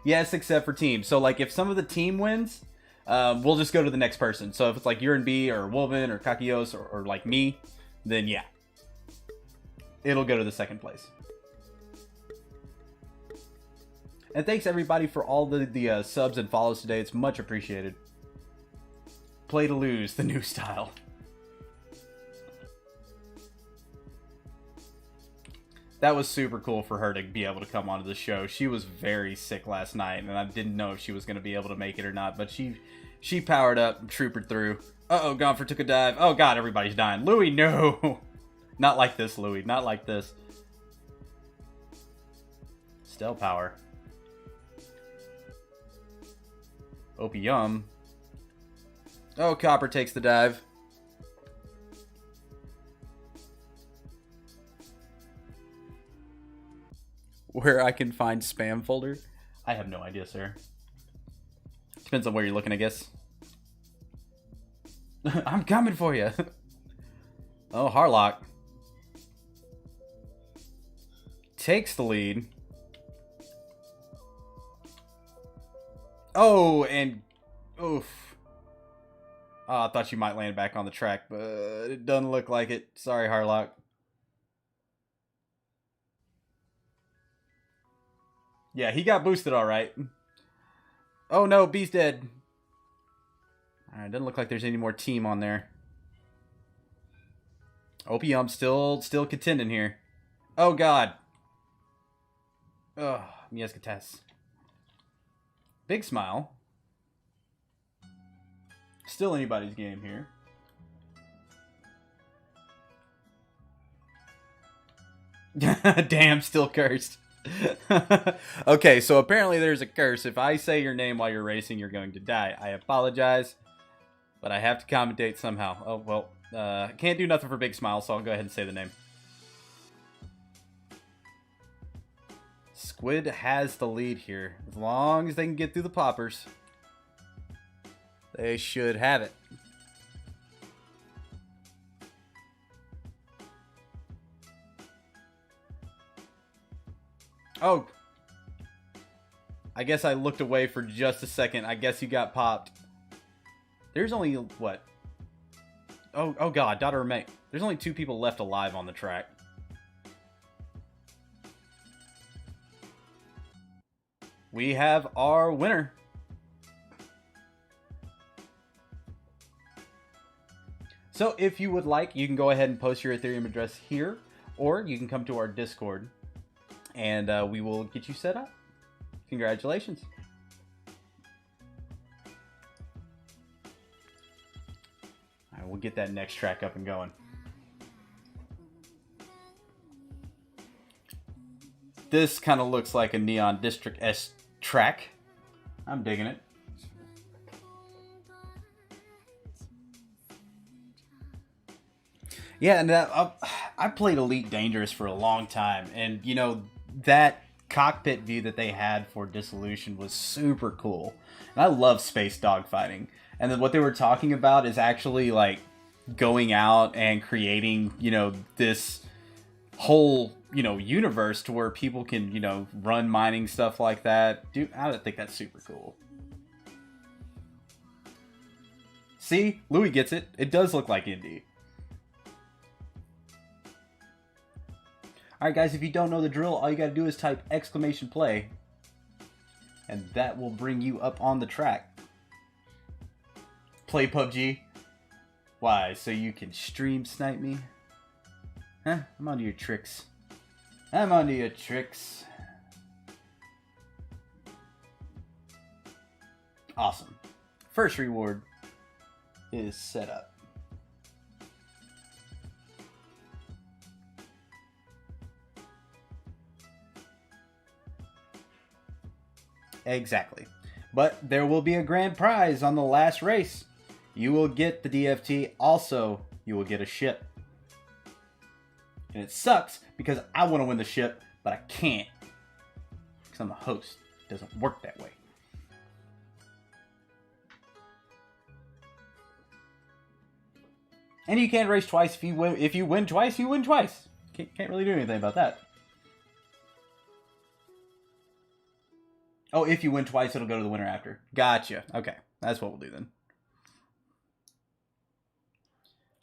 Yes, except for team. So, like, if some of the team wins, we'll just go to the next person. So if it's like Urine B or Wolven or Kakios or like me, then yeah. It'll go to the second place. And thanks everybody for all the subs and follows today. It's much appreciated. Play to lose, the new style. That was super cool for her to be able to come onto the show. She was very sick last night, and I didn't know if she was going to be able to make it or not. But she powered up and troopered through. Uh-oh, Gonfer took a dive. Oh, God, everybody's dying. Louis, no! Not like this, Louis. Not like this. Stell power. Opium. Oh, Copper takes the dive. Where I can find spam folder? I have no idea, sir. Depends on where you're looking, I guess. I'm coming for you. Oh, Harlock takes the lead. Oh, and oof. Oh, I thought you might land back on the track, but it doesn't look like it. Sorry, Harlock. Yeah, he got boosted all right. Oh no, B's dead. Alright, doesn't look like there's any more team on there. Opium still contending here. Oh god. Ugh, Miescates. Big smile. Still anybody's game here. Damn, still cursed. Okay, so apparently there's a curse. If I say your name while you're racing, you're going to die. I apologize, but I have to commentate somehow. Oh, well, I can't do nothing for Big Smile, so I'll go ahead and say the name. Squid has the lead here. As long as they can get through the poppers, they should have it. Oh. I guess I looked away for just a second. I guess you got popped. There's only, what? Oh god, daughter of May. There's only 2 people left alive on the track. We have our winner. So if you would like, you can go ahead and post your Ethereum address here, or you can come to our Discord, and we will get you set up. Congratulations. All right, we'll get that next track up and going. This kind of looks like a Neon District S track. I'm digging it. Yeah, and I played Elite Dangerous for a long time, and you know, that cockpit view that they had for Dissolution was super cool. And I love space dogfighting. And then what they were talking about is actually like going out and creating, you know, this whole, you know, universe to where people can, you know, run mining stuff like that. Dude, I think that's super cool. See, Louis gets it. It does look like indie. Alright guys, if you don't know the drill, all you gotta do is type !play, and that will bring you up on the track. Play PUBG? Why, so you can stream snipe me? Huh? I'm onto your tricks. I'm onto your tricks. Awesome. First reward is set up. Exactly. But there will be a grand prize on the last race. You will get the DFT. Also, you will get a ship. And it sucks because I want to win the ship, but I can't. Because I'm the host. It doesn't work that way. And you can't race twice. If you win twice, you win twice. Can't really do anything about that. Oh, if you win twice, it'll go to the winner after. Gotcha. Okay, that's what we'll do then.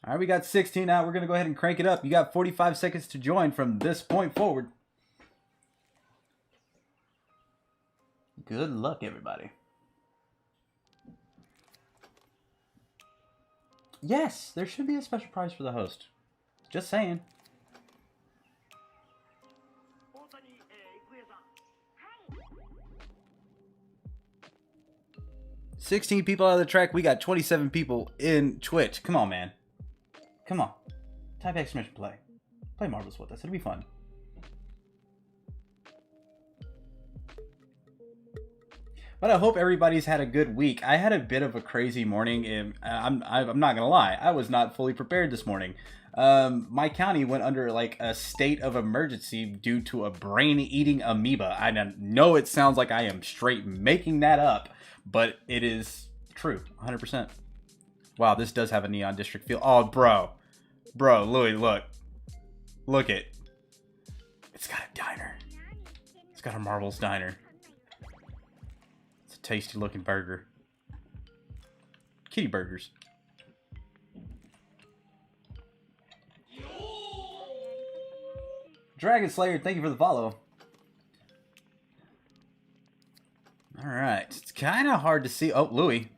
All right, we got 16 out. We're going to go ahead and crank it up. You got 45 seconds to join from this point forward. Good luck, everybody. Yes, there should be a special prize for the host. Just saying. $16 people out of the track. We got 27 people in Twitch. Come on, man. Come on. Type exclamation play. Play marbles with us. It'll be fun. But I hope everybody's had a good week. I had a bit of a crazy morning, and I'm not gonna lie, I was not fully prepared this morning. My county went under like a state of emergency due to a brain-eating amoeba. I know it sounds like I am straight making that up, but it is true, 100%. Wow, this does have a neon district feel. Oh, bro, Louis, look it. It's got a diner. It's got a Marbles diner. Tasty looking burger. Kitty burgers. Dragon Slayer, thank you for the follow. Alright. It's kind of hard to see. Oh, Louis.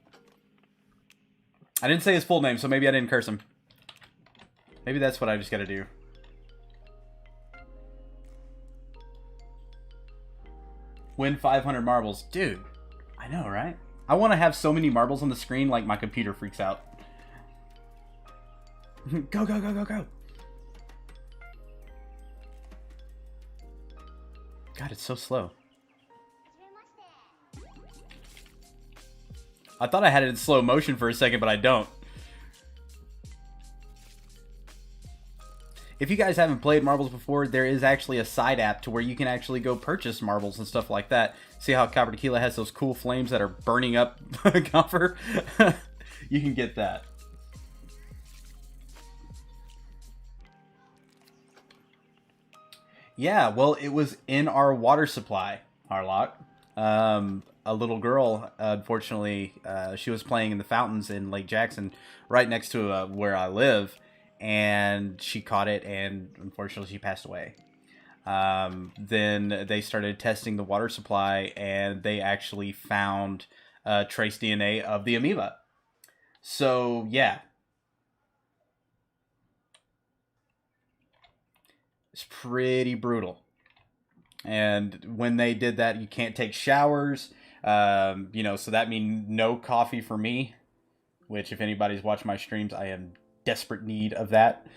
I didn't say his full name, so maybe I didn't curse him. Maybe that's what I just gotta do. Win 500 marbles. Dude. I know, right? I want to have so many marbles on the screen like my computer freaks out. Go, go, go, go, go. God, it's so slow. I thought I had it in slow motion for a second, but I don't. If you guys haven't played marbles before, there is actually a side app to where you can actually go purchase marbles and stuff like that. See how Copper Tequila has those cool flames that are burning up Copper? You can get that. Yeah, well, it was in our water supply, Harlock. A little girl, unfortunately, she was playing in the fountains in Lake Jackson, right next to where I live. And she caught it, and unfortunately she passed away. Then they started testing the water supply, and they actually found trace DNA of the amoeba. So, yeah. It's pretty brutal. And when they did that, you can't take showers. You know, so that means no coffee for me. Which, if anybody's watched my streams, I am desperate need of that.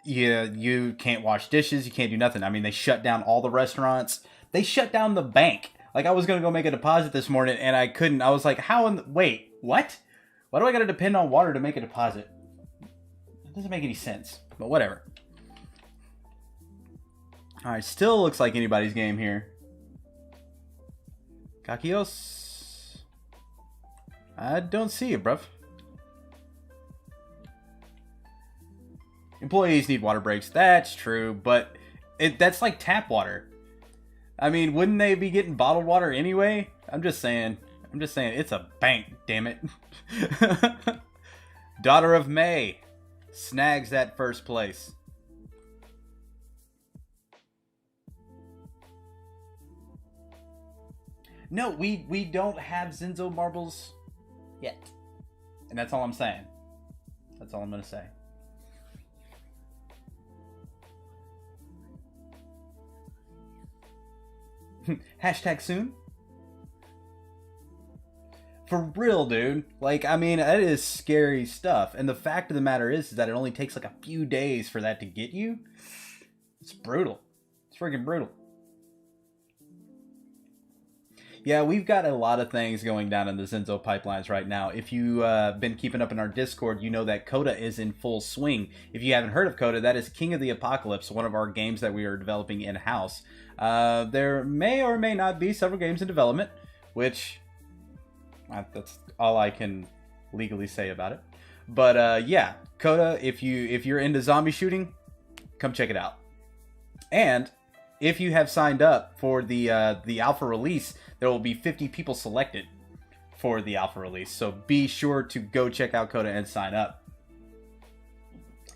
Yeah, you can't wash dishes, you can't do nothing. I mean, they shut down all the restaurants. They shut down the bank. Like, I was gonna go make a deposit this morning and I couldn't. I was like, wait, what? Why do I gotta depend on water to make a deposit? It doesn't make any sense, but whatever. Alright, still looks like anybody's game here. Kakios? I don't see you, bruv. Employees need water breaks. That's true, but that's like tap water. I mean, wouldn't they be getting bottled water anyway? I'm just saying. It's a bank, damn it. Daughter of May snags that first place. No, we don't have Zinzo marbles yet. And that's all I'm saying. That's all I'm going to say. Hashtag soon. For real, dude. Like, I mean, that is scary stuff. And the fact of the matter is that it only takes like a few days for that to get you. It's brutal. It's freaking brutal. Yeah, we've got a lot of things going down in the Zenzo pipelines right now. If you've been keeping up in our Discord, you know that Coda is in full swing. If you haven't heard of Coda, that is King of the Apocalypse, one of our games that we are developing in-house. There may or may not be several games in development, which that's all I can legally say about it. But yeah, Coda, if you're into zombie shooting, come check it out. And if you have signed up for the alpha release, there will be 50 people selected for the alpha release. So be sure to go check out Coda and sign up.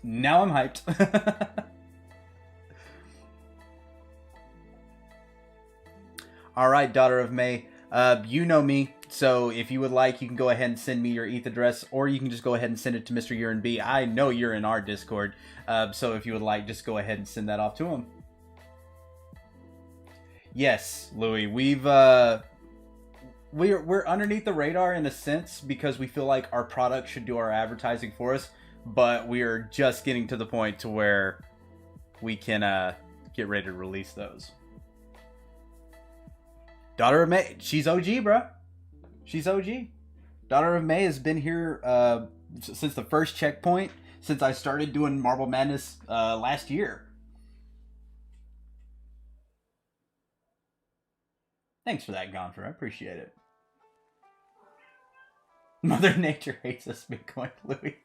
Now I'm hyped. All right, Daughter of May. You know me, so if you would like, you can go ahead and send me your ETH address, or you can just go ahead and send it to Mr. Urine B. I know you're in our Discord, so if you would like, just go ahead and send that off to him. Yes, Louis, we're underneath the radar in a sense because we feel like our product should do our advertising for us, but we are just getting to the point to where we can get ready to release those. Daughter of May, she's OG, bro. She's OG. Daughter of May has been here since the first checkpoint, since I started doing Marble Madness last year. Thanks for that, Gonfer. I appreciate it. Mother Nature hates us, Bitcoin, Louis.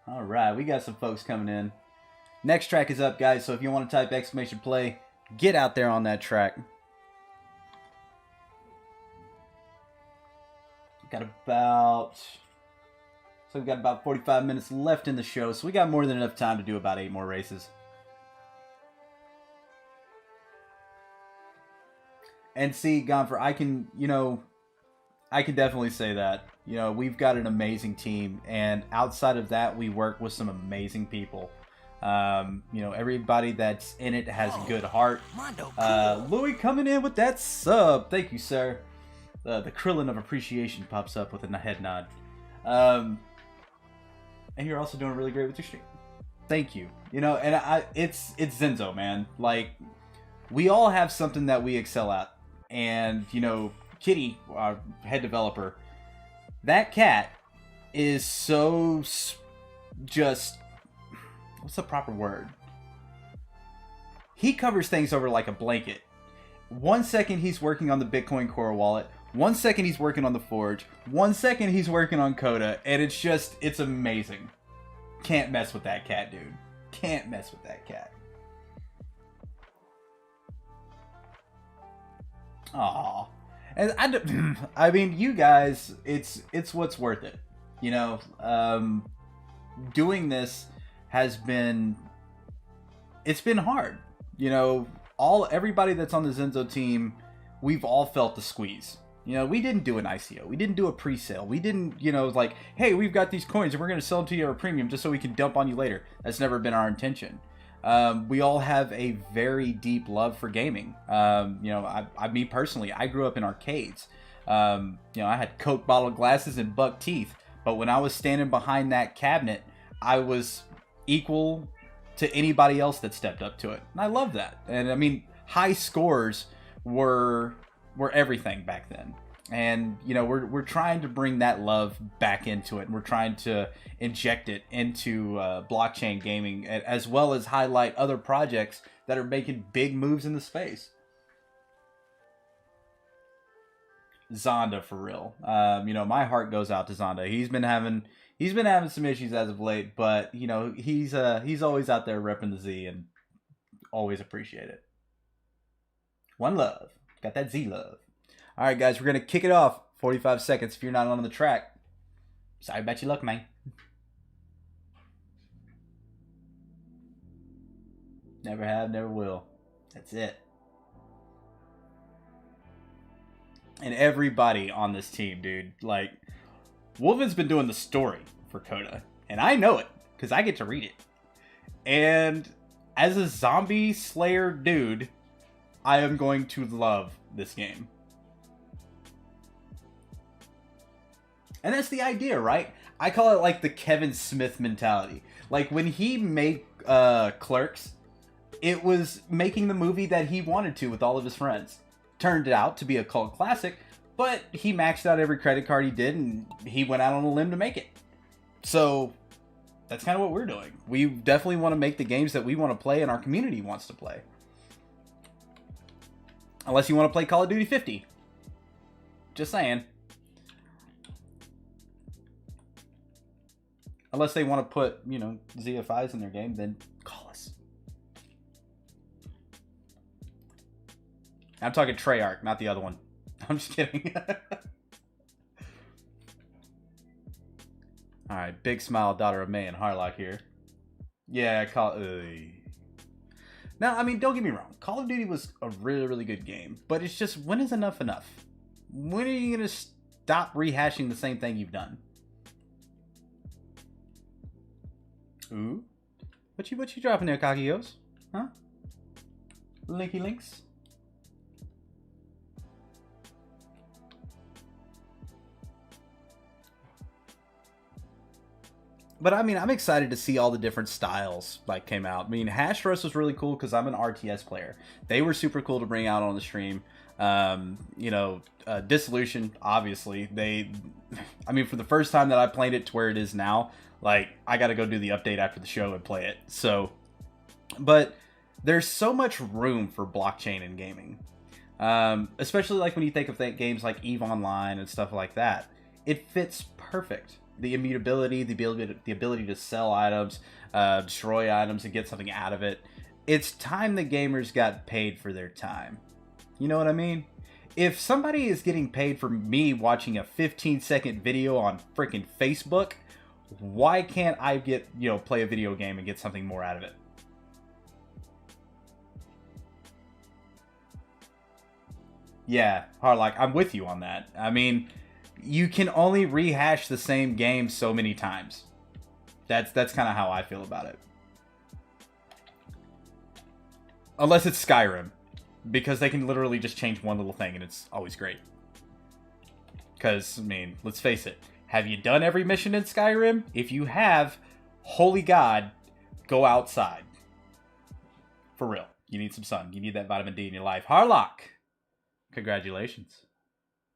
All right, we got some folks coming in. Next track is up, guys, so if you want to type exclamation play, get out there on that track. Got about... So we've got about 45 minutes left in the show, so we got more than enough time to do about 8 more races. And see, Gonfer, I can definitely say that. You know, we've got an amazing team, and outside of that, we work with some amazing people. You know, everybody that's in it has a good heart. Louis coming in with that sub. Thank you, sir. The Krillin of appreciation pops up with a head nod. And you're also doing really great with your stream. Thank you. You know, and it's Zenzo, man. Like, we all have something that we excel at. And, you know, Kitty, our head developer, that cat is so just... What's the proper word? He covers things over like a blanket. 1 second he's working on the Bitcoin Core wallet. 1 second he's working on the Forge. 1 second he's working on Coda. And it's amazing. Can't mess with that cat, dude. Can't mess with that cat. Aww. And I mean, you guys, it's what's worth it. You know, doing this has been, it's been hard. You know, everybody that's on the Zenzo team, we've all felt the squeeze. You know, we didn't do an ICO. We didn't do a pre-sale. We didn't, you know, like, hey, we've got these coins and we're going to sell them to you at a premium just so we can dump on you later. That's never been our intention. We all have a very deep love for gaming. You know, me personally, I grew up in arcades. You know, I had Coke bottle glasses and buck teeth. But when I was standing behind that cabinet, I was equal to anybody else that stepped up to it. And I love that. And I mean, high scores were everything back then. And, you know, we're trying to bring that love back into it. And we're trying to inject it into blockchain gaming, as well as highlight other projects that are making big moves in the space. Zonda, for real. You know, my heart goes out to Zonda. He's been having some issues as of late, but, you know, he's always out there repping the Z, and always appreciate it. One love. Got that Z love. All right, guys, we're going to kick it off. 45 seconds if you're not on the track. Sorry about your luck, man. Never have, never will. That's it. And everybody on this team, dude. Like, Wolven's been doing the story for Coda. And I know it, because I get to read it. And as a zombie slayer dude, I am going to love this game. And that's the idea, right? I call it like the Kevin Smith mentality. Like when he made Clerks, it was making the movie that he wanted to with all of his friends. Turned out to be a cult classic, but he maxed out every credit card he did and he went out on a limb to make it. So that's kind of what we're doing. We definitely want to make the games that we want to play and our community wants to play. Unless you want to play Call of Duty 50. Just saying. Unless they want to put, you know, ZFIs in their game, then call us. I'm talking Treyarch, not the other one. I'm just kidding. Alright, big smile, daughter of May and Harlock here. Yeah, Now, I mean, don't get me wrong. Call of Duty was a really, really good game. But it's just, when is enough enough? When are you going to stop rehashing the same thing you've done? Ooh. What you dropping there, Kagios? Huh? Linky links? But I mean, I'm excited to see all the different styles like came out. I mean, Hash Roast was really cool because I'm an RTS player. They were super cool to bring out on the stream. You know, Dissolution, obviously. I mean, for the first time that I played it to where it is now, like, I got to go do the update after the show and play it. So, but there's so much room for blockchain in gaming. Especially like when you think of games like EVE Online and stuff like that. It fits perfect. The immutability, the ability to sell items, destroy items and get something out of it. It's time the gamers got paid for their time. You know what I mean? If somebody is getting paid for me watching a 15-second video on freaking Facebook, why can't I get, you know, play a video game and get something more out of it? Yeah, Harlock, I'm with you on that. I mean, you can only rehash the same game so many times. That's kind of how I feel about it. Unless it's Skyrim. Because they can literally just change one little thing and it's always great. Because, I mean, let's face it. Have you done every mission in Skyrim? If you have, holy God, go outside. For real. You need some sun. You need that vitamin D in your life. Harlock! Congratulations.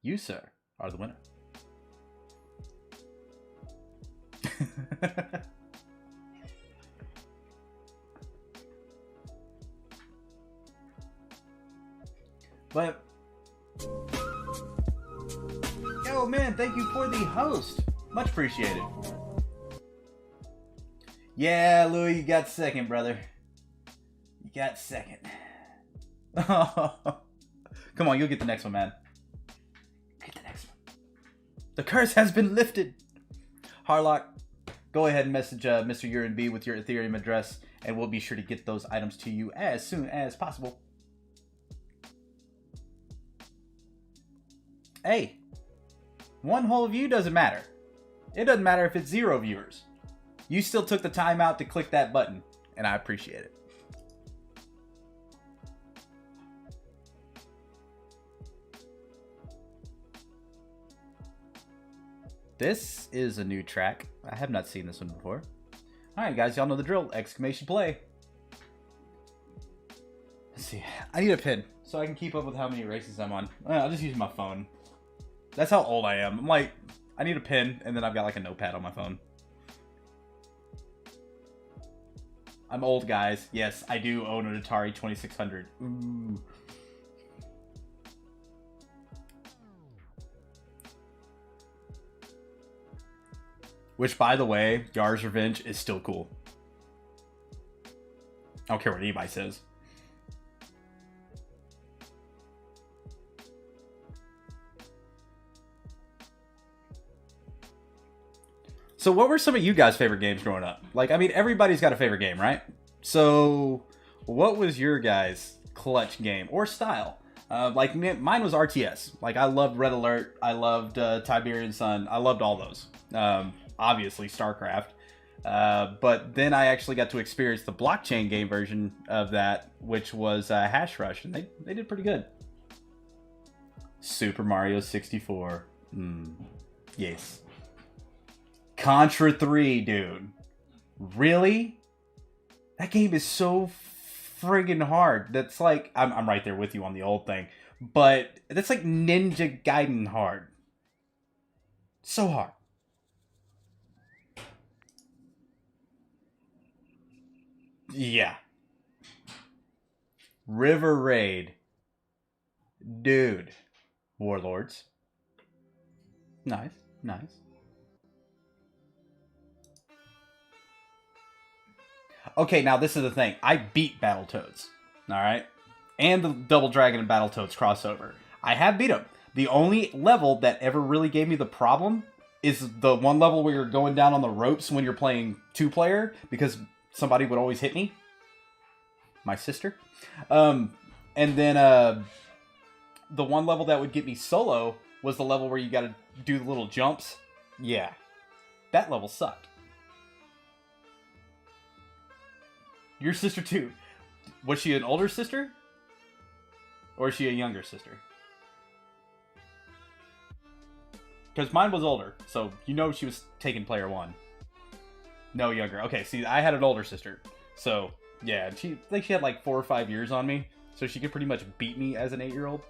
You, sir, are the winner. But yo, man, thank you for the host. Much appreciated. Yeah, Louis, you got second, brother. You got second. Come on, you'll get the next one, man. Get the next one. The curse has been lifted. Harlock, go ahead and message Mr. Urine B with your Ethereum address, and we'll be sure to get those items to you as soon as possible. Hey, one whole view doesn't matter. It doesn't matter if it's 0 viewers. You still took the time out to click that button, and I appreciate it. This is a new track. I have not seen this one before. Alright guys, y'all know the drill. Exclamation play. Let's see. I need a pin so I can keep up with how many races I'm on. I'll just use my phone. That's how old I am. I'm like, I need a pin, and then I've got like a notepad on my phone. I'm old, guys. Yes, I do own an Atari 2600. Ooh. Which, by the way, Yar's Revenge is still cool. I don't care what anybody says. So what were some of you guys' favorite games growing up? Like, I mean, everybody's got a favorite game, right? So what was your guys' clutch game or style? Like, mine was RTS. Like, I loved Red Alert. I loved Tiberian Sun. I loved all those. Obviously, StarCraft. But then I actually got to experience the blockchain game version of that, which was Hash Rush, and they did pretty good. Super Mario 64. Yes. Contra 3, dude. Really? That game is so friggin' hard. That's like, I'm right there with you on the old thing, but that's like Ninja Gaiden hard. So hard. Yeah. River Raid. Dude. Warlords. Nice. Okay, now this is the thing. I beat Battletoads. Alright? And the Double Dragon and Battletoads crossover. I have beat them. The only level that ever really gave me the problem is the one level where you're going down on the ropes when you're playing 2-player, because somebody would always hit me. My sister. And then the one level that would get me solo was the level where you gotta do the little jumps. Yeah. That level sucked. Your sister too. Was she an older sister? Or is she a younger sister? Because mine was older, so you know she was taking player 1. No, younger. Okay, see, I had an older sister. So, yeah, I think she had like 4 or 5 years on me. So she could pretty much beat me as an 8-year-old.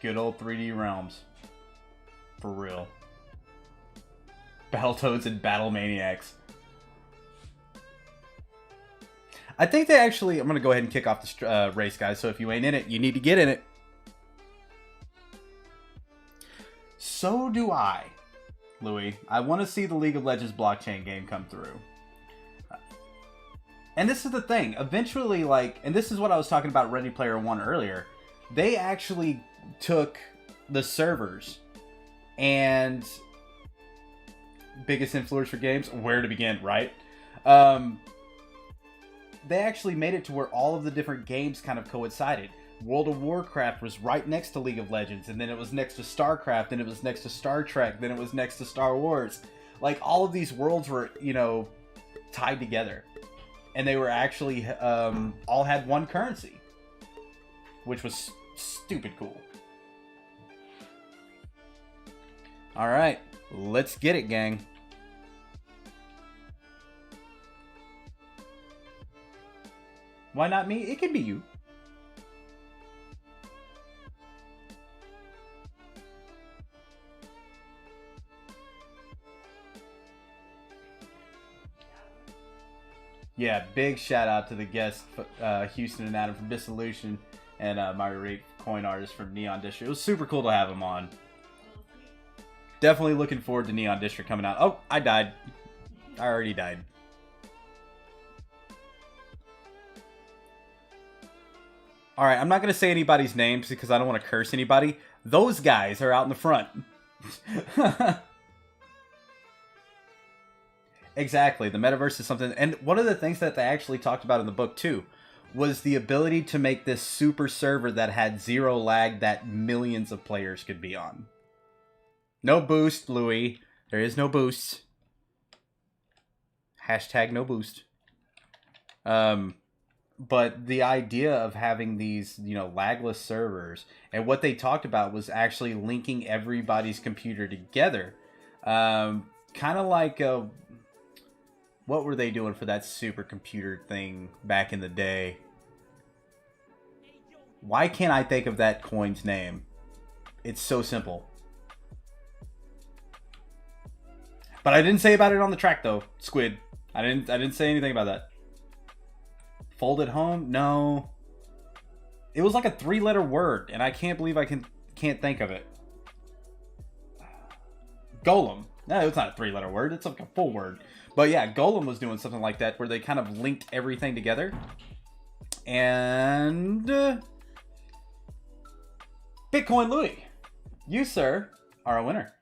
Good old 3D Realms. For real. Battletoads and Battle Maniacs. I think they actually... I'm going to go ahead and kick off the race, guys. So if you ain't in it, you need to get in it. So do I, Louis. I want to see the League of Legends blockchain game come through. And this is the thing. Eventually, like... And this is what I was talking about Ready Player One earlier. They actually took the servers and... Biggest influence for games? Where to begin, right? They actually made it to where all of the different games kind of coincided. World of Warcraft was right next to League of Legends, and then it was next to StarCraft, then it was next to Star Trek, then it was next to Star Wars. Like, all of these worlds were, you know, tied together. And they were actually, all had one currency. Which was stupid cool. Alright, let's get it, gang. Why not me? It could be you. Yeah, big shout out to the guests, Houston and Adam from Dissolution, and Marguerite, coin artist from Neon District. It was super cool to have them on. Definitely looking forward to Neon District coming out. Oh, I died. I already died. Alright, I'm not going to say anybody's names because I don't want to curse anybody. Those guys are out in the front. Exactly, the metaverse is something... And one of the things that they actually talked about in the book, too, was the ability to make this super server that had 0 lag that millions of players could be on. No boost, Louis. There is no boost. Hashtag no boost. But the idea of having these, you know, lagless servers, and what they talked about was actually linking everybody's computer together. Kind of like, what were they doing for that supercomputer thing back in the day? Why can't I think of that coin's name? It's so simple. But I didn't say about it on the track, though, Squid. I didn't say anything about that. Folded home? No. It was like a 3-letter word, and I can't believe I can't think of it. Golem. No, it's not a 3-letter word. It's like a full word. But yeah, Golem was doing something like that, where they kind of linked everything together. And... Bitcoin Louis. You, sir, are a winner.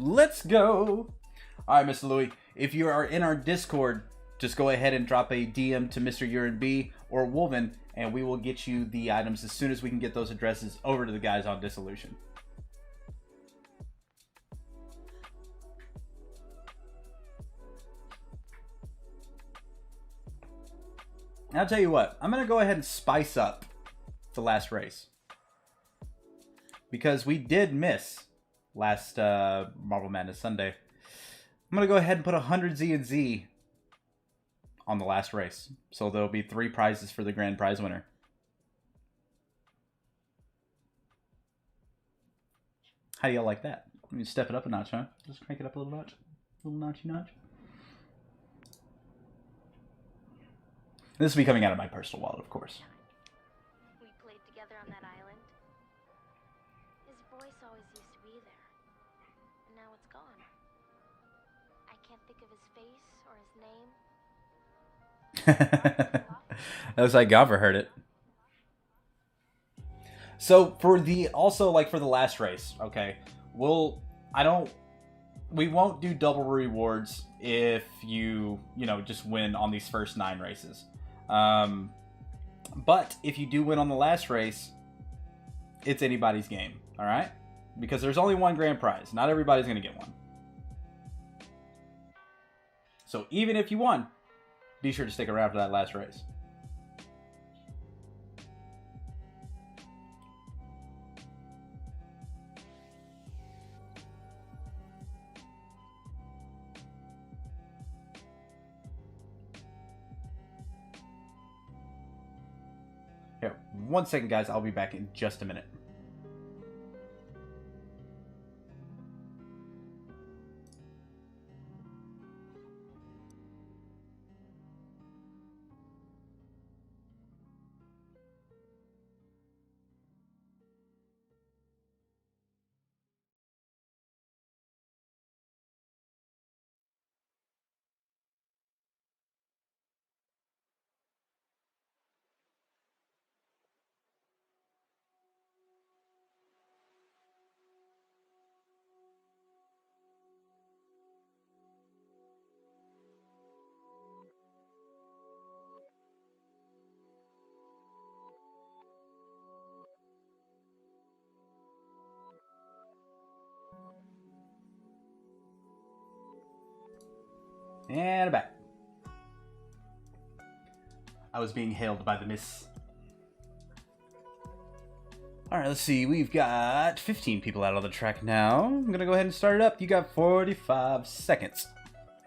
Let's go. All right, Mr. Louis. If you are in our Discord, just go ahead and drop a DM to Mr. URB or Wolven, and we will get you the items as soon as we can get those addresses over to the guys on Dissolution. I'll tell you what, I'm going to go ahead and spice up the last race. Because we did miss last Marble Madness Sunday. I'm going to go ahead and put 100 Z and Z on the last race. So there'll be 3 prizes for the grand prize winner. How do y'all like that? Let me step it up a notch, huh? Just crank it up a little notch. A little notchy notch. This will be coming out of my personal wallet, of course. We played together on that island. His voice always used to be there. And now it's gone. I can't think of his face or his name. That was like Gavra heard it. So for the also like for the last race, okay, we won't do double rewards if you just win on these first 9 races. But if you do win on the last race, it's anybody's game, all right? Because there's only one grand prize. Not everybody's going to get one. So even if you won, be sure to stick around for that last race. Here, 1 second, guys. I'll be back in just a minute. And I'm back. I was being hailed by the miss. Alright, let's see. We've got 15 people out on the track now. I'm going to go ahead and start it up. You got 45 seconds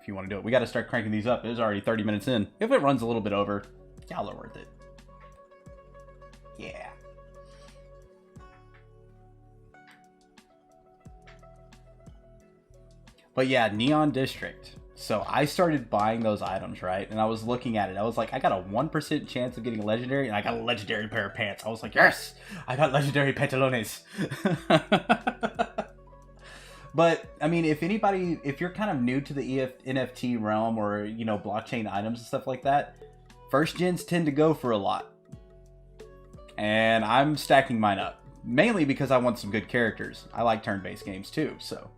if you want to do it. We got to start cranking these up. It's already 30 minutes in. If it runs a little bit over, y'all are worth it. Yeah. But yeah, Neon District. So I started buying those items, right? And I was looking at it. I was like, I got a 1% chance of getting a legendary, and I got a legendary pair of pants. I was like, yes! I got legendary pantalones. But, I mean, if you're kind of new to the NFT realm or, blockchain items and stuff like that, first gens tend to go for a lot. And I'm stacking mine up. Mainly because I want some good characters. I like turn-based games too, so...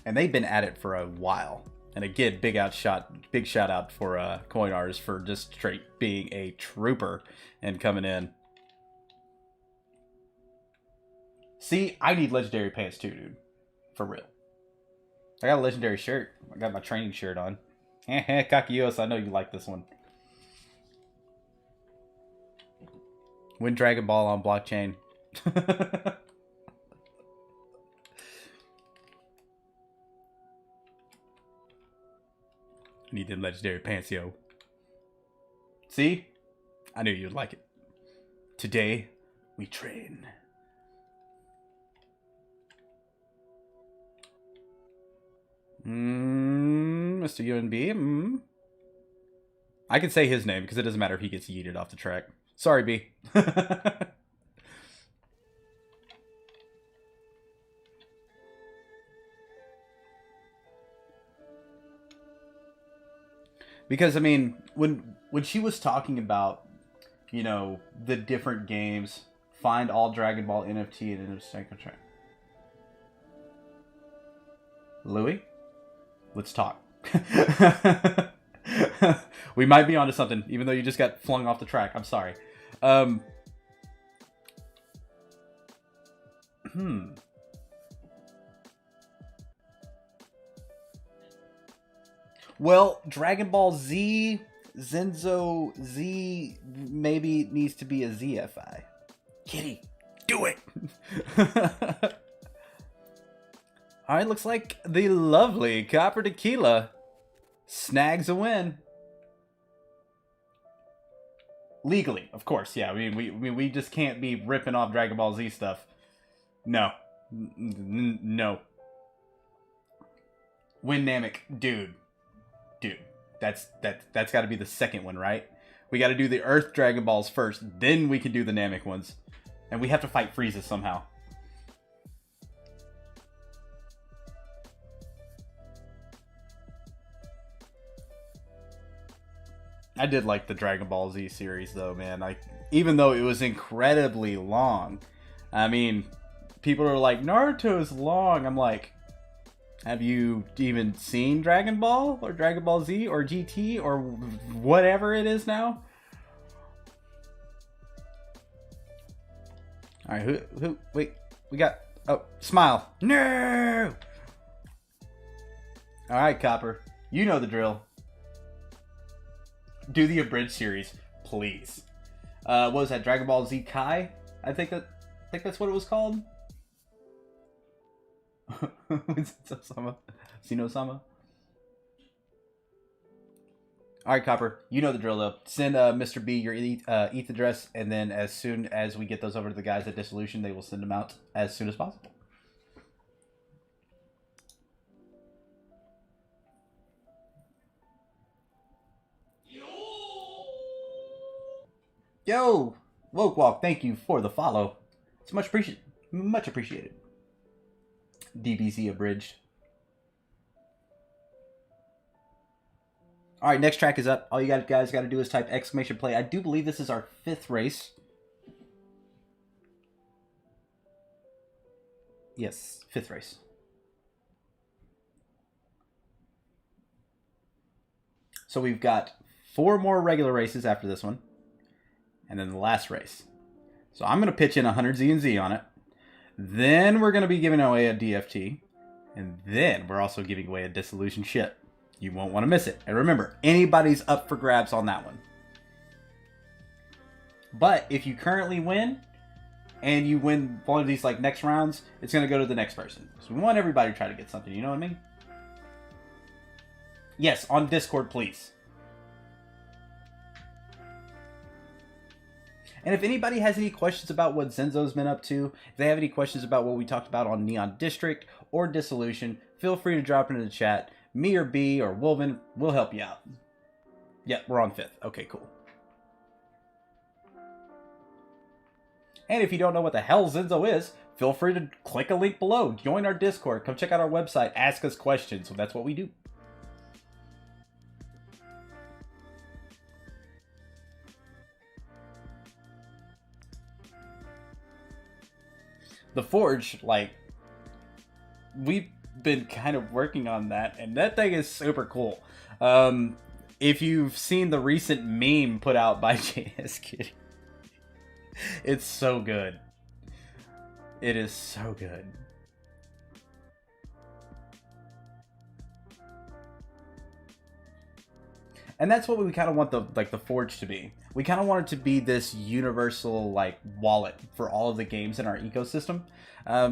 And they've been at it for a while. And again, big shout out for CoinArs for just straight being a trooper and coming in. See, I need legendary pants too, dude. For real. I got a legendary shirt. I got my training shirt on. Kakiyos, I know you like this one. Win Dragon Ball on blockchain. Need them legendary pants, yo. See? I knew you'd like it. Today, we train. Mr. UNB. I can say his name because it doesn't matter if he gets yeeted off the track. Sorry, B. Because, I mean, when she was talking about, the different games, find all Dragon Ball NFT and NFT contract. Louis? Let's talk. We might be onto something, even though you just got flung off the track. I'm sorry. Well, Dragon Ball Z, Zenzo Z maybe needs to be a ZFI. Kitty, do it! Alright, looks like the lovely Copper Tequila snags a win. Legally, of course, yeah. We just can't be ripping off Dragon Ball Z stuff. No. No. Win Namek, dude. That's got to be the second one, right? We got to do the Earth Dragon Balls first, then we can do the Namek ones. And we have to fight Frieza somehow. I did like the Dragon Ball Z series though, man. Like, even though it was incredibly long. I mean, people are like, Naruto's long. I'm like, have you even seen Dragon Ball or Dragon Ball Z or GT or whatever it is now? All right, who? Wait, we got. Oh, Smile. No. All right, Copper. You know the drill. Do the abridged series, please. What was that? Dragon Ball Z Kai? I think that's what it was called. Sino-sama. Alright, Copper. You know the drill, though. Send Mr. B your ETH address, and then as soon as we get those over to the guys at Dissolution, they will send them out as soon as possible. Yo! Woke Walk, thank you for the follow. It's much appreciated. DBZ abridged. Alright, next track is up. All you guys got to do is type exclamation play. I do believe this is our 5th race. Yes, 5th race. So we've got 4 more regular races after this one. And then the last race. So I'm going to pitch in 100 Z and Z on it. Then we're going to be giving away a DFT. And then we're also giving away a Dissolution ship. You won't want to miss it. And remember, anybody's up for grabs on that one. But if you currently win, and you win one of these like next rounds, it's going to go to the next person. So we want everybody to try to get something, you know what I mean? Yes, on Discord, please. And if anybody has any questions about what Zenzo's been up to, if they have any questions about what we talked about on Neon District or Dissolution, feel free to drop it in the chat. Me or B or Wolven will help you out. Yep, we're on 5th. Okay, cool. And if you don't know what the hell Zenzo is, feel free to click a link below. Join our Discord. Come check out our website. Ask us questions. So that's what we do. The Forge, like, we've been kind of working on that, and that thing is super cool. If you've seen the recent meme put out by JS Kitty, it's so good. It is so good. And that's what we kind of want the Forge to be. We kind of want it to be this universal like wallet for all of the games in our ecosystem.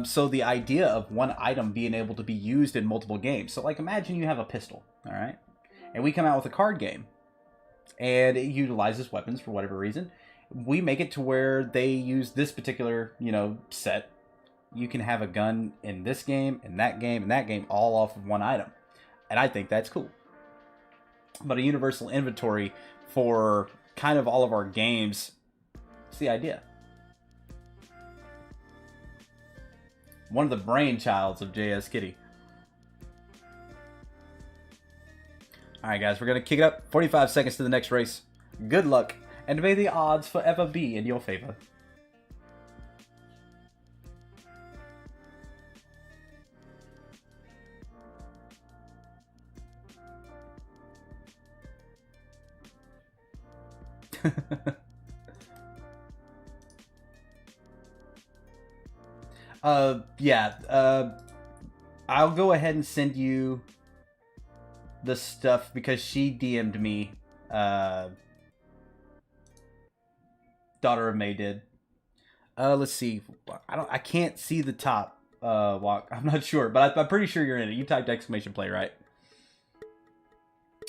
So the idea of one item being able to be used in multiple games. So like imagine you have a pistol, all right? And we come out with a card game. And it utilizes weapons for whatever reason. We make it to where they use this particular, set. You can have a gun in this game, in that game, and that game, all off of one item. And I think that's cool. But a universal inventory for kind of all of our games. It's the idea. One of the brainchilds of JS Kitty. Alright guys, we're going to kick it up. 45 seconds to the next race. Good luck, and may the odds forever be in your favor. Yeah. I'll go ahead and send you the stuff because she DM'd me. Daughter of May did. Let's see. I can't see the top walk. I'm not sure, but I'm pretty sure you're in it. You typed exclamation play, right?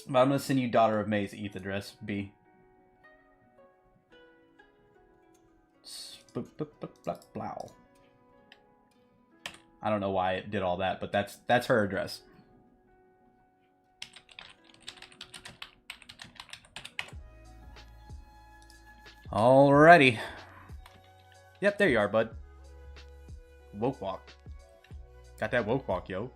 But I'm gonna send you Daughter of May's ETH address, B. I don't know why it did all that, but that's her address. Alrighty. Yep, there you are, bud. Woke walk. Got that woke walk, yo.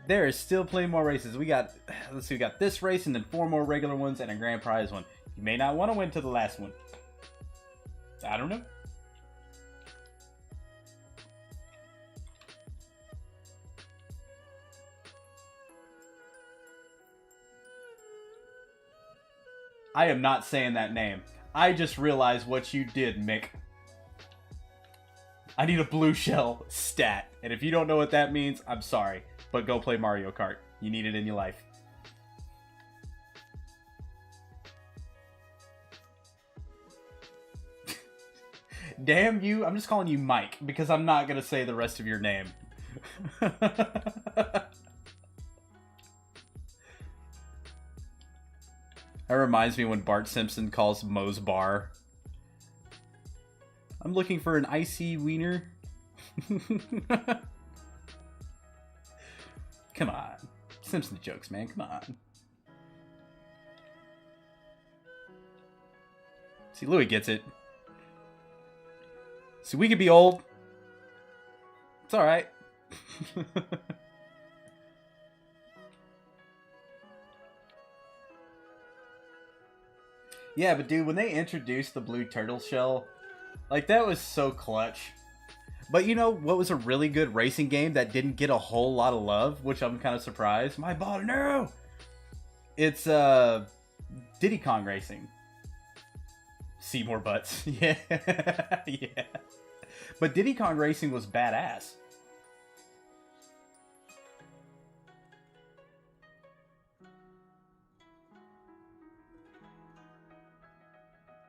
There is still plenty more races. We got, let's see, we got this race and then 4 more regular ones and a grand prize one. You may not want to win to the last one. I don't know. I am not saying that name. I just realized what you did, Mick. I need a blue shell stat. And if you don't know what that means, I'm sorry. But go play Mario Kart. You need it in your life. Damn you. I'm just calling you Mike because I'm not going to say the rest of your name. That reminds me when Bart Simpson calls Moe's Bar. I'm looking for an icy wiener. Come on. Simpson jokes, man. Come on. See, Louis gets it. See, we could be old. It's alright. Yeah, but dude, when they introduced the blue turtle shell, like, that was so clutch. But you know what was a really good racing game that didn't get a whole lot of love, which I'm kind of surprised? My ball, no! It's Diddy Kong Racing. Seymour Butts. Yeah. Yeah. But Diddy Kong Racing was badass.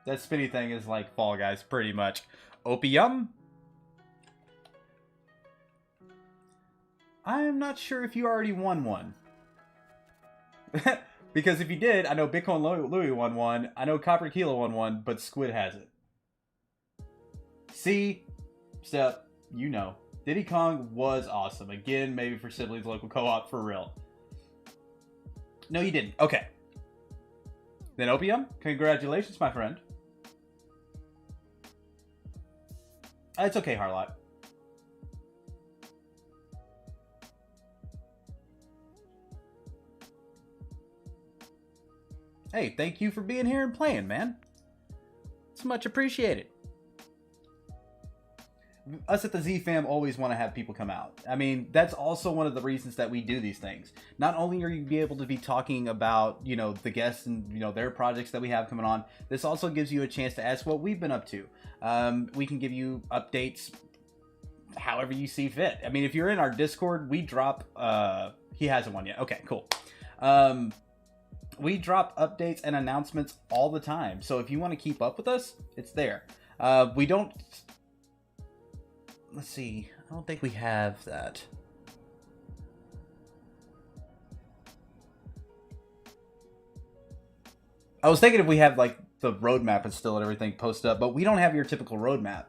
That spinny thing is like Fall Guys, pretty much. Opium? I'm not sure if you already won one. Because if you did, I know Bitcoin Louie won one. I know Copper Kilo won one, but Squid has it. See? Step, you know. Diddy Kong was awesome. Again, maybe for Siblings Local Co-op, for real. No, you didn't. Okay. Then Opium, congratulations, my friend. It's okay, Harlock. Hey, thank you for being here and playing, man. It's much appreciated. Us at the Z Fam always want to have people come out. I mean, that's also one of the reasons that we do these things. Not only are you be able to be talking about, you know, the guests and, you know, their projects that we have coming on, this also gives you a chance to ask what we've been up to. We can give you updates however you see fit. I mean, if you're in our Discord, we drop, he hasn't one yet. Okay, cool. We drop updates and announcements all the time. So if you want to keep up with us, it's there. We don't... Let's see. I don't think we have that. I was thinking if we have like the roadmap and still and everything posted up, but we don't have your typical roadmap.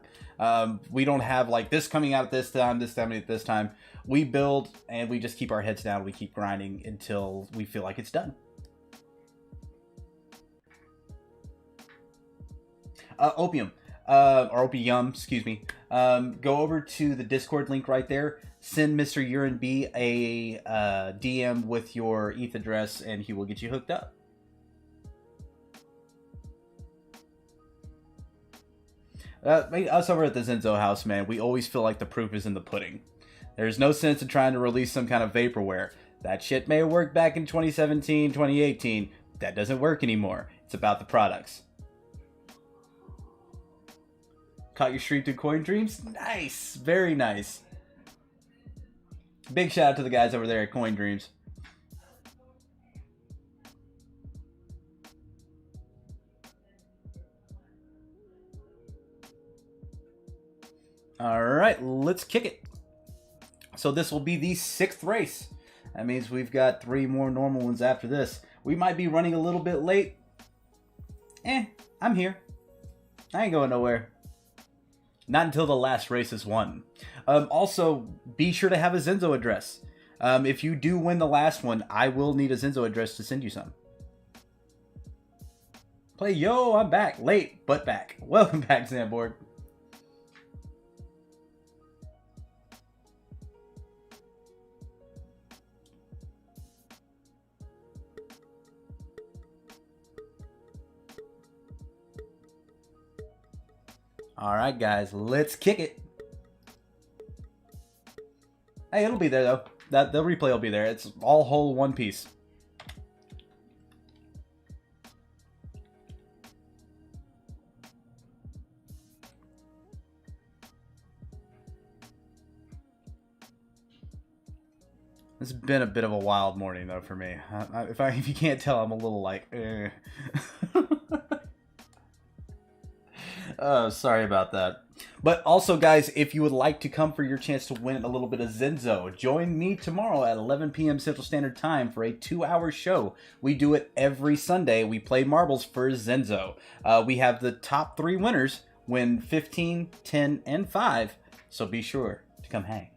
We don't have like this coming out at this time at this time. We build and we just keep our heads down. We keep grinding until we feel like it's done. Opium. Or Opium, excuse me. Go over to the Discord link right there. Send Mr. Urine B a DM with your ETH address, and he will get you hooked up. Us over at the Zenzo house, man, we always feel like the proof is in the pudding. There's no sense in trying to release some kind of vaporware. That shit may have worked back in 2017, 2018. That doesn't work anymore. It's about the products. Caught your stream through Coin Dreams? Nice. Very nice. Big shout out to the guys over there at Coin Dreams. Alright, let's kick it. So this will be the 6th race. That means we've got 3 more normal ones after this. We might be running a little bit late. I'm here. I ain't going nowhere. Not until the last race is won. Also, be sure to have a Zenzo address. If you do win the last one, I will need a Zenzo address to send you some. Play, yo, I'm back. Late, but back. Welcome back, Zamborg. Alright, guys, let's kick it. Hey, it'll be there, though. The replay will be there. It's all whole one piece. It's been a bit of a wild morning, though, for me. If you can't tell, I'm a little like, Oh, sorry about that. But also, guys, if you would like to come for your chance to win a little bit of Zenzo, join me tomorrow at 11 p.m. Central Standard Time for a 2-hour show. We do it every Sunday. We play marbles for Zenzo. We have the top 3 winners win 15, 10, and 5. So be sure to come hang.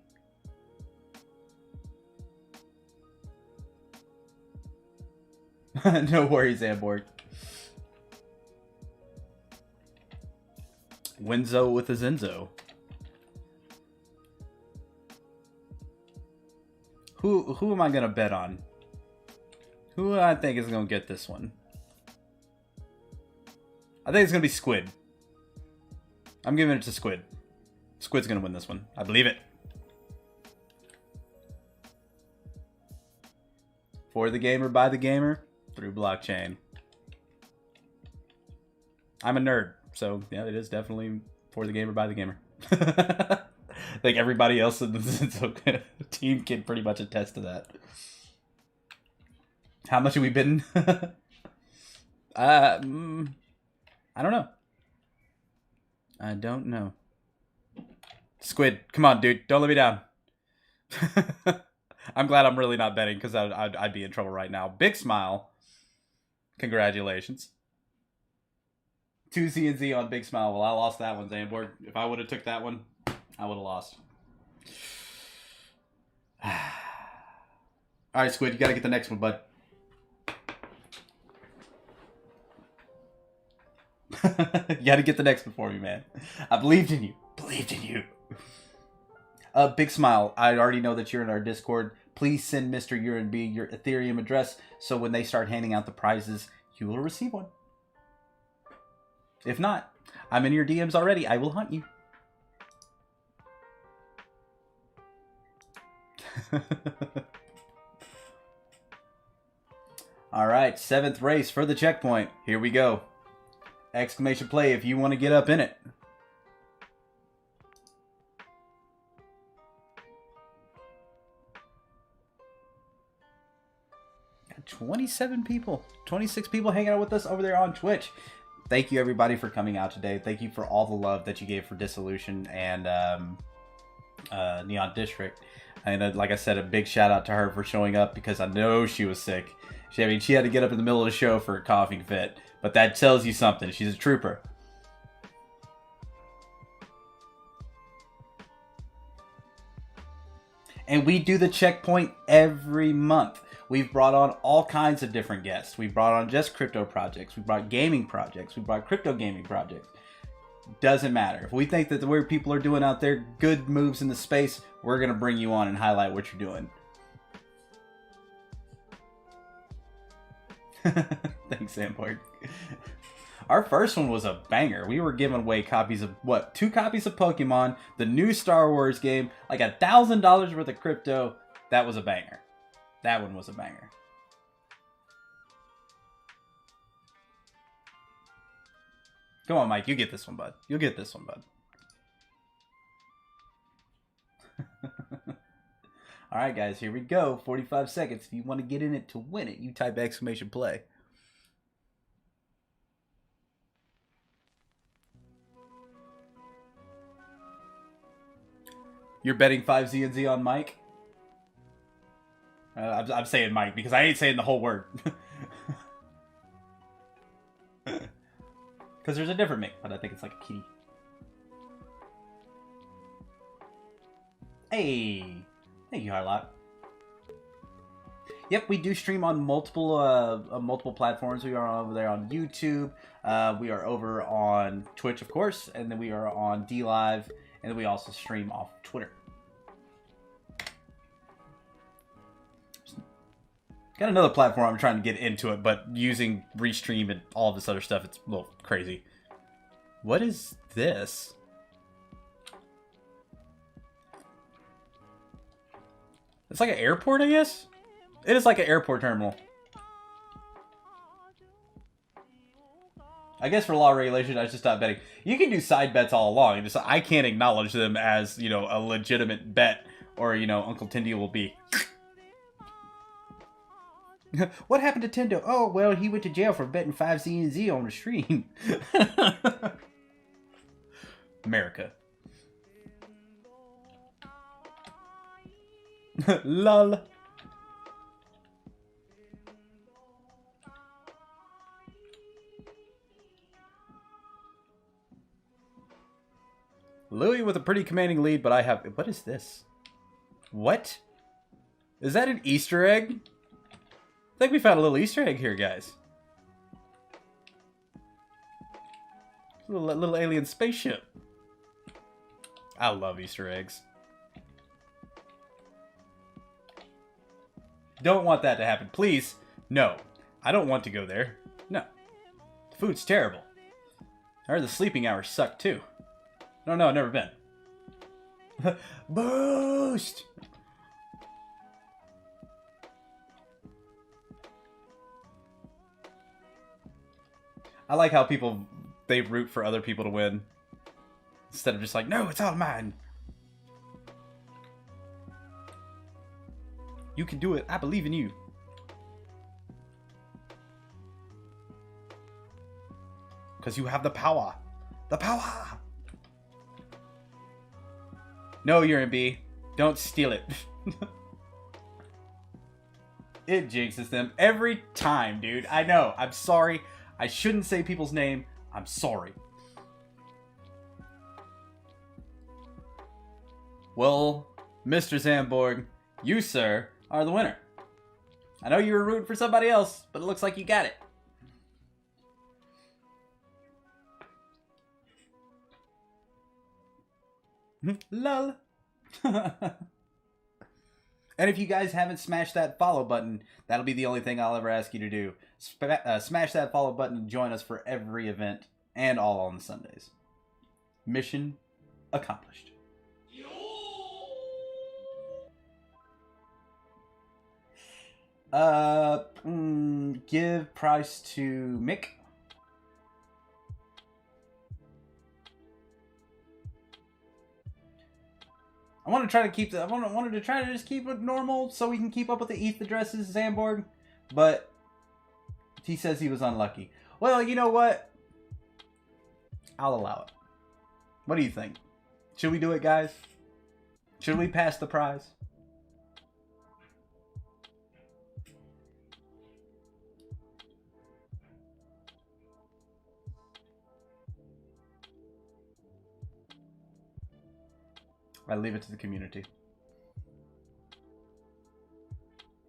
No worries, Amborg. Winzo with a Zenzo. Who am I gonna bet on? Who I think is gonna get this one? I think it's gonna be Squid. I'm giving it to Squid. Squid's gonna win this one. I believe it. For the gamer, by the gamer, through blockchain. I'm a nerd. So, yeah, it is definitely for the gamer, by the gamer. I think everybody else in the Zenzo team can pretty much attest to that. How much have we been? I don't know. I don't know. Squid, come on, dude. Don't let me down. I'm glad I'm really not betting because I'd be in trouble right now. Big smile. Congratulations. 2 Z&Z on Big Smile. Well, I lost that one, Zamborg. If I would have took that one, I would have lost. Alright, Squid, you gotta get the next one, bud. You gotta get the next one for me, man. I believed in you. Believed in you. Big Smile, I already know that you're in our Discord. Please send Mr. UNB your Ethereum address so when they start handing out the prizes, you will receive one. If not, I'm in your DMs already. I will hunt you. Alright, 7th race for the checkpoint. Here we go. Exclamation play if you want to get up in it. Got 27 people. 26 people hanging out with us over there on Twitch. Thank you, everybody, for coming out today. Thank you for all the love that you gave for Dissolution and Neon District. And like I said, a big shout out to her for showing up because I know she was sick. She had to get up in the middle of the show for a coughing fit. But that tells you something. She's a trooper. And we do the checkpoint every month. We've brought on all kinds of different guests. We brought on just crypto projects. We brought gaming projects. We brought crypto gaming projects. Doesn't matter. If we think that the way people are doing out there, good moves in the space, we're going to bring you on and highlight what you're doing. Thanks, Samborg. Our first one was a banger. We were giving away copies of, what, 2 copies of Pokemon, the new Star Wars game, like $1,000 worth of crypto. That was a banger. That one was a banger. Come on, Mike. You get this one, bud. You'll get this one, bud. All right, guys. Here we go. 45 seconds. If you want to get in it to win it, you type !play. You're betting 5Z and Z on Mike? I'm saying Mike because I ain't saying the whole word. Because there's a different Mick, but I think it's like a kitty. Hey! Thank you, Harlock. Yep, we do stream on multiple platforms. We are over there on YouTube. We are over on Twitch, of course. And then we are on DLive. And then we also stream off Twitter. Got another platform I'm trying to get into it, but using Restream and all this other stuff, it's a little crazy. What is this? It's like an airport, I guess? It is like an airport terminal. I guess for law regulation, I should stop betting. You can do side bets all along. Just, I can't acknowledge them as, you know, a legitimate bet. Or, you know, Uncle Tindy will be... What happened to Tendo? Oh, well, he went to jail for betting 5Z and Z on the stream. America. Lol. Louis with a pretty commanding lead, but I have... What is this? What? Is that an Easter egg? I think we found a little Easter egg here, guys. Little alien spaceship. I love Easter eggs. Don't want that to happen. Please, no. I don't want to go there. No. The food's terrible. I heard the sleeping hours suck, too. No, I've never been. Boost! I like how people, they root for other people to win. Instead of just like, no, it's all mine. You can do it. I believe in you. Because you have the power. The power! No, you're in B. Don't steal it. It jinxes them every time, dude. I know. I'm sorry. I shouldn't say people's name. I'm sorry. Well, Mr. Zamborg, you, sir, are the winner. I know you were rooting for somebody else, but it looks like you got it. Lol. And if you guys haven't smashed that follow button, that'll be the only thing I'll ever ask you to do. Smash that follow button and join us for every event and all on Sundays. Mission accomplished. Give price to Mick. I want to try to keep the. I wanted to try to just keep it normal so we can keep up with the ETH addresses, Zamborg. But he says he was unlucky. Well, you know what? I'll allow it. What do you think? Should we do it, guys? Should we pass the prize? I leave it to the community.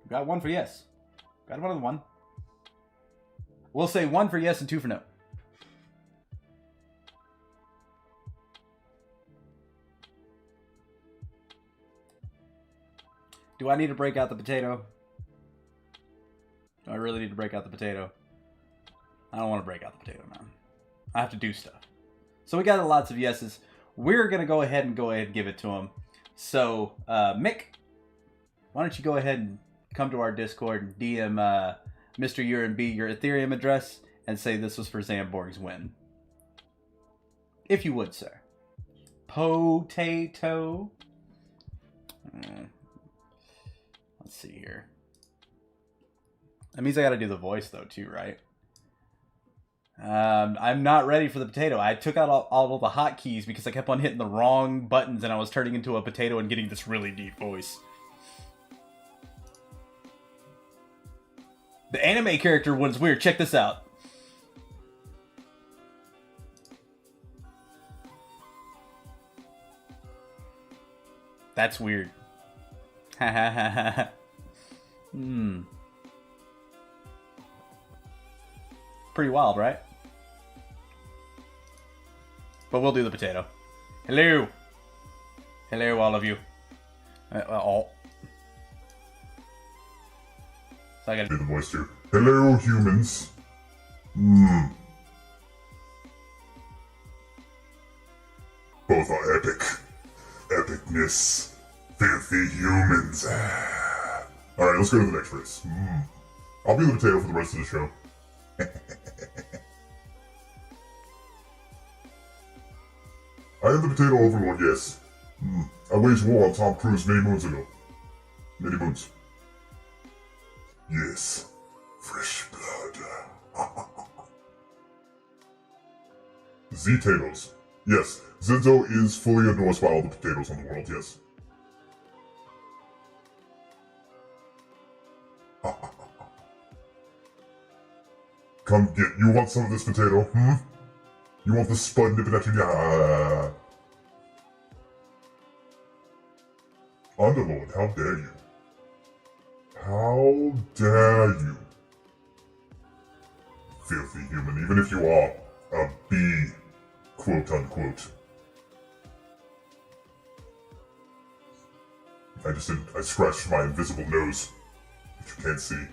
Got one for yes. Got another one. We'll say 1 for yes and 2 for no. Do I need to break out the potato? Do I really need to break out the potato? I don't want to break out the potato, man. I have to do stuff. So we got lots of yeses. We're going to go ahead and give it to him. So, Mick, why don't you go ahead and come to our Discord and DM Mr. URB your Ethereum address and say this was for Zamborg's win. If you would, sir. Potato. Let's see here. That means I got to do the voice, though, too, right? I'm not ready for the potato. I took out all the hotkeys because I kept on hitting the wrong buttons and I was turning into a potato and getting this really deep voice. The anime character one's weird. Check this out. That's weird. Ha ha ha ha. Pretty wild, right? But we'll do the potato. Hello. Hello, all of you. So I gotta do the voice too. Hello, humans. Both are epic. Epicness. Filthy humans. Alright, let's go to the next race. I'll be the potato for the rest of the show. I am the potato overlord, yes. I waged war on Tom Cruise many moons ago. Many moons. Yes. Fresh blood. Z-Tatoes. Yes, Zenzo is fully endorsed by all the potatoes in the world, yes. Come get, you want some of this potato, You want the spud nipping at you? Yeah. Underlord, how dare you? How dare you? Filthy human, even if you are a bee, quote unquote. I scratched my invisible nose, which you can't see.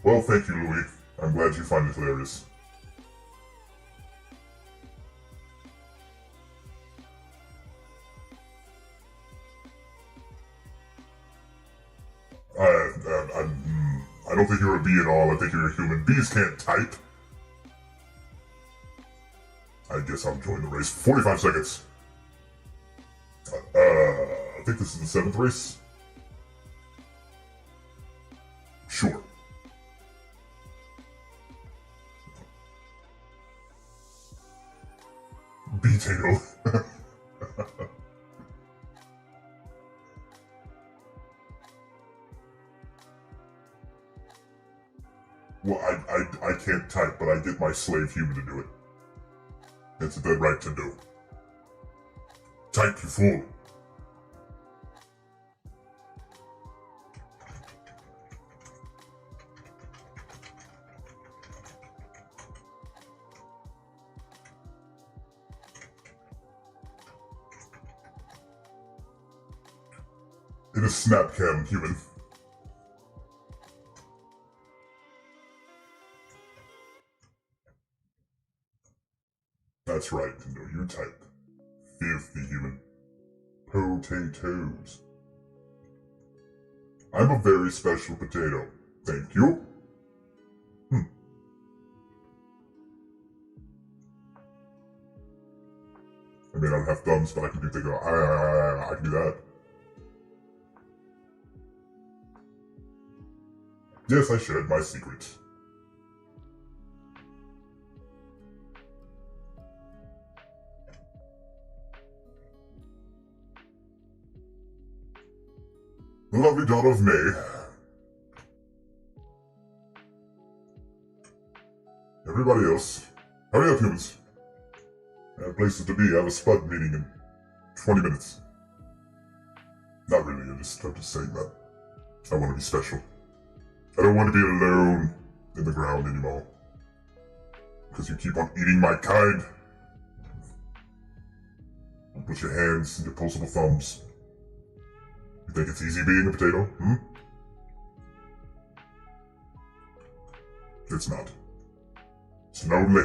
Well, thank you, Louis. I'm glad you find it hilarious. I don't think you're a bee at all. I think you're a human. Bees can't type. I guess I'll join the race. 45 seconds. I think this is the 7th race. Sure. Potato. Well, I can't type, but I get my slave human to do it. It's the right to do. Type, you fool. It is Snapcam, human. That's right, no, you type. Filthy human. Potatoes. I'm a very special potato. Thank you. I may not have thumbs, but I can do things. I can do that. Yes, I shared my secret. The lovely daughter of May. Everybody else, hurry up, humans. I have places to be. I have a spud meeting in 20 minutes. Not really, I'm just saying that. I want to be special. I don't want to be alone in the ground anymore. Because you keep on eating my kind. Put your hands in your posable thumbs. You think it's easy being a potato, it's not. Slowly.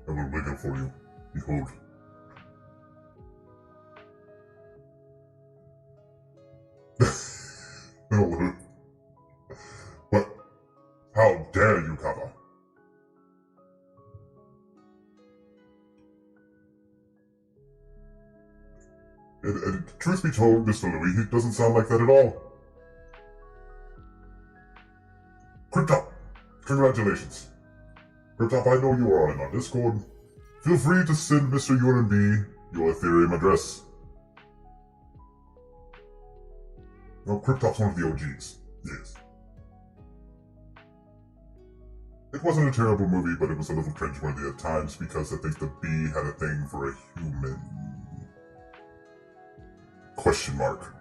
I will wait up for you. Behold. Hello. What? How dare you, Kappa? Truth be told, Mr. Louis, he doesn't sound like that at all. Cryptop, congratulations. Cryptop, I know you are in our Discord. Feel free to send Mr. UNB your Ethereum address. Well, Cryptop's one of the OGs. Yes. It wasn't a terrible movie, but it was a little cringeworthy at times because I think the bee had a thing for a human. Question mark.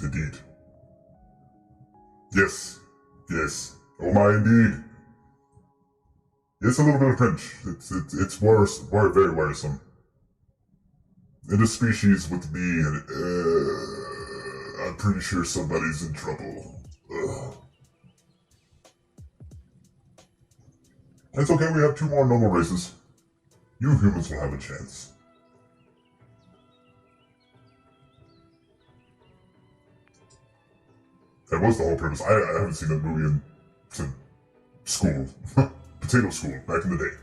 Indeed. Yes. Yes. Oh my, indeed. It's a little bit of cringe. It's worse, very worrisome. In a species with the bee, I'm pretty sure somebody's in trouble. Ugh. It's okay, we have 2 more normal races. You humans will have a chance. That was the whole purpose. I haven't seen that movie since school. Potato school, back in the day.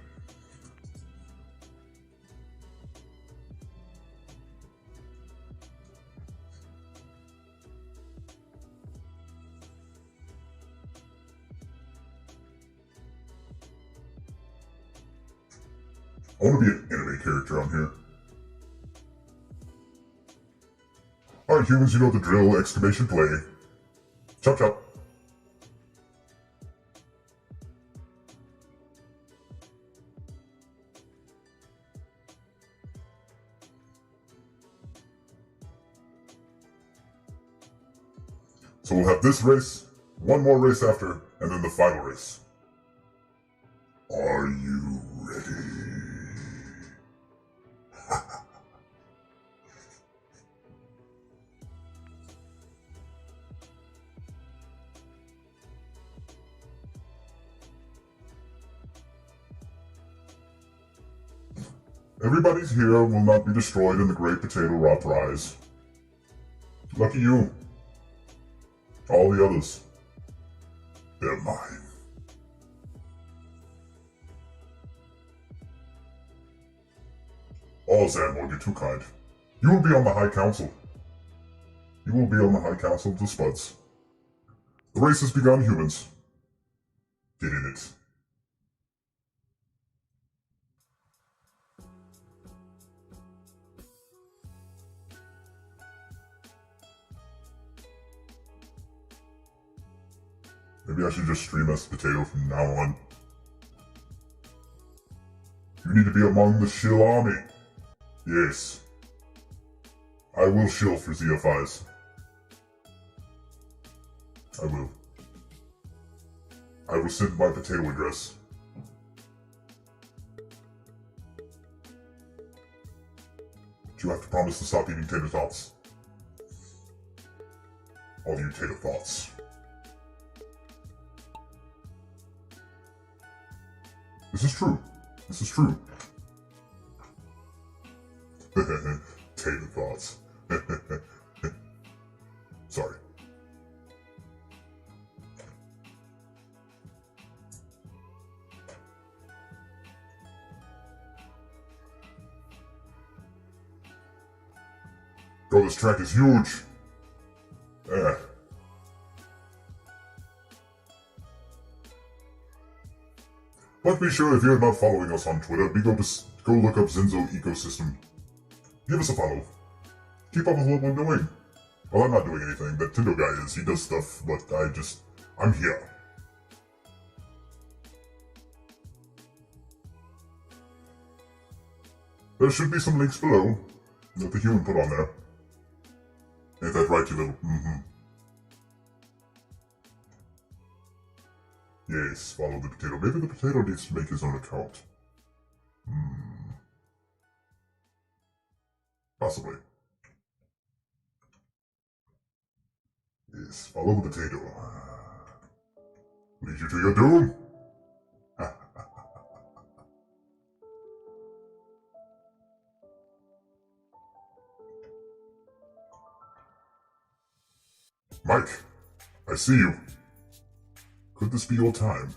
I want to be an anime character on here. Alright humans, you know the drill, exclamation play. Chop chop. So we'll have this race, 1 more race after, and then the final race. Are you ready? Everybody's here will not be destroyed in the Great Potato Rot Rise. Lucky you. All the others, they're mine. Oh, Zanmore, you're too kind. You will be on the High Council. You will be on the High Council of the Spuds. The race has begun, humans. Get in it. Maybe I should just stream as Potato from now on. You need to be among the shill army. Yes. I will shill for ZFIs. I will. I will send my potato address. But you have to promise to stop eating tater tots. All you tater thoughts. This is true. This is true. Tater thoughts. Sorry. Bro, this track is huge. But be sure if you're not following us on Twitter, go look up Zenzo Ecosystem. Give us a follow. Keep up with what we're doing. Well, I'm not doing anything. That Tindo guy is. He does stuff, but I'm here. There should be some links below that the human put on there. Ain't that right, you little? Mm-hmm. Yes, follow the potato. Maybe the potato needs to make his own account. Possibly. Yes, follow the potato. Lead you to your doom. Mike, I see you. Could this be your time?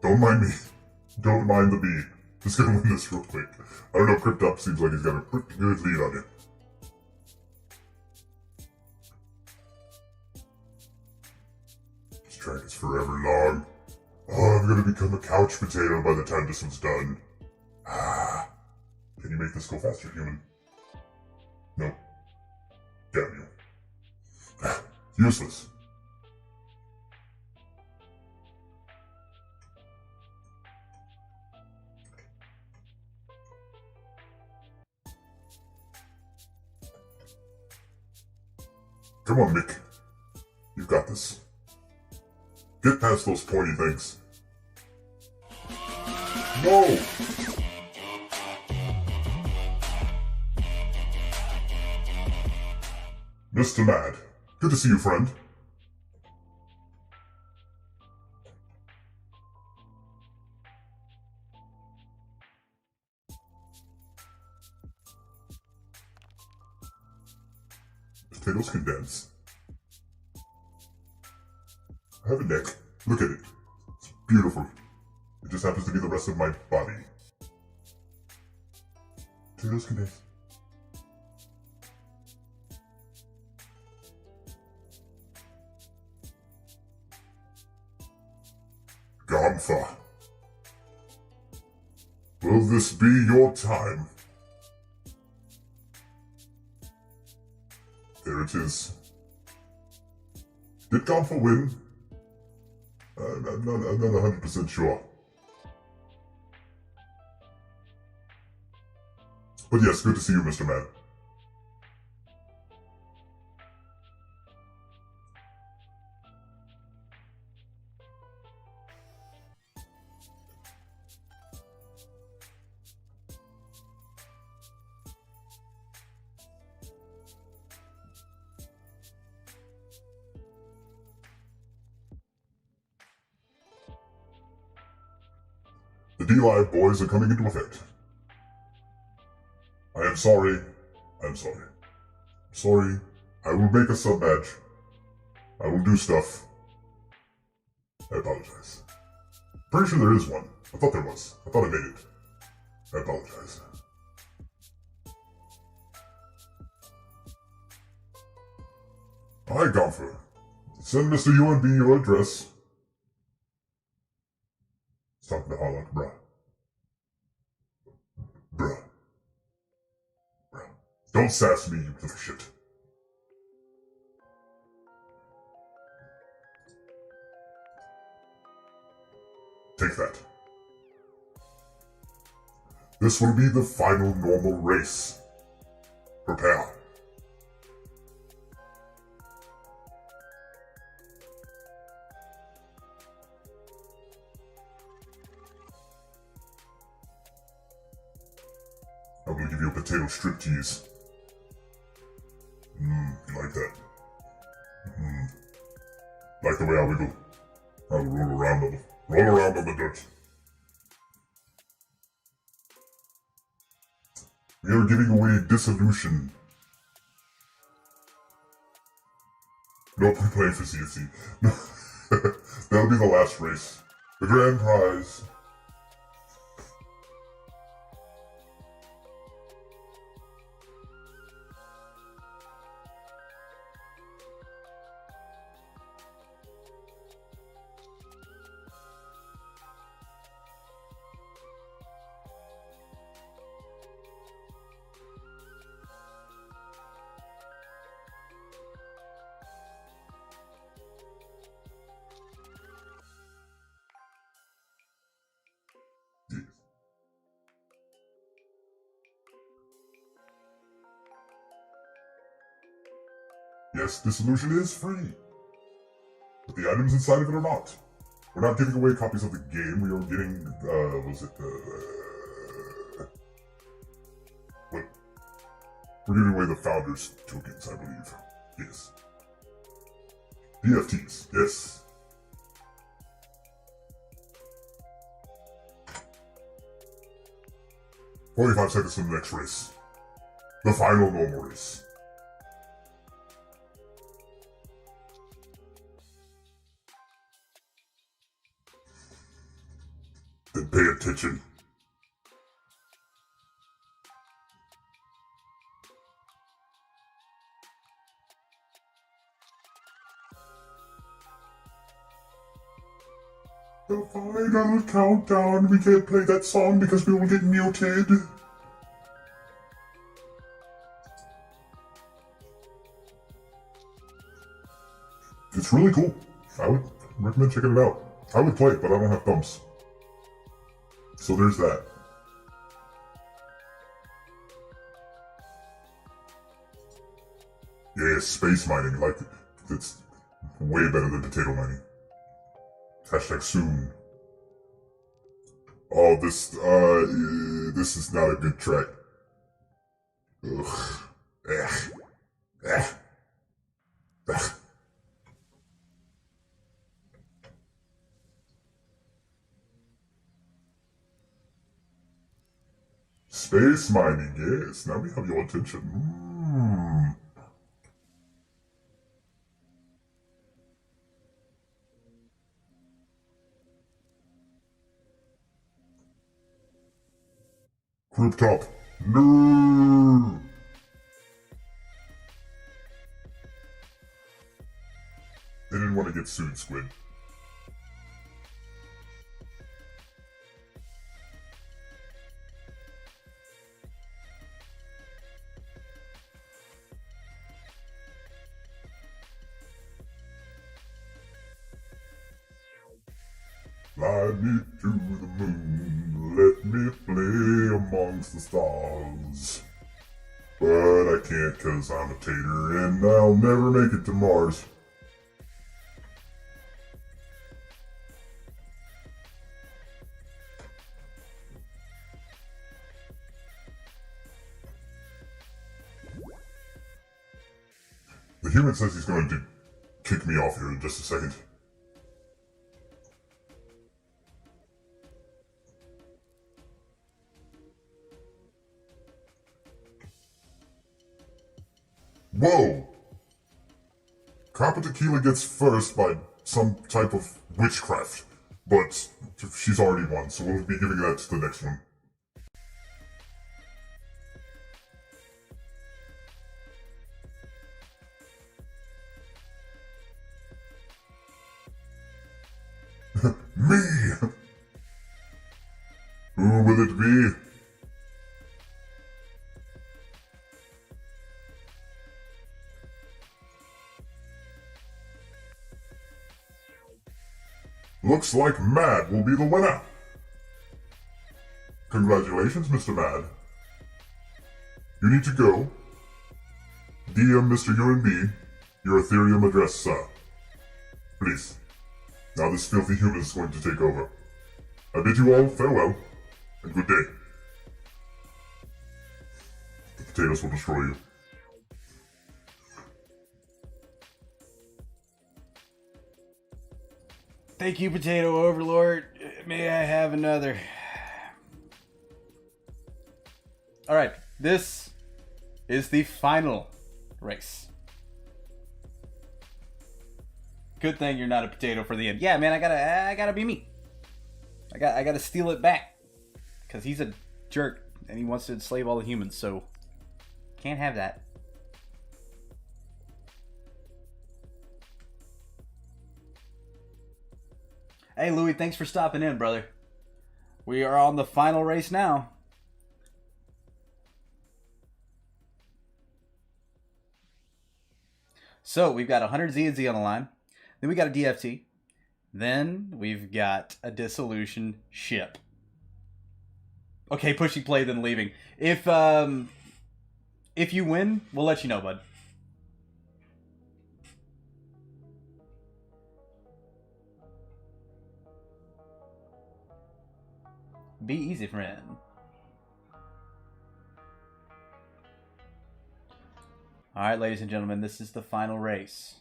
Don't mind me. Don't mind the bee. Just gonna win this real quick. I don't know, Cryptop seems like he's got a pretty good lead on you. This track is forever long. Oh, I'm gonna become a couch potato by the time this one's done. Ah. Can you make this go faster, human? No. Damn you. Ah, useless. Come on, Mick. You've got this. Get past those pointy things. No! Mr. Mad. Good to see you, friend. Potatoes condense. I have a neck. Look at it. It's beautiful. It just happens to be the rest of my body. Potatoes condense. Gomfa. Will this be your time? There it is. Did Gomfa win? I'm not 100% sure. But yes, good to see you, Mr. Man. The D-Live boys are coming into effect. I am sorry. I'm sorry. Sorry. I will make a sub-badge. I will do stuff. I apologize. Pretty sure there is one. I thought there was. I thought I made it. I apologize. Hi, Gomfer. Send Mr. UNB your address. It's talking to Harlock, bruh. Bruh. Bruh. Don't sass me, you little shit. Take that. This will be the final normal race. Prepare. I'm gonna give you a potato striptease. You like that? Like the way I wiggle? I will roll around on the dirt. We are giving away Dissolution. Nope, we're playing for CFC. No, that'll be the last race. The grand prize. Yes, Dissolution is free. But the items inside of it are not. We're not giving away copies of the game. We are getting, what? We're giving away the Founders tokens, I believe. Yes. DFTs, yes. "45 seconds to the next race. The final normal race. Then pay attention. The final countdown. We can't play that song because we will get muted. It's really cool. I would recommend checking it out. I would play it, but I don't have thumbs. So there's that. Yeah, space mining. Like, it's way better than potato mining. Hashtag soon. Oh, this is not a good track. Ugh. Ugh. Space mining, yes. Now we have your attention. Group top. No. They didn't want to get sued, Squid. Fly me to the moon, let me play amongst the stars. But I can't 'cause I'm a tater and I'll never make it to Mars. The human says he's going to kick me off here in just a second. Whoa! Copper Tequila gets first by some type of witchcraft, but she's already won, so we'll be giving that to the next one. Me! Who will it be? Looks like Mad will be the winner. Congratulations, Mr. Mad. You need to go. DM Mr. UNB your Ethereum address, sir. Please. Now this filthy human is going to take over. I bid you all farewell, and good day. The potatoes will destroy you. Thank you, Potato Overlord. May I have another? Alright, this is the final race. Good thing you're not a potato for the end. Yeah, man, I gotta be me. I gotta steal it back. Because he's a jerk, and he wants to enslave all the humans, so can't have that. Hey, Louie, thanks for stopping in, brother. We are on the final race now. So, we've got 100 Z and Z on the line. Then we got a DFT. Then we've got a Dissolution ship. Okay, pushing play, then leaving. If you win, we'll let you know, bud. Be easy, friend. Alright, ladies and gentlemen, this is the final race.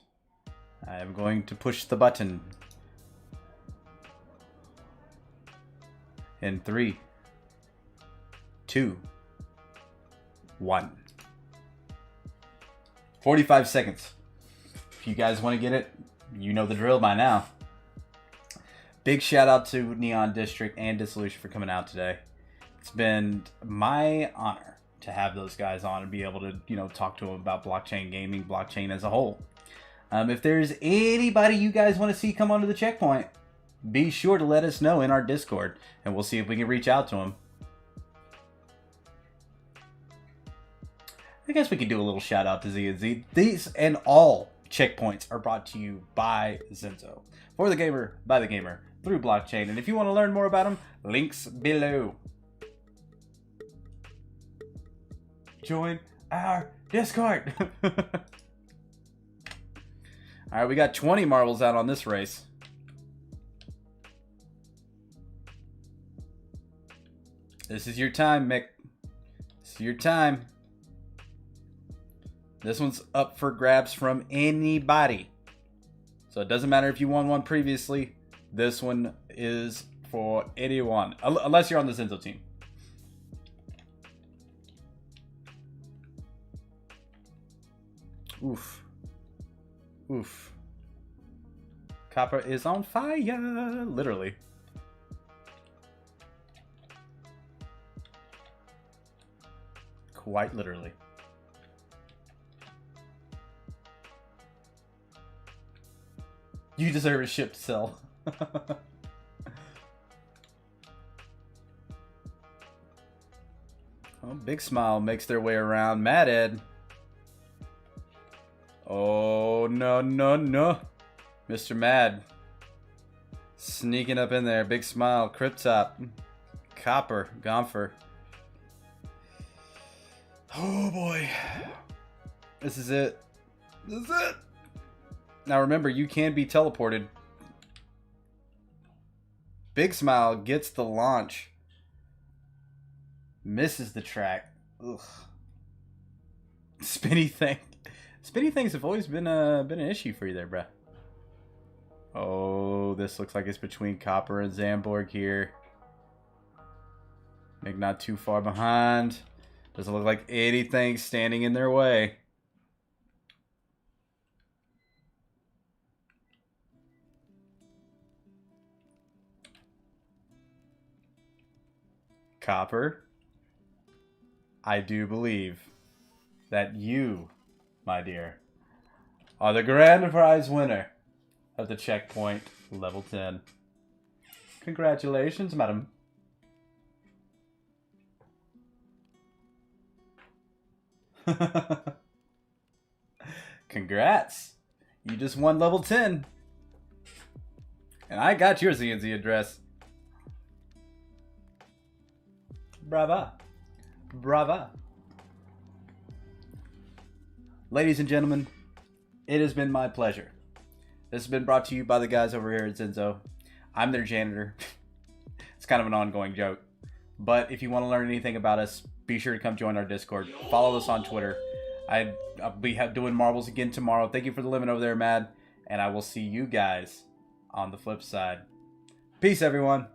I am going to push the button. In 3, 2, 1. 45 seconds. If you guys want to get it, you know the drill by now. Big shout out to Neon District and Dissolution for coming out today. It's been my honor to have those guys on and be able to, you know, talk to them about blockchain gaming, blockchain as a whole. If there's anybody you guys want to see come onto the checkpoint, be sure to let us know in our Discord, and we'll see if we can reach out to them. I guess we could do a little shout out to Z&Z. These and all checkpoints are brought to you by Zenzo. For the gamer, by the gamer, through blockchain. And if you want to learn more about them, links below. Join our Discord. Alright, we got 20 marbles out on this race. This is your time, Mick. This is your time. This one's up for grabs from anybody. So it doesn't matter if you won one previously. This one is for anyone. Unless you're on the Zenzo team. Oof. Oof. Copper is on fire. Literally. Quite literally. You deserve a ship to sell. Oh, Big Smile makes their way around. Mad Ed. Oh, no, no, no. Mr. Mad. Sneaking up in there. Big Smile. Cryptop. Copper. Gomfer. Oh, boy. This is it. This is it. Now remember, you can be teleported. Big Smile gets the launch. Misses the track. Ugh. Spinny thing. Spinny things have always been an issue for you there, bruh. Oh, this looks like it's between Copper and Zamborg here. Mick not too far behind. Doesn't look like anything standing in their way. Copper, I do believe that you, my dear, are the grand prize winner of the checkpoint level 10. Congratulations, madam. Congrats. You just won level 10. And I got your Z&Z address. Brava. Brava. Ladies and gentlemen, it has been my pleasure. This has been brought to you by the guys over here at Zenzo. I'm their janitor. It's kind of an ongoing joke. But if you want to learn anything about us, be sure to come join our Discord. Follow us on Twitter. I'll be doing marbles again tomorrow. Thank you for the limit over there, Mad. And I will see you guys on the flip side. Peace, everyone.